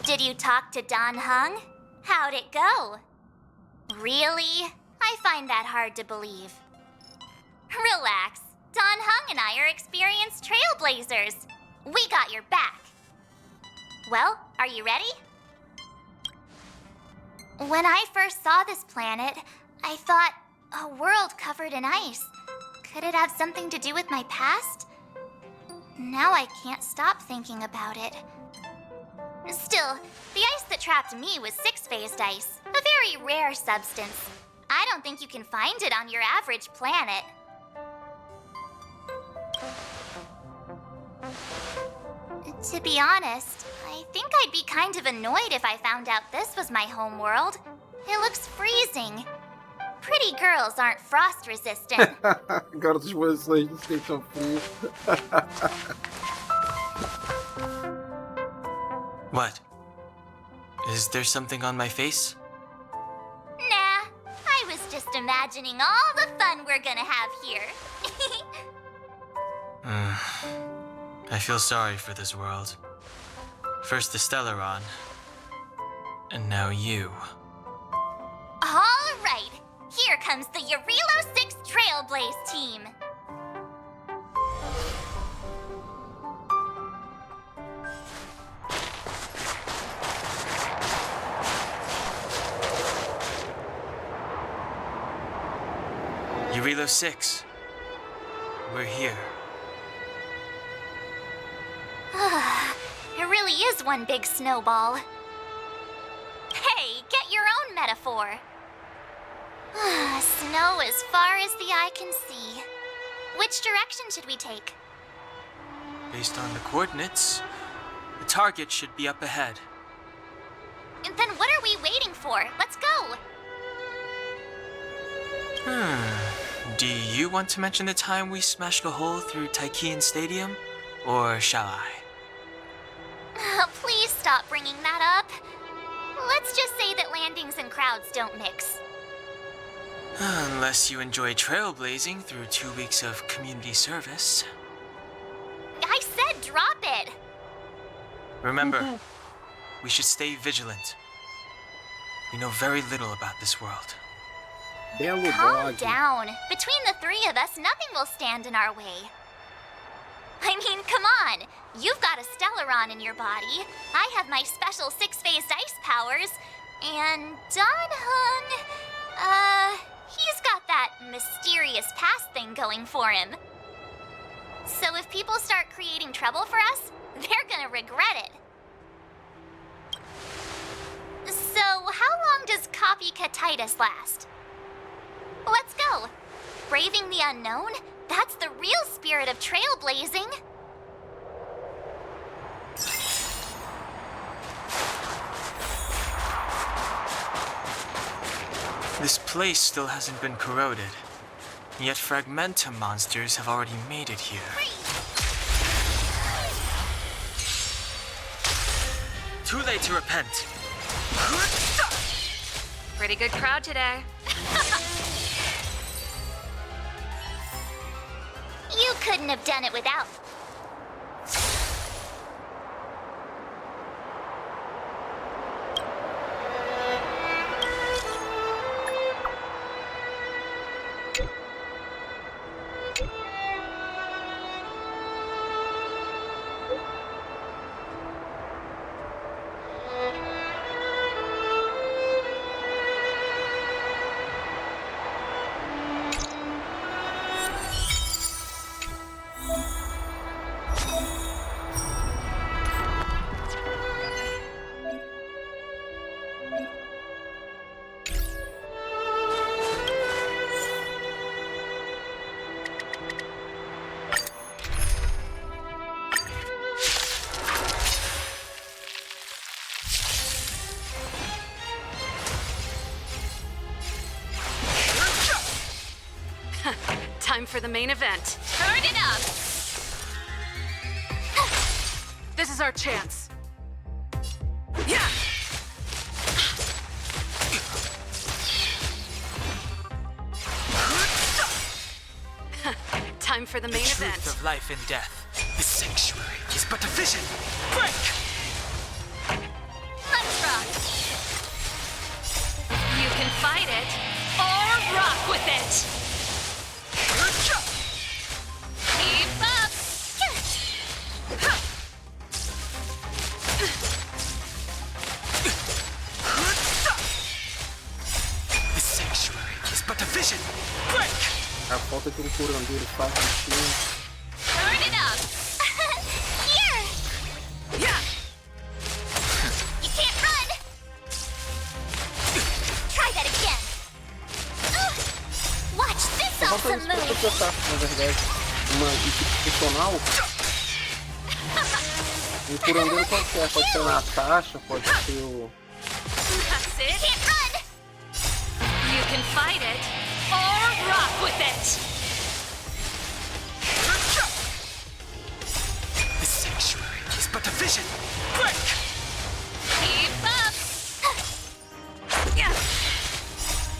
Did you talk to Dan Hung? How'd it go? Really? I find that hard to believe. Relax. Dan Hung and I are experienced trailblazers. We got your back. Well, are you ready? When I first saw this planet, I thought, a world covered in ice. Could it have something to do with my past? Now I can't stop thinking about it. Still, the ice that trapped me was six-phased ice, a very rare substance. I don't think you can find it on your average planet. To be honest, I think I'd be kind of annoyed if I found out this was my home world. It looks freezing. Pretty girls aren't frost resistant. Garotas posições não sentam frio. What? Is there something on my face? Nah, I was just imagining all the fun we're gonna have here. I feel sorry for this world. First the Stellaron, and now you. All right, here comes the Eurilo 6 Trailblaze team. Eurilo 6. We're here. It really is one big snowball. Hey, get your own metaphor. Snow as far as the eye can see. Which direction should we take? Based on the coordinates, the target should be up ahead. And then what are we waiting for? Let's go! Do you want to mention the time we smashed a hole through Taikian Stadium? Or shall I? Please stop bringing that up. Let's just say that landings and crowds don't mix. Unless you enjoy trailblazing through 2 weeks of community service. I said drop it! Remember, we should stay vigilant. We know very little about this world. Calm down. Between the three of us, nothing will stand in our way. I mean, come on. You've got a Stellaron in your body. I have my special 6-phased ice powers. And Danhung, he's got that mysterious past thing going for him. So if people start creating trouble for us, they're gonna regret it. So how long does copycatitis last? Let's go. Braving the unknown? That's the real spirit of trailblazing. This place still hasn't been corroded, yet Fragmentum monsters have already made it here. Too late to repent. Pretty good crowd today. You couldn't have done it without. Time for the main event. Turn it up! This is our chance. Yeah! Time for the main event. Truth of life and death. The sanctuary is but a vision. Break! Let's rock! You can fight it, or rock with it! Keep up! The sanctuary is but a vision. Break! A falta de curandeiro fácil. Turn it up! Here! Yeah! You can't run! Try that again! Watch this awesome Falta move! isso na verdade. Uma equipe profissional. Um curandeiro qualquer, pode ser a Natasha, pode ser o... That's it. Can't run. You can fight it or rock with it. The sanctuary is but a vision. Quick! Keep up.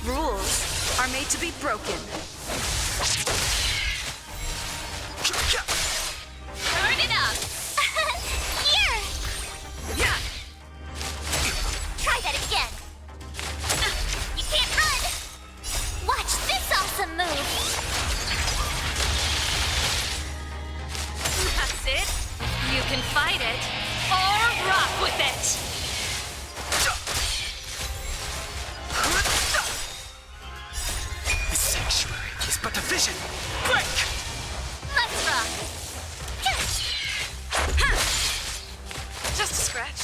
Rules are made to be broken. Turn it up. Here! Yeah! Try that again. You can't run. Watch this awesome move. That's it. You can fight it or rock with it. The sanctuary is but a vision. Quick! Let's rock. Just a scratch.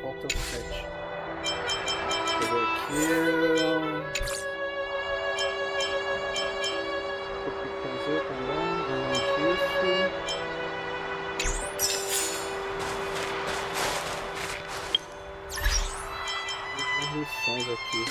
Falta 7. Pegou aqui. O que fazer também? Missões aqui.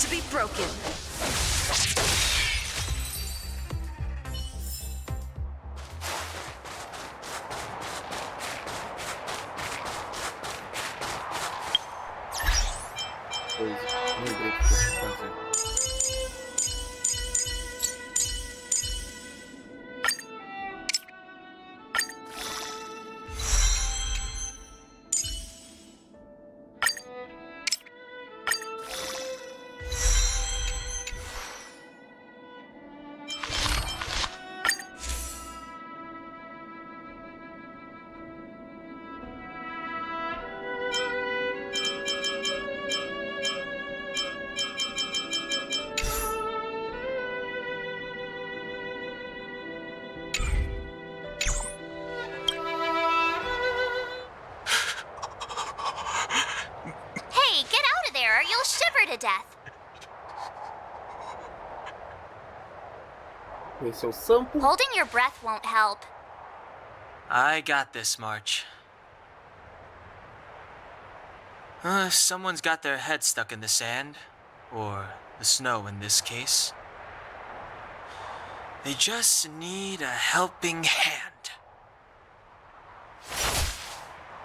To be broken. Lembrei o que eu tinha que fazer. To death. Esse é o sample. Holding your breath won't help. I got this, March. Someone's got their head stuck in the sand, or the snow in this case. They just need a helping hand.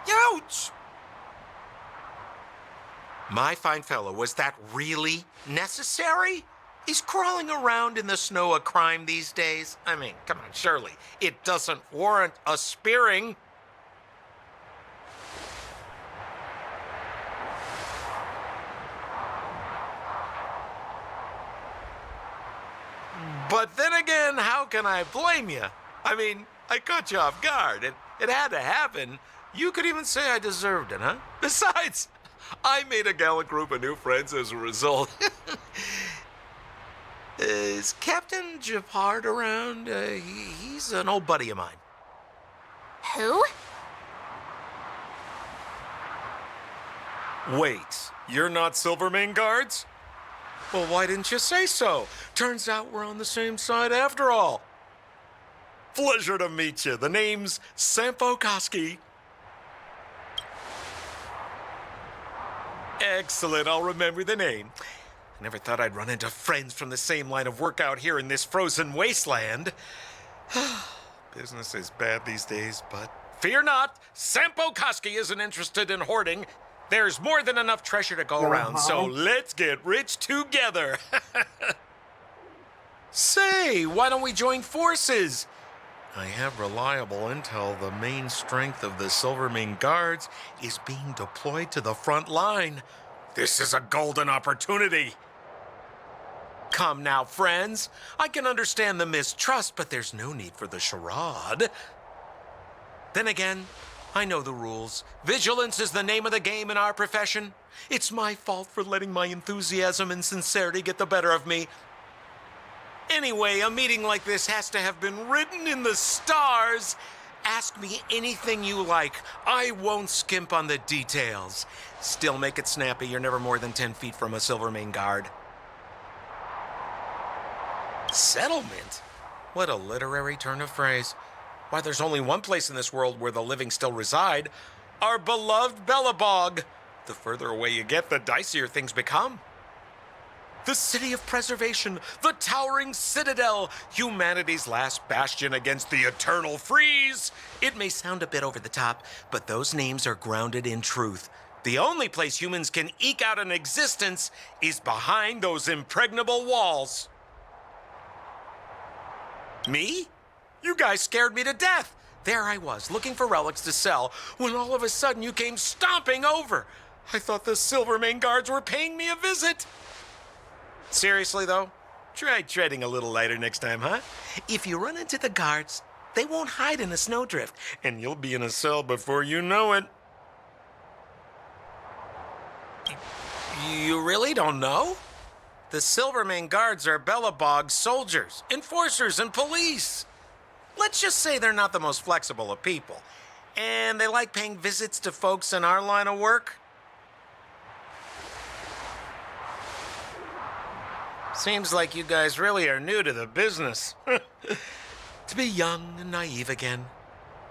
Ouch! My fine fellow, was that really necessary? Is crawling around in the snow a crime these days? I mean, come on, surely. It doesn't warrant a spearing. But then again, how can I blame you? I mean, I caught you off guard, and it had to happen. You could even say I deserved it, huh? Besides, I made a gallant group of new friends as a result. Is Captain Japard around? He's an old buddy of mine. Who? Wait, you're not Silvermane guards? Well, why didn't you say so? Turns out we're on the same side after all. Pleasure to meet you. The name's Sampo Koski. Excellent, I'll remember the name. I never thought I'd run into friends from the same line of work out here in this frozen wasteland. Business is bad these days, but fear not, Sampo Koski isn't interested in hoarding. There's more than enough treasure to go around, so let's get rich together. Say, why don't we join forces? I have reliable intel the main strength of the Silvermane Guards is being deployed to the front line. This is a golden opportunity. Come now, friends. I can understand the mistrust, but there's no need for the charade. Then again, I know the rules. Vigilance is the name of the game in our profession. It's my fault for letting my enthusiasm and sincerity get the better of me. Anyway, a meeting like this has to have been written in the stars. Ask me anything you like. I won't skimp on the details. Still make it snappy. You're never more than 10 feet from a Silvermane Guard. Settlement? What a literary turn of phrase. Why, there's only one place in this world where the living still reside. Our beloved Bellabog. The further away you get, the dicier things become. The city of preservation, the towering citadel, humanity's last bastion against the eternal freeze. It may sound a bit over the top, but those names are grounded in truth. The only place humans can eke out an existence is behind those impregnable walls. Me? You guys scared me to death. There I was, looking for relics to sell, when all of a sudden you came stomping over. I thought the Silvermane Guards were paying me a visit. Seriously, though, try treading a little lighter next time, huh? If you run into the guards, they won't hide in a snowdrift, and you'll be in a cell before you know it. You really don't know? The Silvermane Guards are Bellabog's soldiers, enforcers, and police. Let's just say they're not the most flexible of people, and they like paying visits to folks in our line of work. Seems like you guys really are new to the business. To be young and naive again.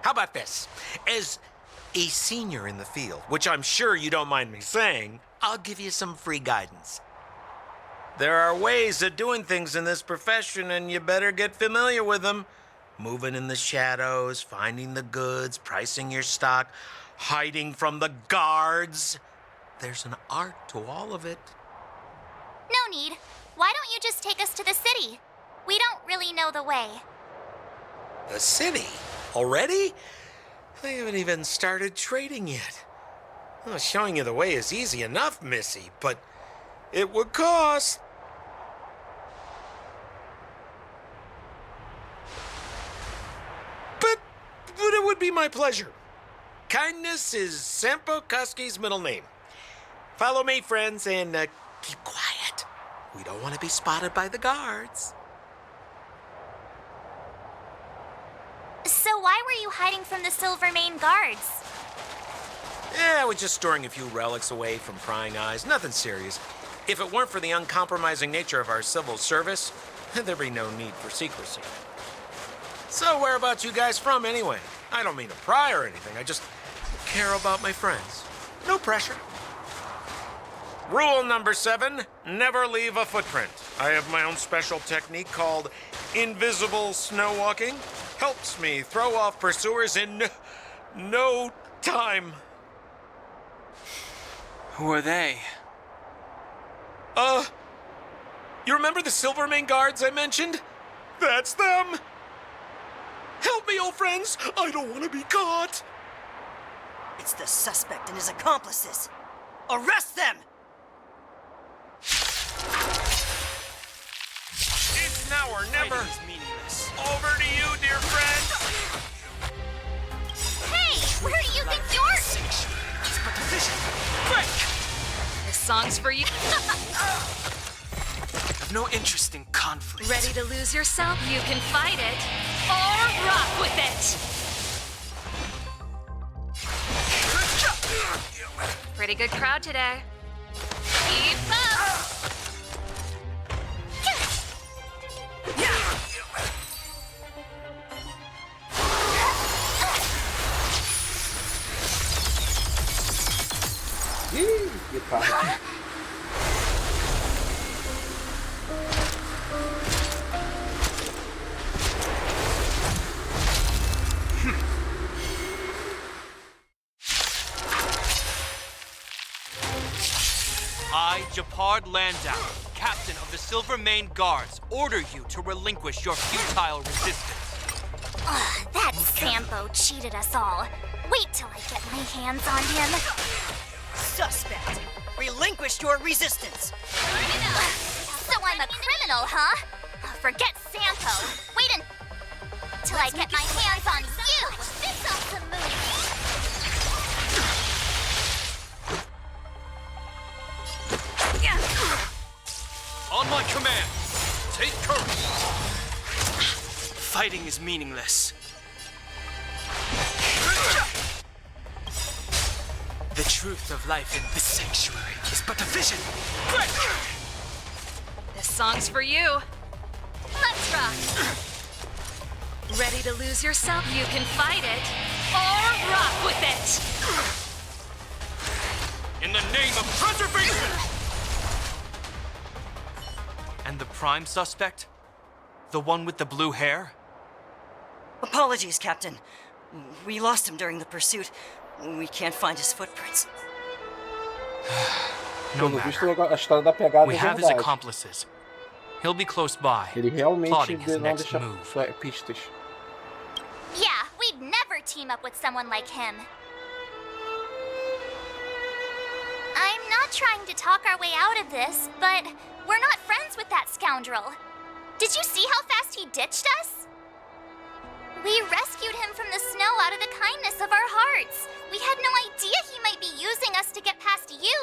How about this? As a senior in the field, which I'm sure you don't mind me saying, I'll give you some free guidance. There are ways of doing things in this profession, and you better get familiar with them. Moving in the shadows, finding the goods, pricing your stock, hiding from the guards. There's an art to all of it. No need. Why don't you just take us to the city? We don't really know the way. The city? Already? I haven't even started trading yet. Well, showing you the way is easy enough, Missy, but it would cost. But it would be my pleasure. Kindness is Sampo Koski's middle name. Follow me, friends, and keep quiet. We don't want to be spotted by the guards. So why were you hiding from the Silvermane Guards? Yeah, I was just storing a few relics away from prying eyes. Nothing serious. If it weren't for the uncompromising nature of our civil service, there'd be no need for secrecy. So whereabouts you guys from, anyway? I don't mean to pry or anything. I just care about my friends. No pressure. Rule number 7, never leave a footprint. I have my own special technique called invisible snow walking. Helps me throw off pursuers in no time. Who are they? You remember the Silvermane Guards I mentioned? That's them! Help me, old friends! I don't want to be caught! It's the suspect and his accomplices. Arrest them! It's now or never. Over to you, dear friend. Hey, where do you think you're? This song's for you. I've no interest in conflict. Ready to lose yourself? You can fight it or rock with it. Pretty good crowd today. Keep up. I, Japard Landau, captain of the Silver Mane Guards, order you to relinquish your futile resistance. Ugh, that Sampo cheated us all. Wait till I get my hands on him. Suspect, relinquish your resistance. So I'm a criminal, huh? Forget Sampo. Wait until I get my hands on you. This awesome movie. On my command, take courage. Fighting is meaningless. The truth of life in this sanctuary is but a vision. This song's for you. Let's rock. Ready to lose yourself? You can fight it or rock with it. In the name of preservation! And the prime suspect? The one with the blue hair? Apologies, Captain. We lost him during the pursuit. We can't find his footprints. No Pelo visto, matter. a história da pegada We é have his verdade. accomplices. He'll be close by, Ele realmente plotting his não next deixa move. pistas. Yeah, we'd never team up with someone like him. I'm not trying to talk our way out of this, but we're not friends with that scoundrel. Did you see how fast he ditched us? We rescued him from the snow out of the kindness of our hearts. We had no idea he might be using us to get past you.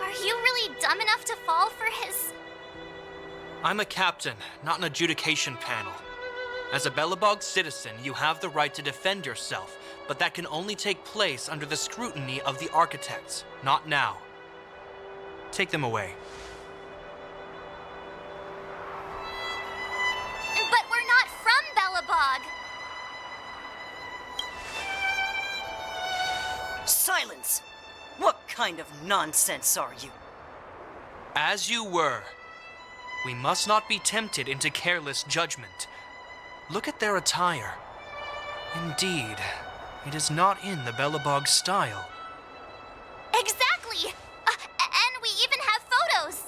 Are you really dumb enough to fall for his... I'm a captain, not an adjudication panel. As a Belobog citizen, you have the right to defend yourself, but that can only take place under the scrutiny of the architects, not now. Take them away. But we're not from Belobog. Silence! What kind of nonsense are you? As you were. We must not be tempted into careless judgment. Look at their attire. Indeed, it is not in the Belobog style. Exactly! And we even have photos!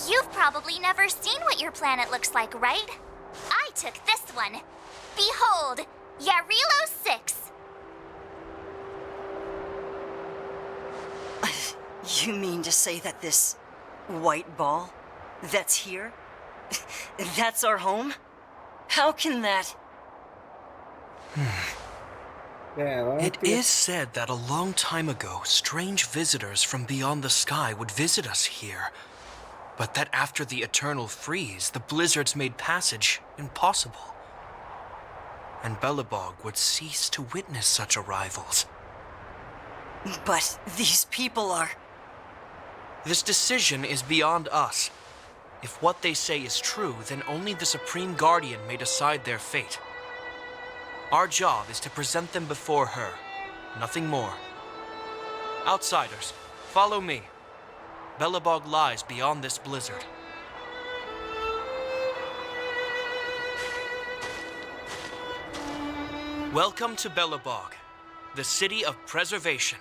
You've probably never seen what your planet looks like, right? I took this one. Behold, Yarilo 6. You mean to say that this white ball that's here, that's our home? How can that... It is said that a long time ago, strange visitors from beyond the sky would visit us here. But that after the eternal freeze, the blizzards made passage impossible. And Belobog would cease to witness such arrivals. But these people are... This decision is beyond us. If what they say is true, then only the Supreme Guardian may decide their fate. Our job is to present them before her, nothing more. Outsiders, follow me. Belobog lies beyond this blizzard. Welcome to Belobog, the city of preservation.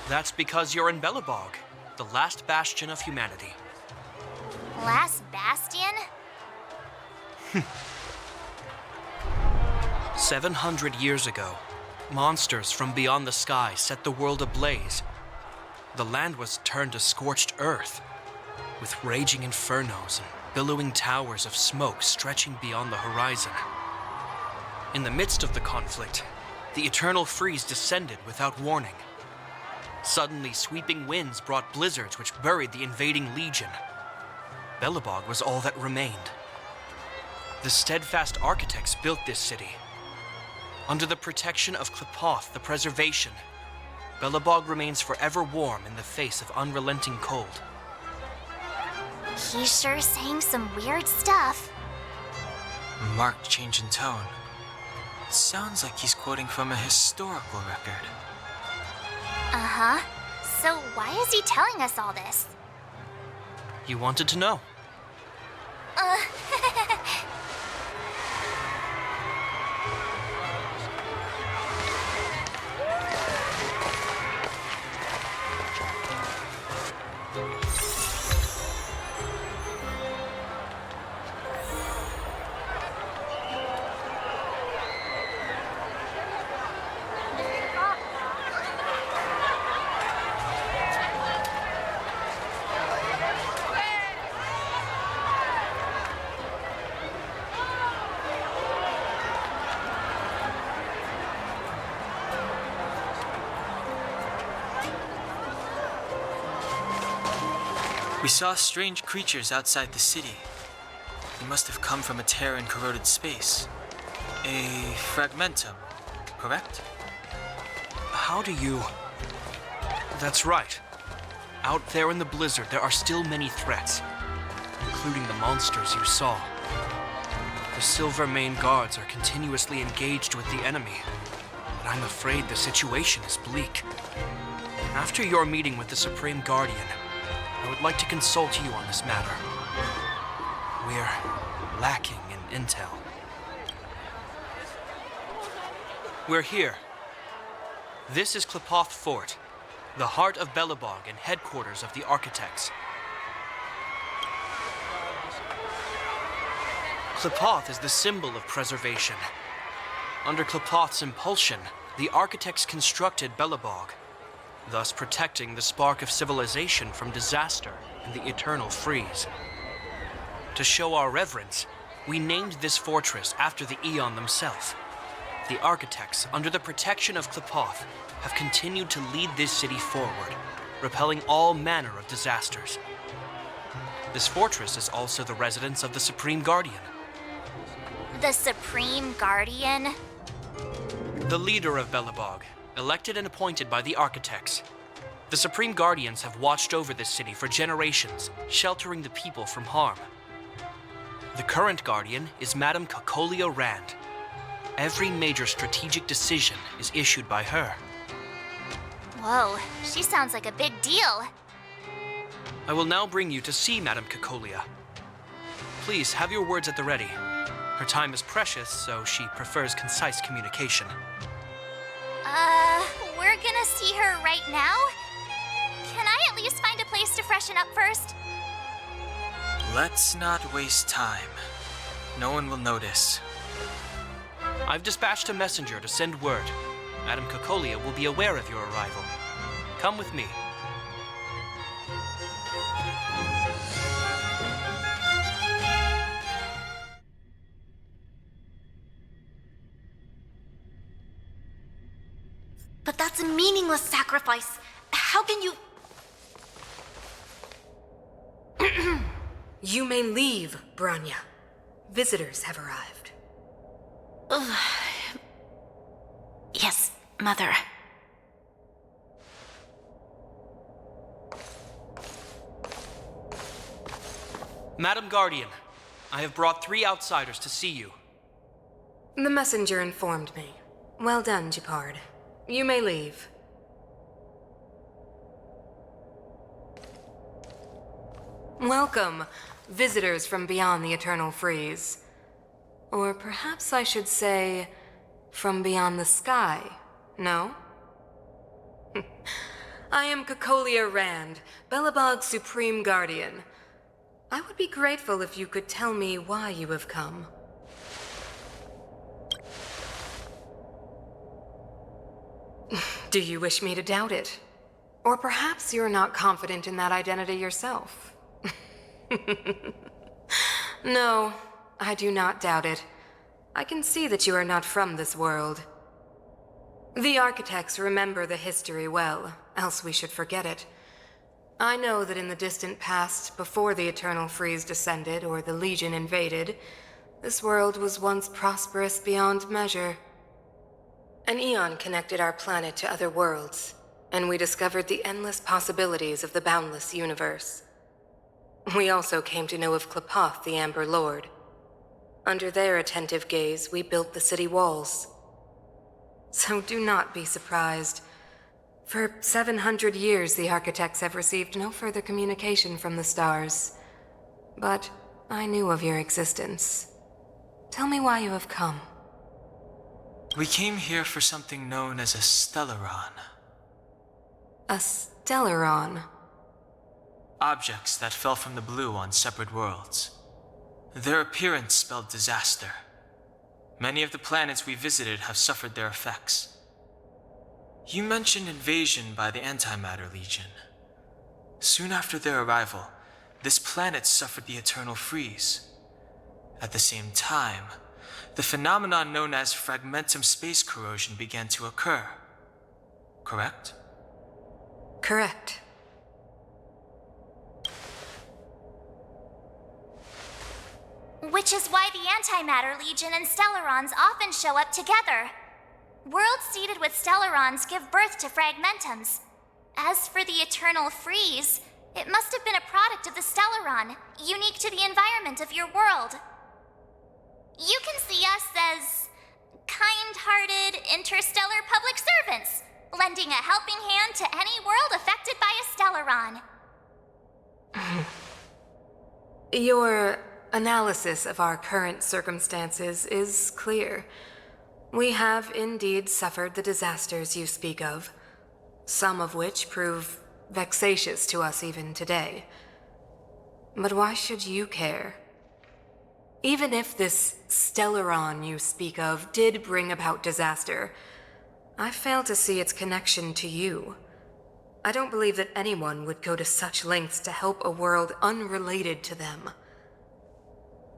That's because you're in Belobog, the last bastion of humanity. Last bastion? 700 years ago, monsters from beyond the sky set the world ablaze. The land was turned to scorched earth, with raging infernos and billowing towers of smoke stretching beyond the horizon. In the midst of the conflict, the eternal freeze descended without warning. Suddenly, sweeping winds brought blizzards which buried the invading legion. Belobog was all that remained. The steadfast architects built this city. Under the protection of Klepoth, the preservation, Belobog remains forever warm in the face of unrelenting cold. He's sure saying some weird stuff. Marked change in tone. It sounds like he's quoting from a historical record. Uh-huh. So why is he telling us all this? You wanted to know. We saw strange creatures outside the city. They must have come from a tear in corroded space. A fragmentum, correct? How do you... That's right. Out there in the blizzard, there are still many threats, including the monsters you saw. The Silver Mane guards are continuously engaged with the enemy, but I'm afraid the situation is bleak. After your meeting with the Supreme Guardian, I would like to consult you on this matter. We're lacking in intel. We're here. This is Klepoth Fort, the heart of Belobog and headquarters of the Architects. Klepoth is the symbol of preservation. Under Klepoth's impulsion, the Architects constructed Belobog, thus protecting the spark of civilization from disaster and the eternal freeze. To show our reverence, we named this fortress after the Aeon themselves. The Architects, under the protection of Klepoth, have continued to lead this city forward, repelling all manner of disasters. This fortress is also the residence of the Supreme Guardian. The Supreme Guardian? The leader of Belobog, elected and appointed by the Architects. The Supreme Guardians have watched over this city for generations, sheltering the people from harm. The current Guardian is Madame Cocolia Rand. Every major strategic decision is issued by her. Whoa, she sounds like a big deal. I will now bring you to see Madame Cocolia. Please have your words at the ready. Her time is precious, so she prefers concise communication. We're gonna see her right now? Can I at least find a place to freshen up first? Let's not waste time. No one will notice. I've dispatched a messenger to send word. Madame Cocolia will be aware of your arrival. Come with me. But that's a meaningless sacrifice. How can you... You may leave, Branya. Visitors have arrived. Yes, Mother. Madam Guardian, I have brought 3 outsiders to see you. The messenger informed me. Well done, Gepard. You may leave. Welcome, visitors from beyond the eternal freeze. Or perhaps I should say, from beyond the sky, no? I am Cocolia Rand, Belobog's Supreme Guardian. I would be grateful if you could tell me why you have come. Do you wish me to doubt it? Or perhaps you're not confident in that identity yourself? No, I do not doubt it. I can see that you are not from this world. The Architects remember the history well, else we should forget it. I know that in the distant past, before the Eternal Freeze descended or the Legion invaded, this world was once prosperous beyond measure. An Aeon connected our planet to other worlds. and we discovered the endless possibilities of the boundless universe. We also came to know of Klapoth, the Amber Lord. Under their attentive gaze, we built the city walls. So do not be surprised. For 700 years, the architects have received no further communication from the stars. But I knew of your existence. Tell me why you have come. We came here for something known as a Stellaron. A Stellaron? Objects that fell from the blue on separate worlds. Their appearance spelled disaster. Many of the planets we visited have suffered their effects. You mentioned invasion by the Antimatter Legion. Soon after their arrival, this planet suffered the eternal freeze. At the same time, the phenomenon known as fragmentum space corrosion began to occur. Correct? Correct. Which is why the Antimatter Legion and Stellarons often show up together. Worlds seeded with Stellarons give birth to fragmentums. As for the eternal freeze, it must have been a product of the Stellaron, unique to the environment of your world. You can see us as kind-hearted interstellar public servants, lending a helping hand to any world affected by a Stellaron. Your analysis of our current circumstances is clear. We have indeed suffered the disasters you speak of, some of which prove vexatious to us even today. But why should you care? Even if this Stellaron you speak of did bring about disaster, I fail to see its connection to you. I don't believe that anyone would go to such lengths to help a world unrelated to them.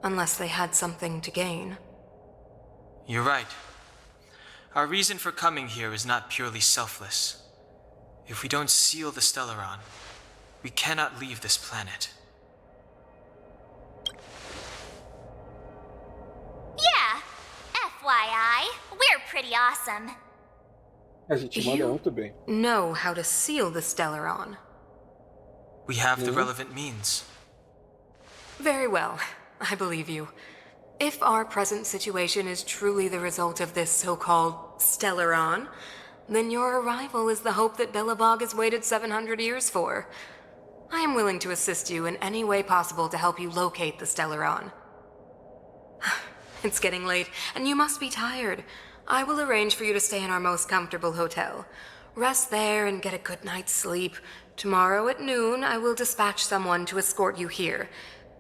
Unless they had something to gain. You're right. Our reason for coming here is not purely selfless. If we don't seal the Stellaron, we cannot leave this planet. Yeah, FYI, we're pretty awesome. A gente manda muito bem. Know how to seal the Stellaron. We have the relevant means. Very well. I believe you. If our present situation is truly the result of this so-called Stellaron, then your arrival is the hope that Belobog has waited 700 years for. I am willing to assist you in any way possible to help you locate the Stellaron. It's getting late, and you must be tired. I will arrange for you to stay in our most comfortable hotel. Rest there and get a good night's sleep. Tomorrow at noon, I will dispatch someone to escort you here,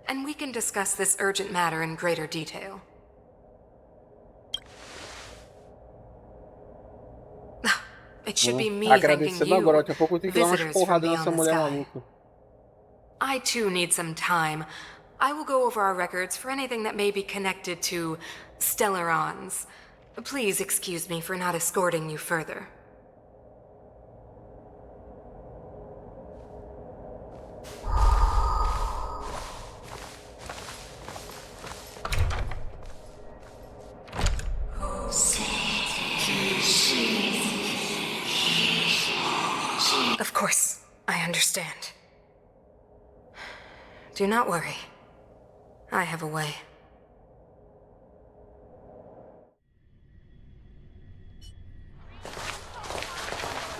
and we can discuss this urgent matter in greater detail. It should be me thanking you, agora, daqui a pouco eu tenho que dar umas visitors from porradas nessa beyond the mulher sky. maluca. I too need some time. I will go over our records for anything that may be connected to Stellarons. Please excuse me for not escorting you further. Of course, I understand. Do not worry. I have a way.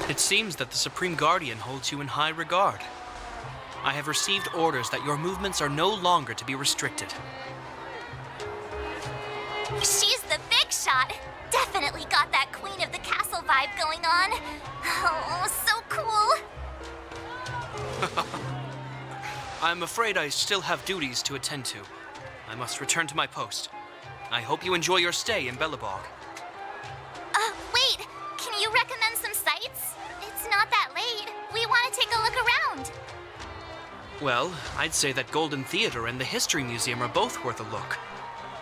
It seems that the Supreme Guardian holds you in high regard. I have received orders that your movements are no longer to be restricted. She's the big shot. Definitely got that Queen of the Castle vibe going on. Oh, so cool. I'm afraid I still have duties to attend to. I must return to my post. I hope you enjoy your stay in Belobog. Wait. Can you recommend some sites? It's not that late. We want to take a look around. Well, I'd say that Golden Theater and the History Museum are both worth a look.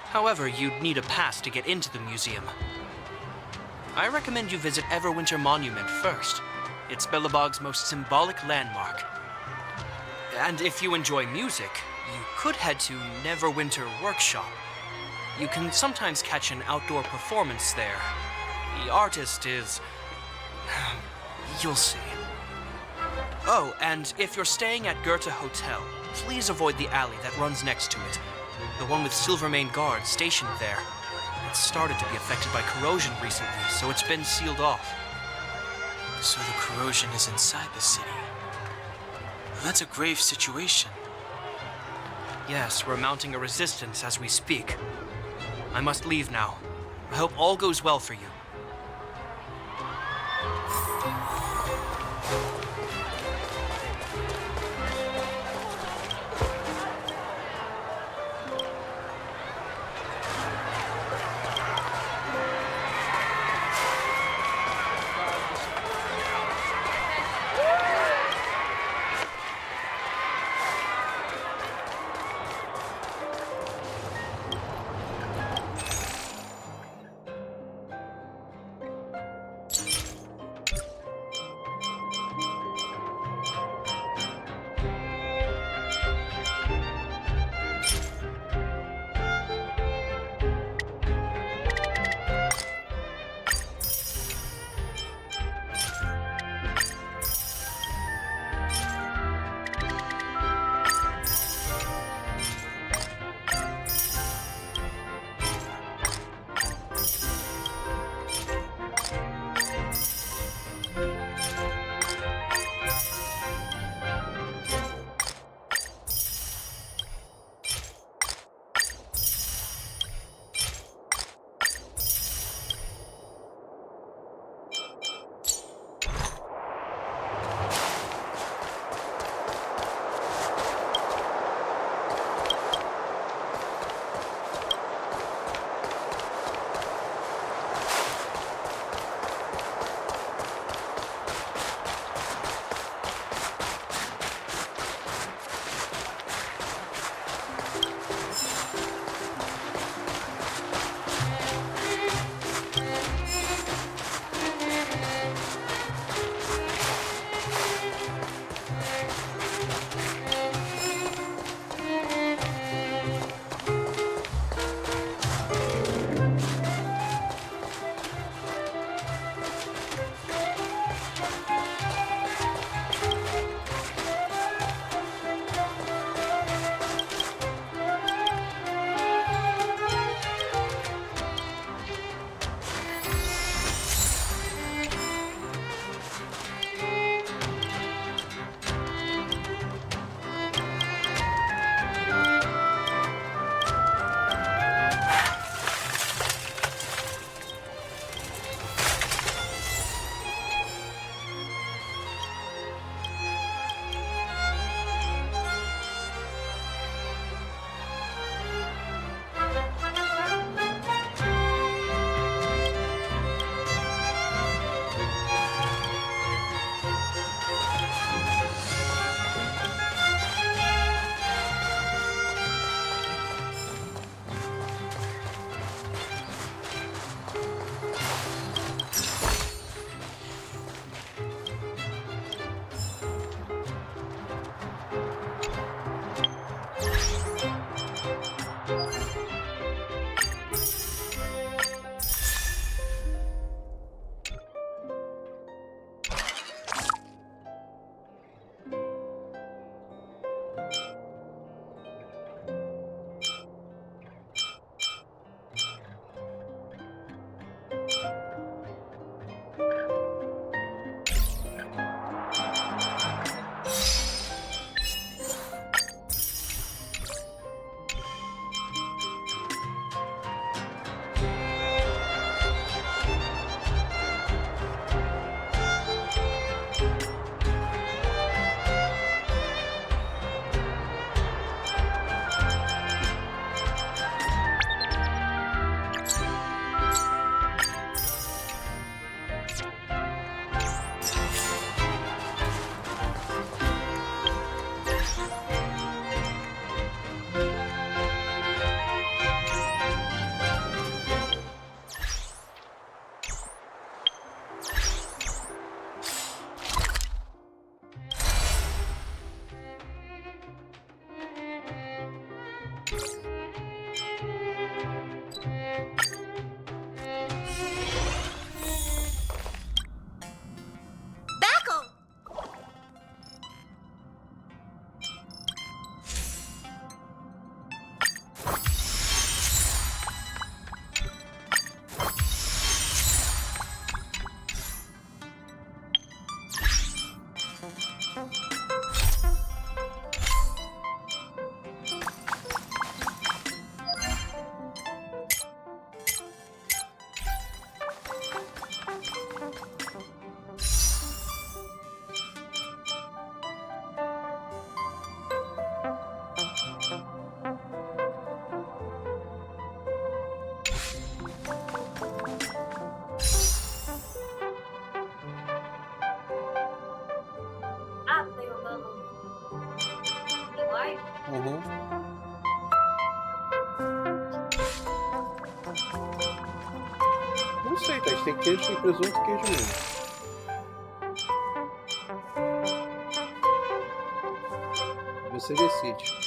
However, you'd need a pass to get into the museum. I recommend you visit Everwinter Monument first. It's Belobog's most symbolic landmark. And if you enjoy music, you could head to Neverwinter Workshop. You can sometimes catch an outdoor performance there. The artist is... you'll see. Oh, and if you're staying at Goethe Hotel, please avoid the alley that runs next to it. The one with Silvermane guards stationed there. It's started to be affected by corrosion recently, so it's been sealed off. So the corrosion is inside the city. That's a grave situation. Yes, we're mounting a resistance as we speak. I must leave now. I hope all goes well for you. Uhum. Não sei, tá? Tem queijo, tem presunto e queijo mesmo. Você decide.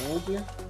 Modo.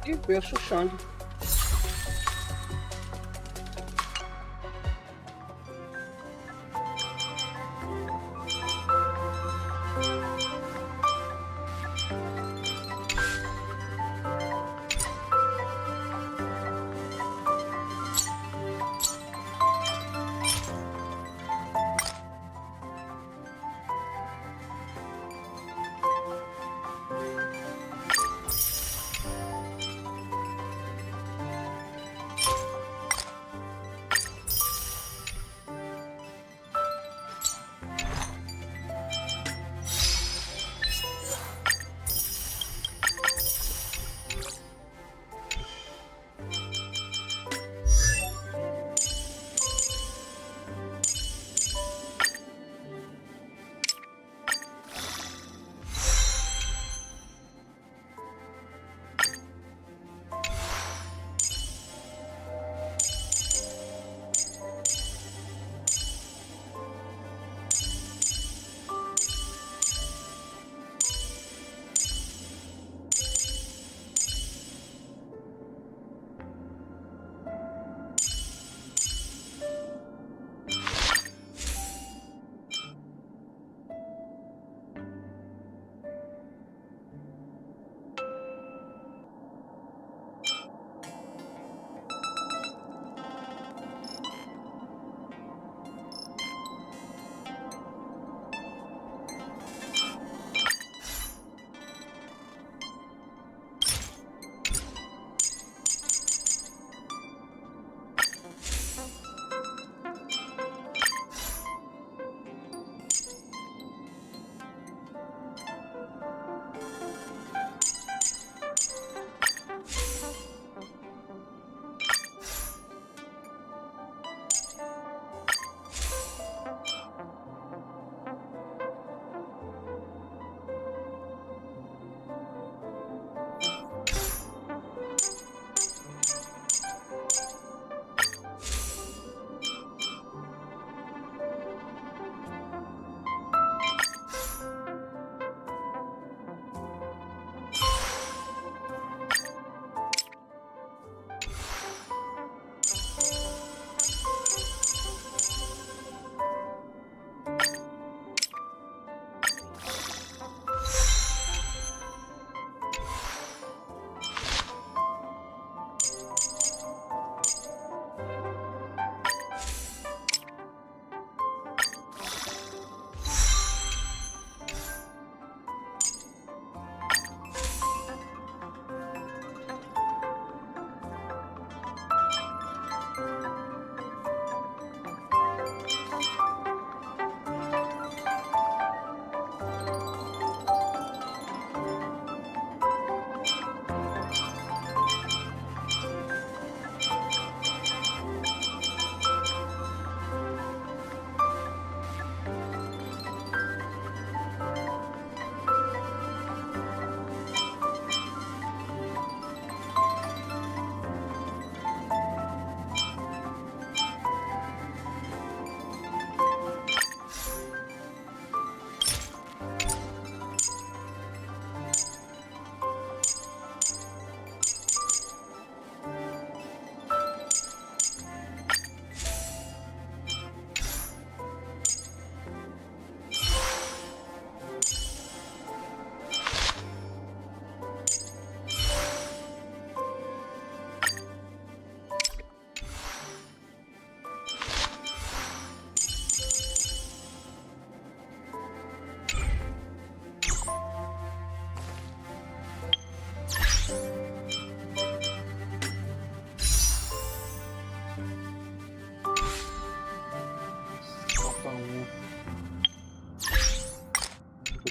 E verso Shang.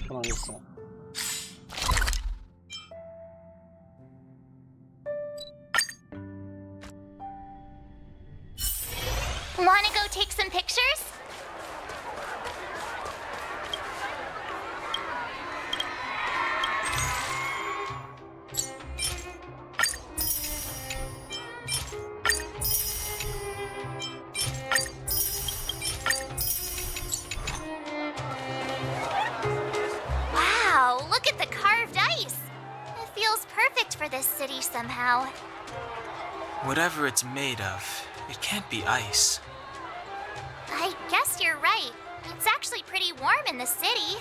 Próxima missão. Wanna go take some pictures? Wow, look at the carved ice. It feels perfect for this city somehow. Whatever it's made of, it can't be ice. I guess you're right. It's actually pretty warm in the city.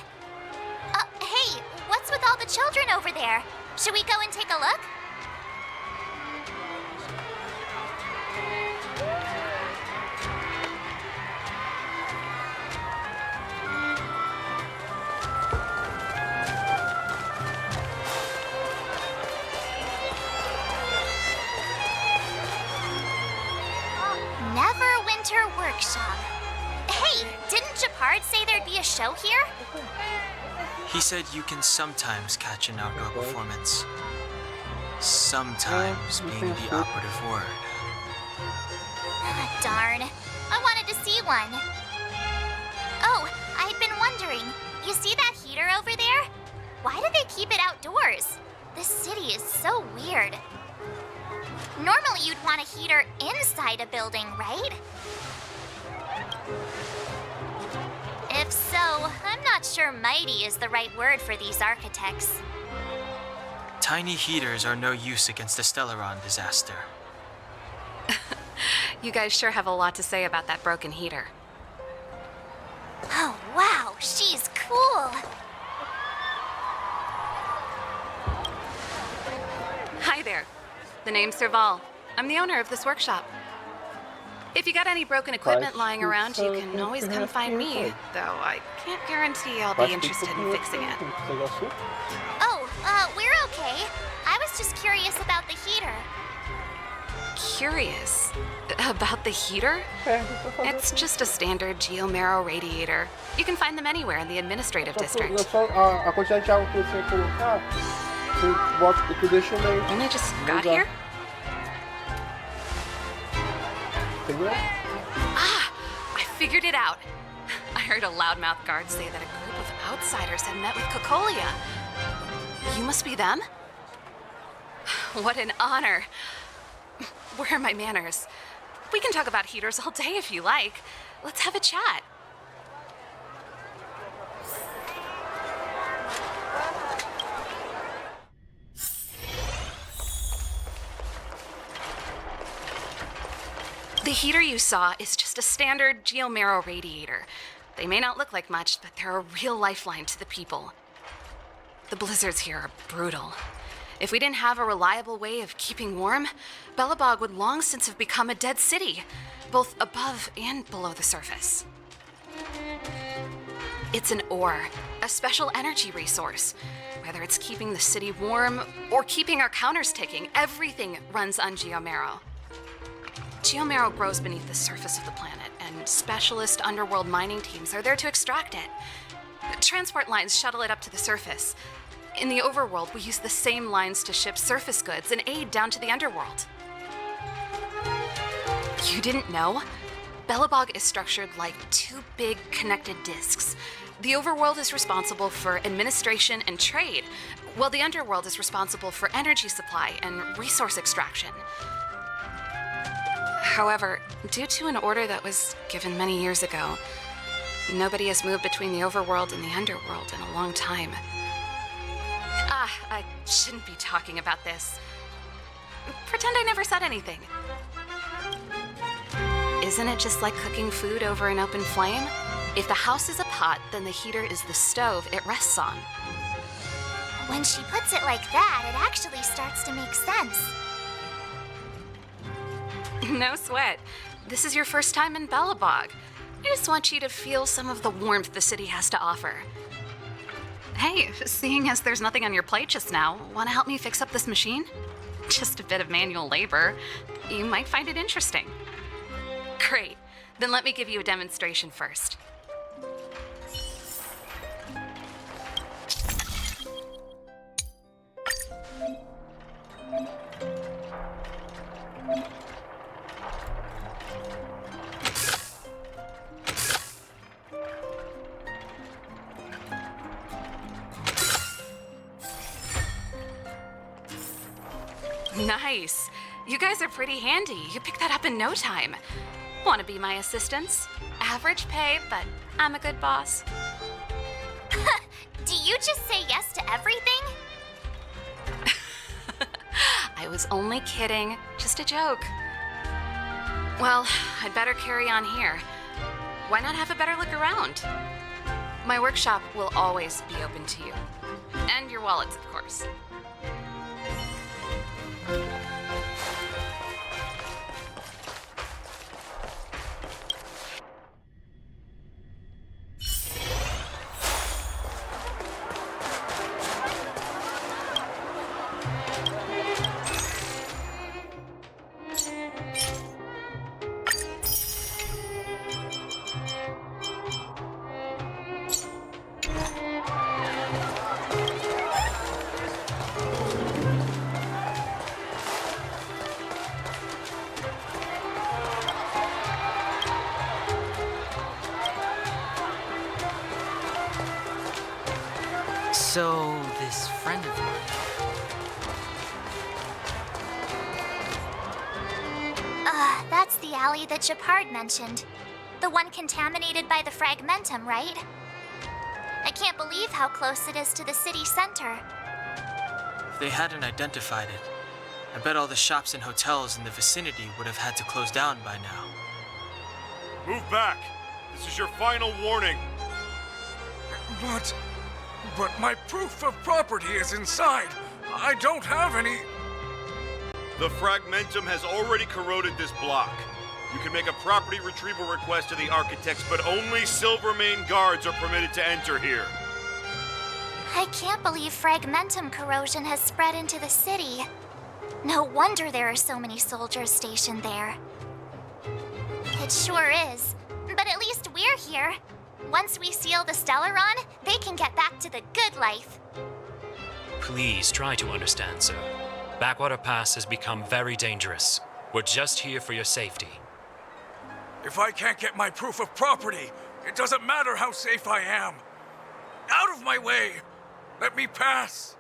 Hey, what's with all the children over there? Should we go and take a look? Neverwinter Workshop. Hey, didn't Japard say there'd be a show here? He said you can sometimes catch an outdoor performance. Sometimes being the operative word. Darn. I wanted to see one. Oh, I'd been wondering. You see that heater over there? Why do they keep it outdoors? This city is so weird. Normally you'd want a heater inside a building, right? If so, I'm not sure mighty is the right word for these architects. Tiny heaters are no use against the Stellaron disaster. You guys sure have a lot to say about that broken heater. Oh, wow, she's cool. Hi there. The name's Serval. I'm the owner of this workshop. If you got any broken equipment lying around, you can always come find me, though I can't guarantee I'll be interested in fixing it. Oh, we're okay. I was just curious about the heater. Curious? About the heater? It's just a standard geomarrow radiator. You can find them anywhere in the administrative district. A quantidade de água que você colocar, tu deixa o meio. And I just got here? Ah, I figured it out. I heard a loudmouth guard say that a group of outsiders had met with Cocolia. You must be them? What an honor. Where are my manners? We can talk about heaters all day if you like. Let's have a chat. The heater you saw is just a standard geomarrow radiator. They may not look like much, but they're a real lifeline to the people. The blizzards here are brutal. If we didn't have a reliable way of keeping warm, Belobog would long since have become a dead city, both above and below the surface. It's an ore, a special energy resource. Whether it's keeping the city warm or keeping our counters ticking, everything runs on geomarrow. Geomarrow grows beneath the surface of the planet, and specialist underworld mining teams are there to extract it. Transport lines shuttle it up to the surface. In the overworld, we use the same lines to ship surface goods and aid down to the underworld. You didn't know? Belobog is structured like two big connected disks. The overworld is responsible for administration and trade, while the underworld is responsible for energy supply and resource extraction. However, due to an order that was given many years ago, nobody has moved between the overworld and the underworld in a long time. I shouldn't be talking about this. Pretend I never said anything. Isn't it just like cooking food over an open flame? If the house is a pot, then the heater is the stove it rests on. When she puts it like that, it actually starts to make sense. No sweat. This is your first time in Belobog. I just want you to feel some of the warmth the city has to offer. Hey, seeing as there's nothing on your plate just now, want to help me fix up this machine? Just a bit of manual labor. You might find it interesting. Great. Then let me give you a demonstration first. Nice. You guys are pretty handy. You picked that up in no time. Want to be my assistants? Average pay, but I'm a good boss. Do you just say yes to everything? I was only kidding. Just a joke. Well, I'd better carry on here. Why not have a better look around? My workshop will always be open to you. And your wallets, of course. So, this friend of mine. That's the alley that Japard mentioned. The one contaminated by the fragmentum, right? I can't believe how close it is to the city center. If they hadn't identified it, I bet all the shops and hotels in the vicinity would have had to close down by now. Move back! This is your final warning! But my proof of property is inside. I don't have any. The fragmentum has already corroded this block. You can make a property retrieval request to the architects, but only Silvermane guards are permitted to enter here. I can't believe fragmentum corrosion has spread into the city. No wonder there are so many soldiers stationed there. It sure is. But at least we're here. Once we seal the Stellaron, they can get back to the good life. Please try to understand, sir. Backwater Pass has become very dangerous. We're just here for your safety. If I can't get my proof of property, it doesn't matter how safe I am. Out of my way! Let me pass!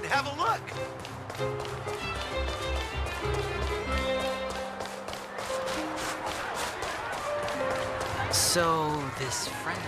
and have a look. So, this friend...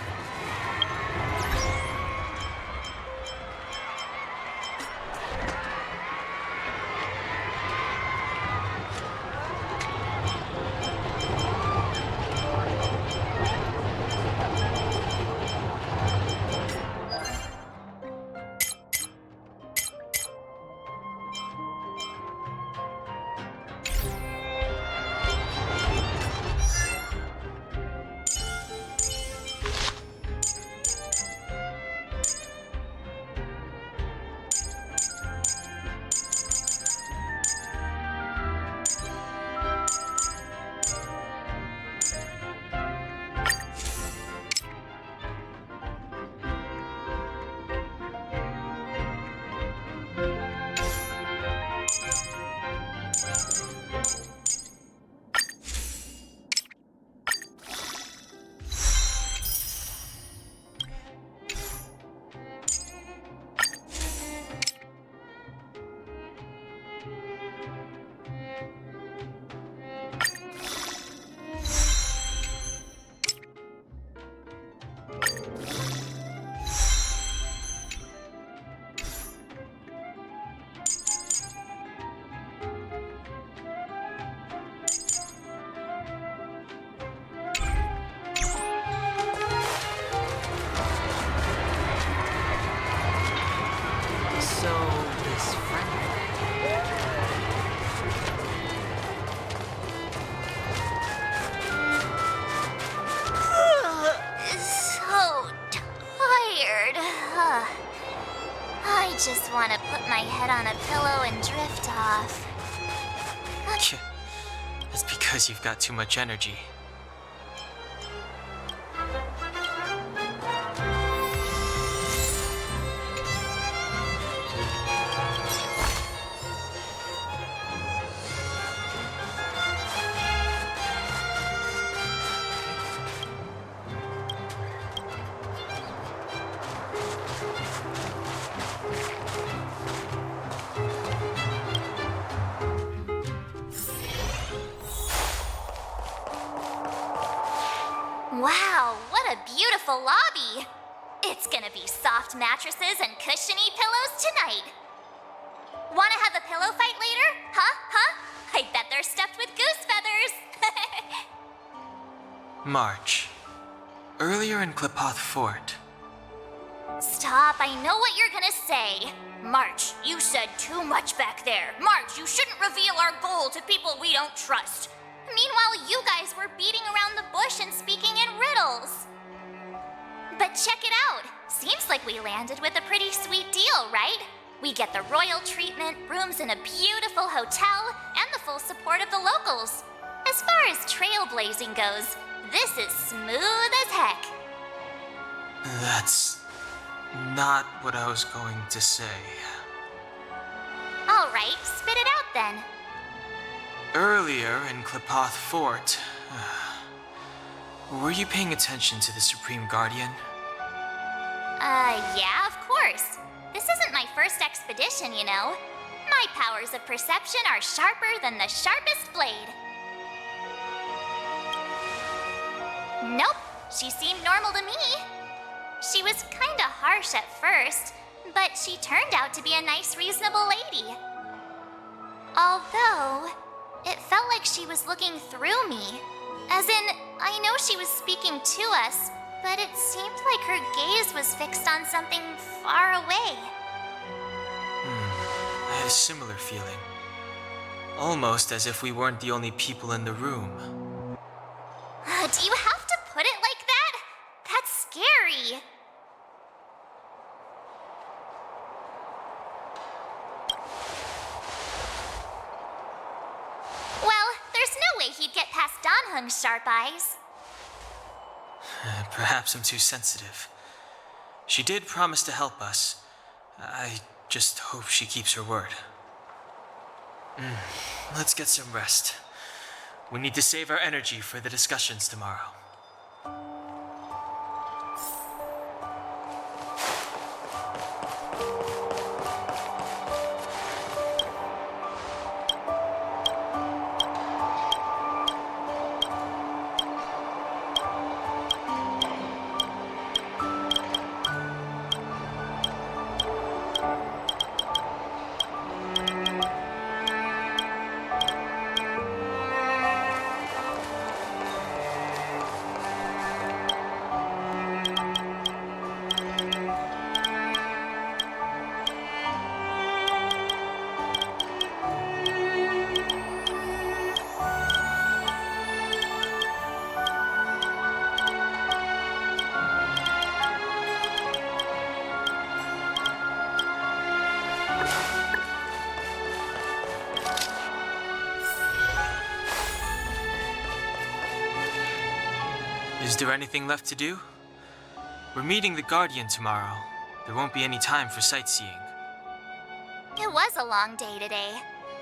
I just want to put my head on a pillow and drift off. It's because you've got too much energy. Wow, what a beautiful lobby! It's gonna be soft mattresses and cushiony pillows tonight. Wanna have a pillow fight later? Huh? I bet they're stuffed with goose feathers! March. Earlier in Klipoth Fort. Stop, I know what you're gonna say. March, you said too much back there. March, you shouldn't reveal our goal to people we don't trust. Meanwhile, you guys were beating around the bush and speaking in riddles. But check it out. Seems like we landed with a pretty sweet deal, right? We get the royal treatment, rooms in a beautiful hotel, and the full support of the locals. As far as trailblazing goes, this is smooth as heck. That's not what I was going to say. All right, spit it out then. Earlier in Klipoth Fort, were you paying attention to the Supreme Guardian? Yeah, of course. This isn't my first expedition, you know. My powers of perception are sharper than the sharpest blade. Nope, she seemed normal to me. She was kinda harsh at first, but she turned out to be a nice, reasonable lady. Although, it felt like she was looking through me. As in, I know she was speaking to us, but it seemed like her gaze was fixed on something far away. I had a similar feeling. Almost as if we weren't the only people in the room. Do you have to put it like that? That's scary. Well, there's no way he'd get past Danhung's sharp eyes. Perhaps I'm too sensitive. She did promise to help us. I just hope she keeps her word. Let's get some rest. We need to save our energy for the discussions tomorrow. Is there anything left to do? We're meeting the Guardian tomorrow. There won't be any time for sightseeing. It was a long day today.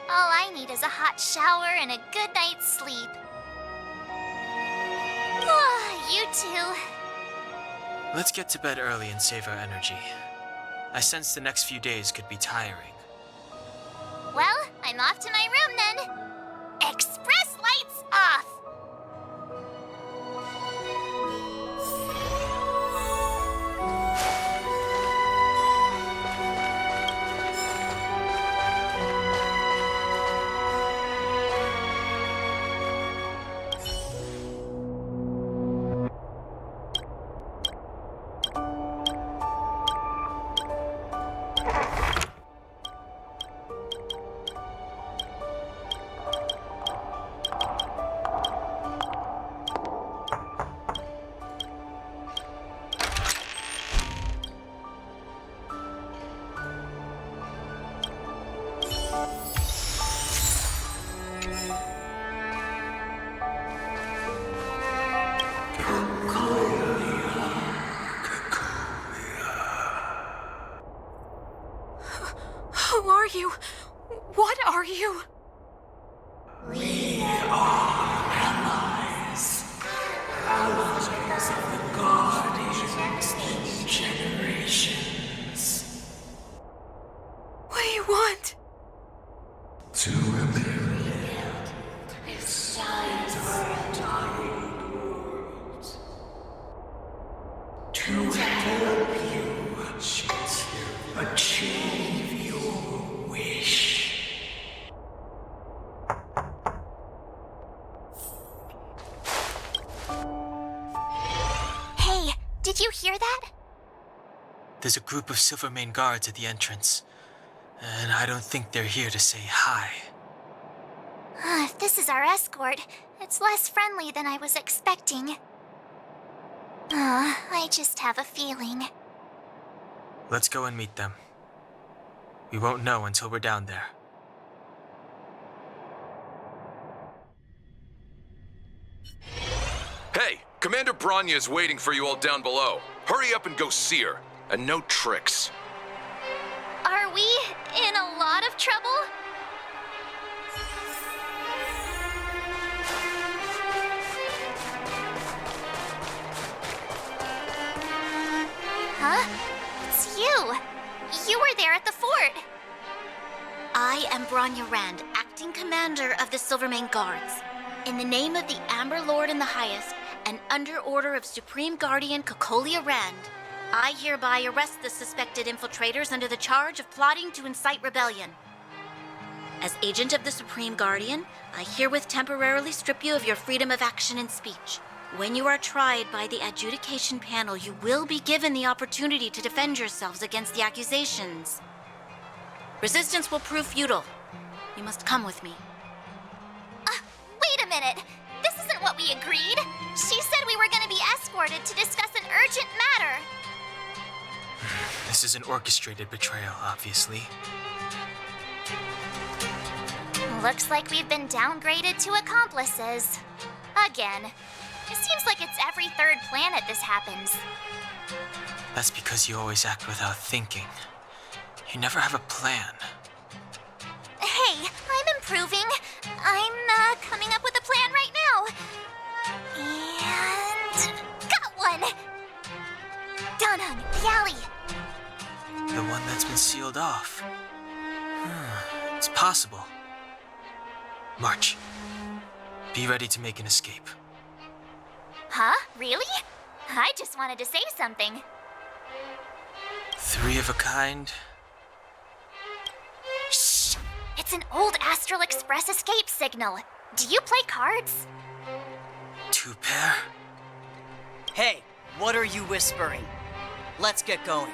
All I need is a hot shower and a good night's sleep. You too. Let's get to bed early and save our energy. I sense the next few days could be tiring. Well, I'm off to my room then. Express lights off! Who are you? What are you? We are allies. Followers of the Guardians through generations. What do you want? To rebuild this time world. To help you achieve your wish. Hey, did you hear that? There's a group of Silvermane guards at the entrance, and I don't think they're here to say hi. If this is our escort, it's less friendly than I was expecting. I just have a feeling. Let's go and meet them. We won't know until we're down there. Hey, Commander Branya is waiting for you all down below. Hurry up and go see her. And no tricks. Are we in a lot of trouble? Huh? It's you. You were there at the fort. I am Branya Rand, acting commander of the Silvermane Guards. In the name of the Amber Lord in the Highest, and under order of Supreme Guardian Cocolia Rand, I hereby arrest the suspected infiltrators under the charge of plotting to incite rebellion. As agent of the Supreme Guardian, I herewith temporarily strip you of your freedom of action and speech. When you are tried by the adjudication panel, you will be given the opportunity to defend yourselves against the accusations. Resistance will prove futile. You must come with me. Wait a minute! This isn't what we agreed! She said we were going to be escorted to discuss an urgent matter! This is an orchestrated betrayal, obviously. Looks like we've been downgraded to accomplices. Again. It seems like it's every third planet this happens. That's because you always act without thinking. You never have a plan. Hey, I'm improving. I'm coming up with a plan right now. And... got one! Donhung, the alley. The one that's been sealed off. It's possible. March. Be ready to make an escape. Huh? Really? I just wanted to say something. 3 of a kind. Shh! It's an old Astral Express escape signal. Do you play cards? 2 pair? Hey, what are you whispering? Let's get going.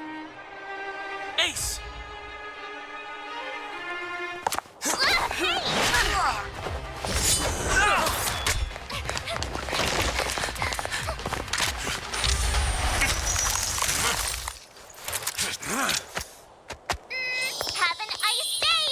Ace! Have an ice day!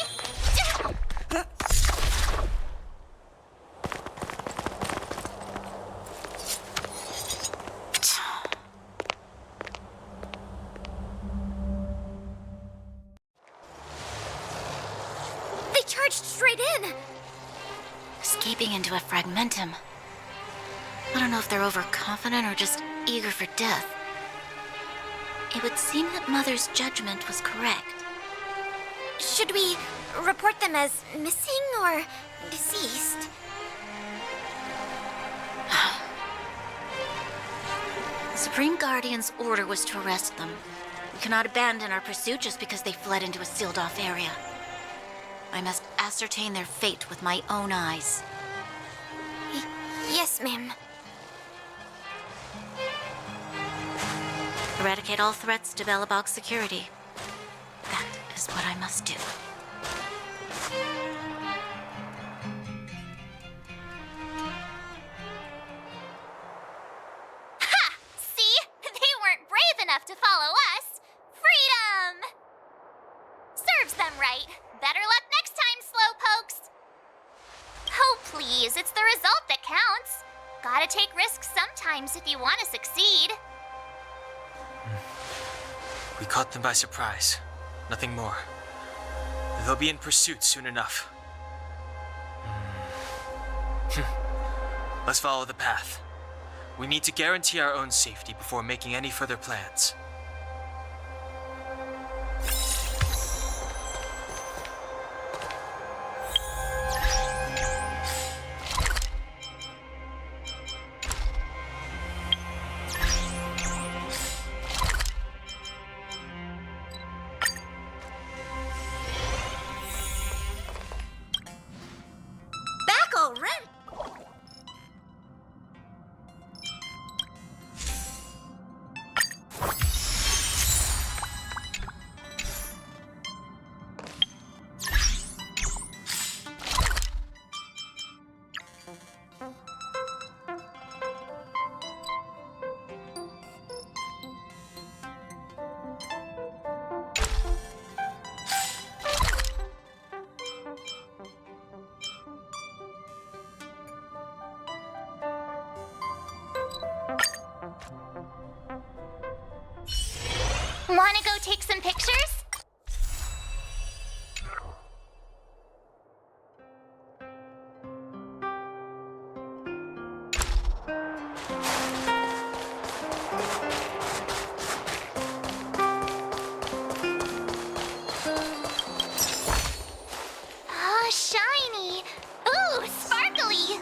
escaping into a fragmentum. I don't know if they're overconfident or just eager for death. It would seem that Mother's judgment was correct. Should we report them as missing or deceased? The Supreme Guardian's order was to arrest them. We cannot abandon our pursuit just because they fled into a sealed-off area. I must ascertain their fate with my own eyes. Yes, ma'am. Eradicate all threats to Belobog's security. That is what I must do. Ha! See? They weren't brave enough to follow us. Freedom! Serves them right. Better luck next time, slowpokes. Oh, please, it's the result that counts. Gotta take risks sometimes if you want to succeed. We caught them by surprise. Nothing more. They'll be in pursuit soon enough. Let's follow the path. We need to guarantee our own safety before making any further plans. Wanna go take some pictures? Oh, shiny! Ooh, sparkly!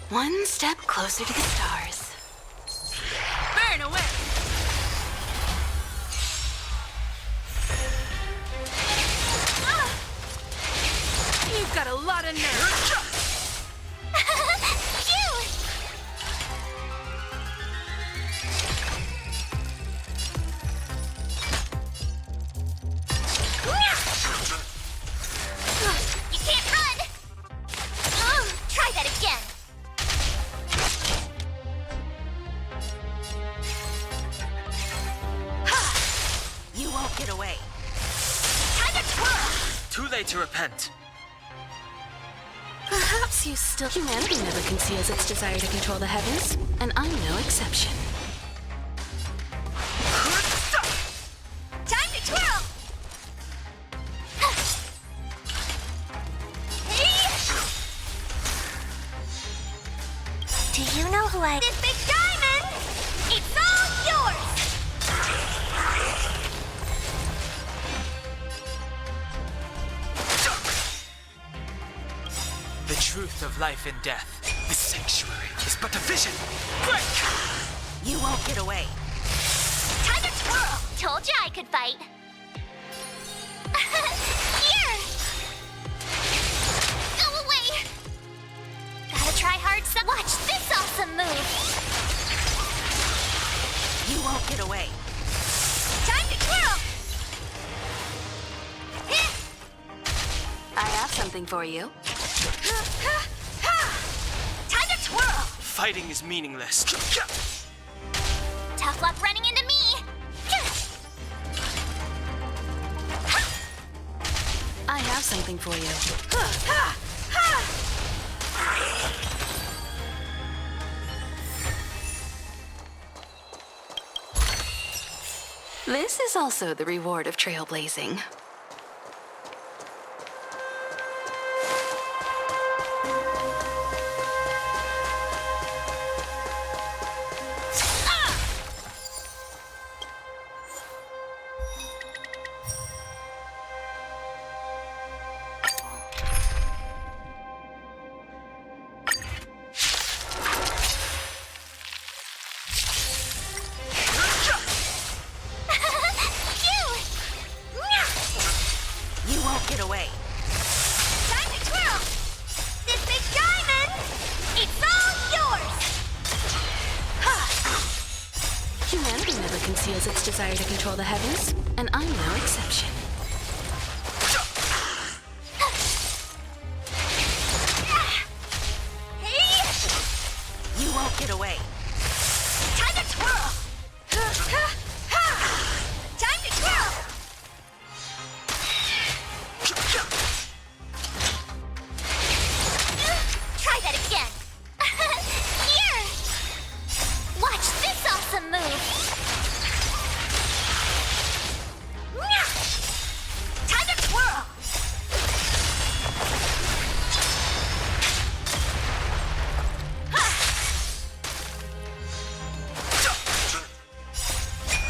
One step closer to the stars. Burn away! You've got a lot of nerve. You can't run! Try that again. You won't get away. Time to twirl! Too late to repent. Perhaps you still... Humanity never conceals its desire to control the heavens, and I'm no exception. Time to twirl! Do you know who I... This big diamond! It's all yours! The truth of life and death. The sanctuary is but a vision. Break! You won't get away. Time to twirl! Told you I could fight. Here! Go away! Gotta try hard some. Watch this awesome move! You won't get away. Time to twirl! I have something for you. Time to twirl! Fighting is meaningless. Tough luck running into me! I have something for you. This is also the reward of trailblazing. You won't get away. Time to twirl! This big diamond! It's all yours! Humanity never conceals its desire to control the heavens, and I'm no exception. You won't get away. Time to twirl! Time to twirl! Try that again. Here! Watch this awesome move! Time to twirl!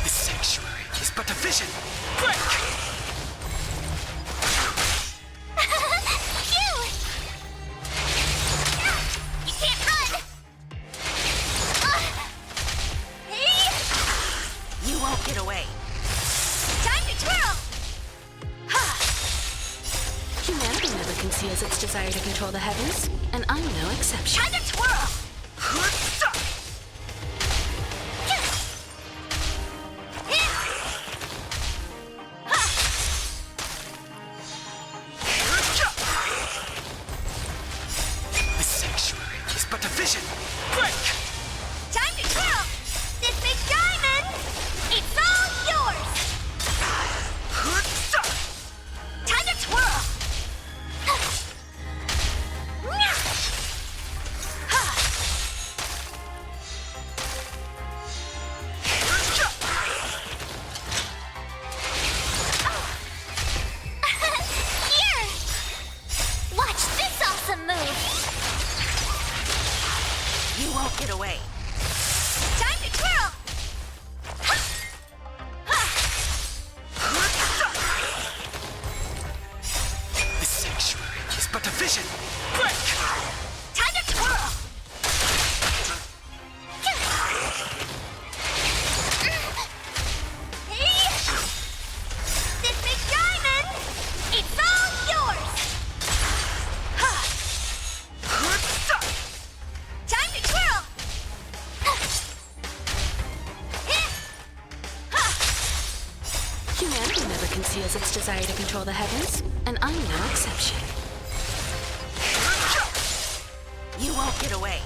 The sanctuary is but a vision. Break! You can't run! You won't get away. Time to twirl! Humanity never conceals its desire to control the heavens, and I'm no exception. Time to twirl! The sanctuary is but a vision. Break! Time to twirl! This big diamond! It's all yours! Time to twirl! Here! Watch this awesome move! You won't get away. Time to twirl! The sanctuary is but a vision. Break! Time to twirl! has its desire to control the heavens, and I'm no exception. You won't get away.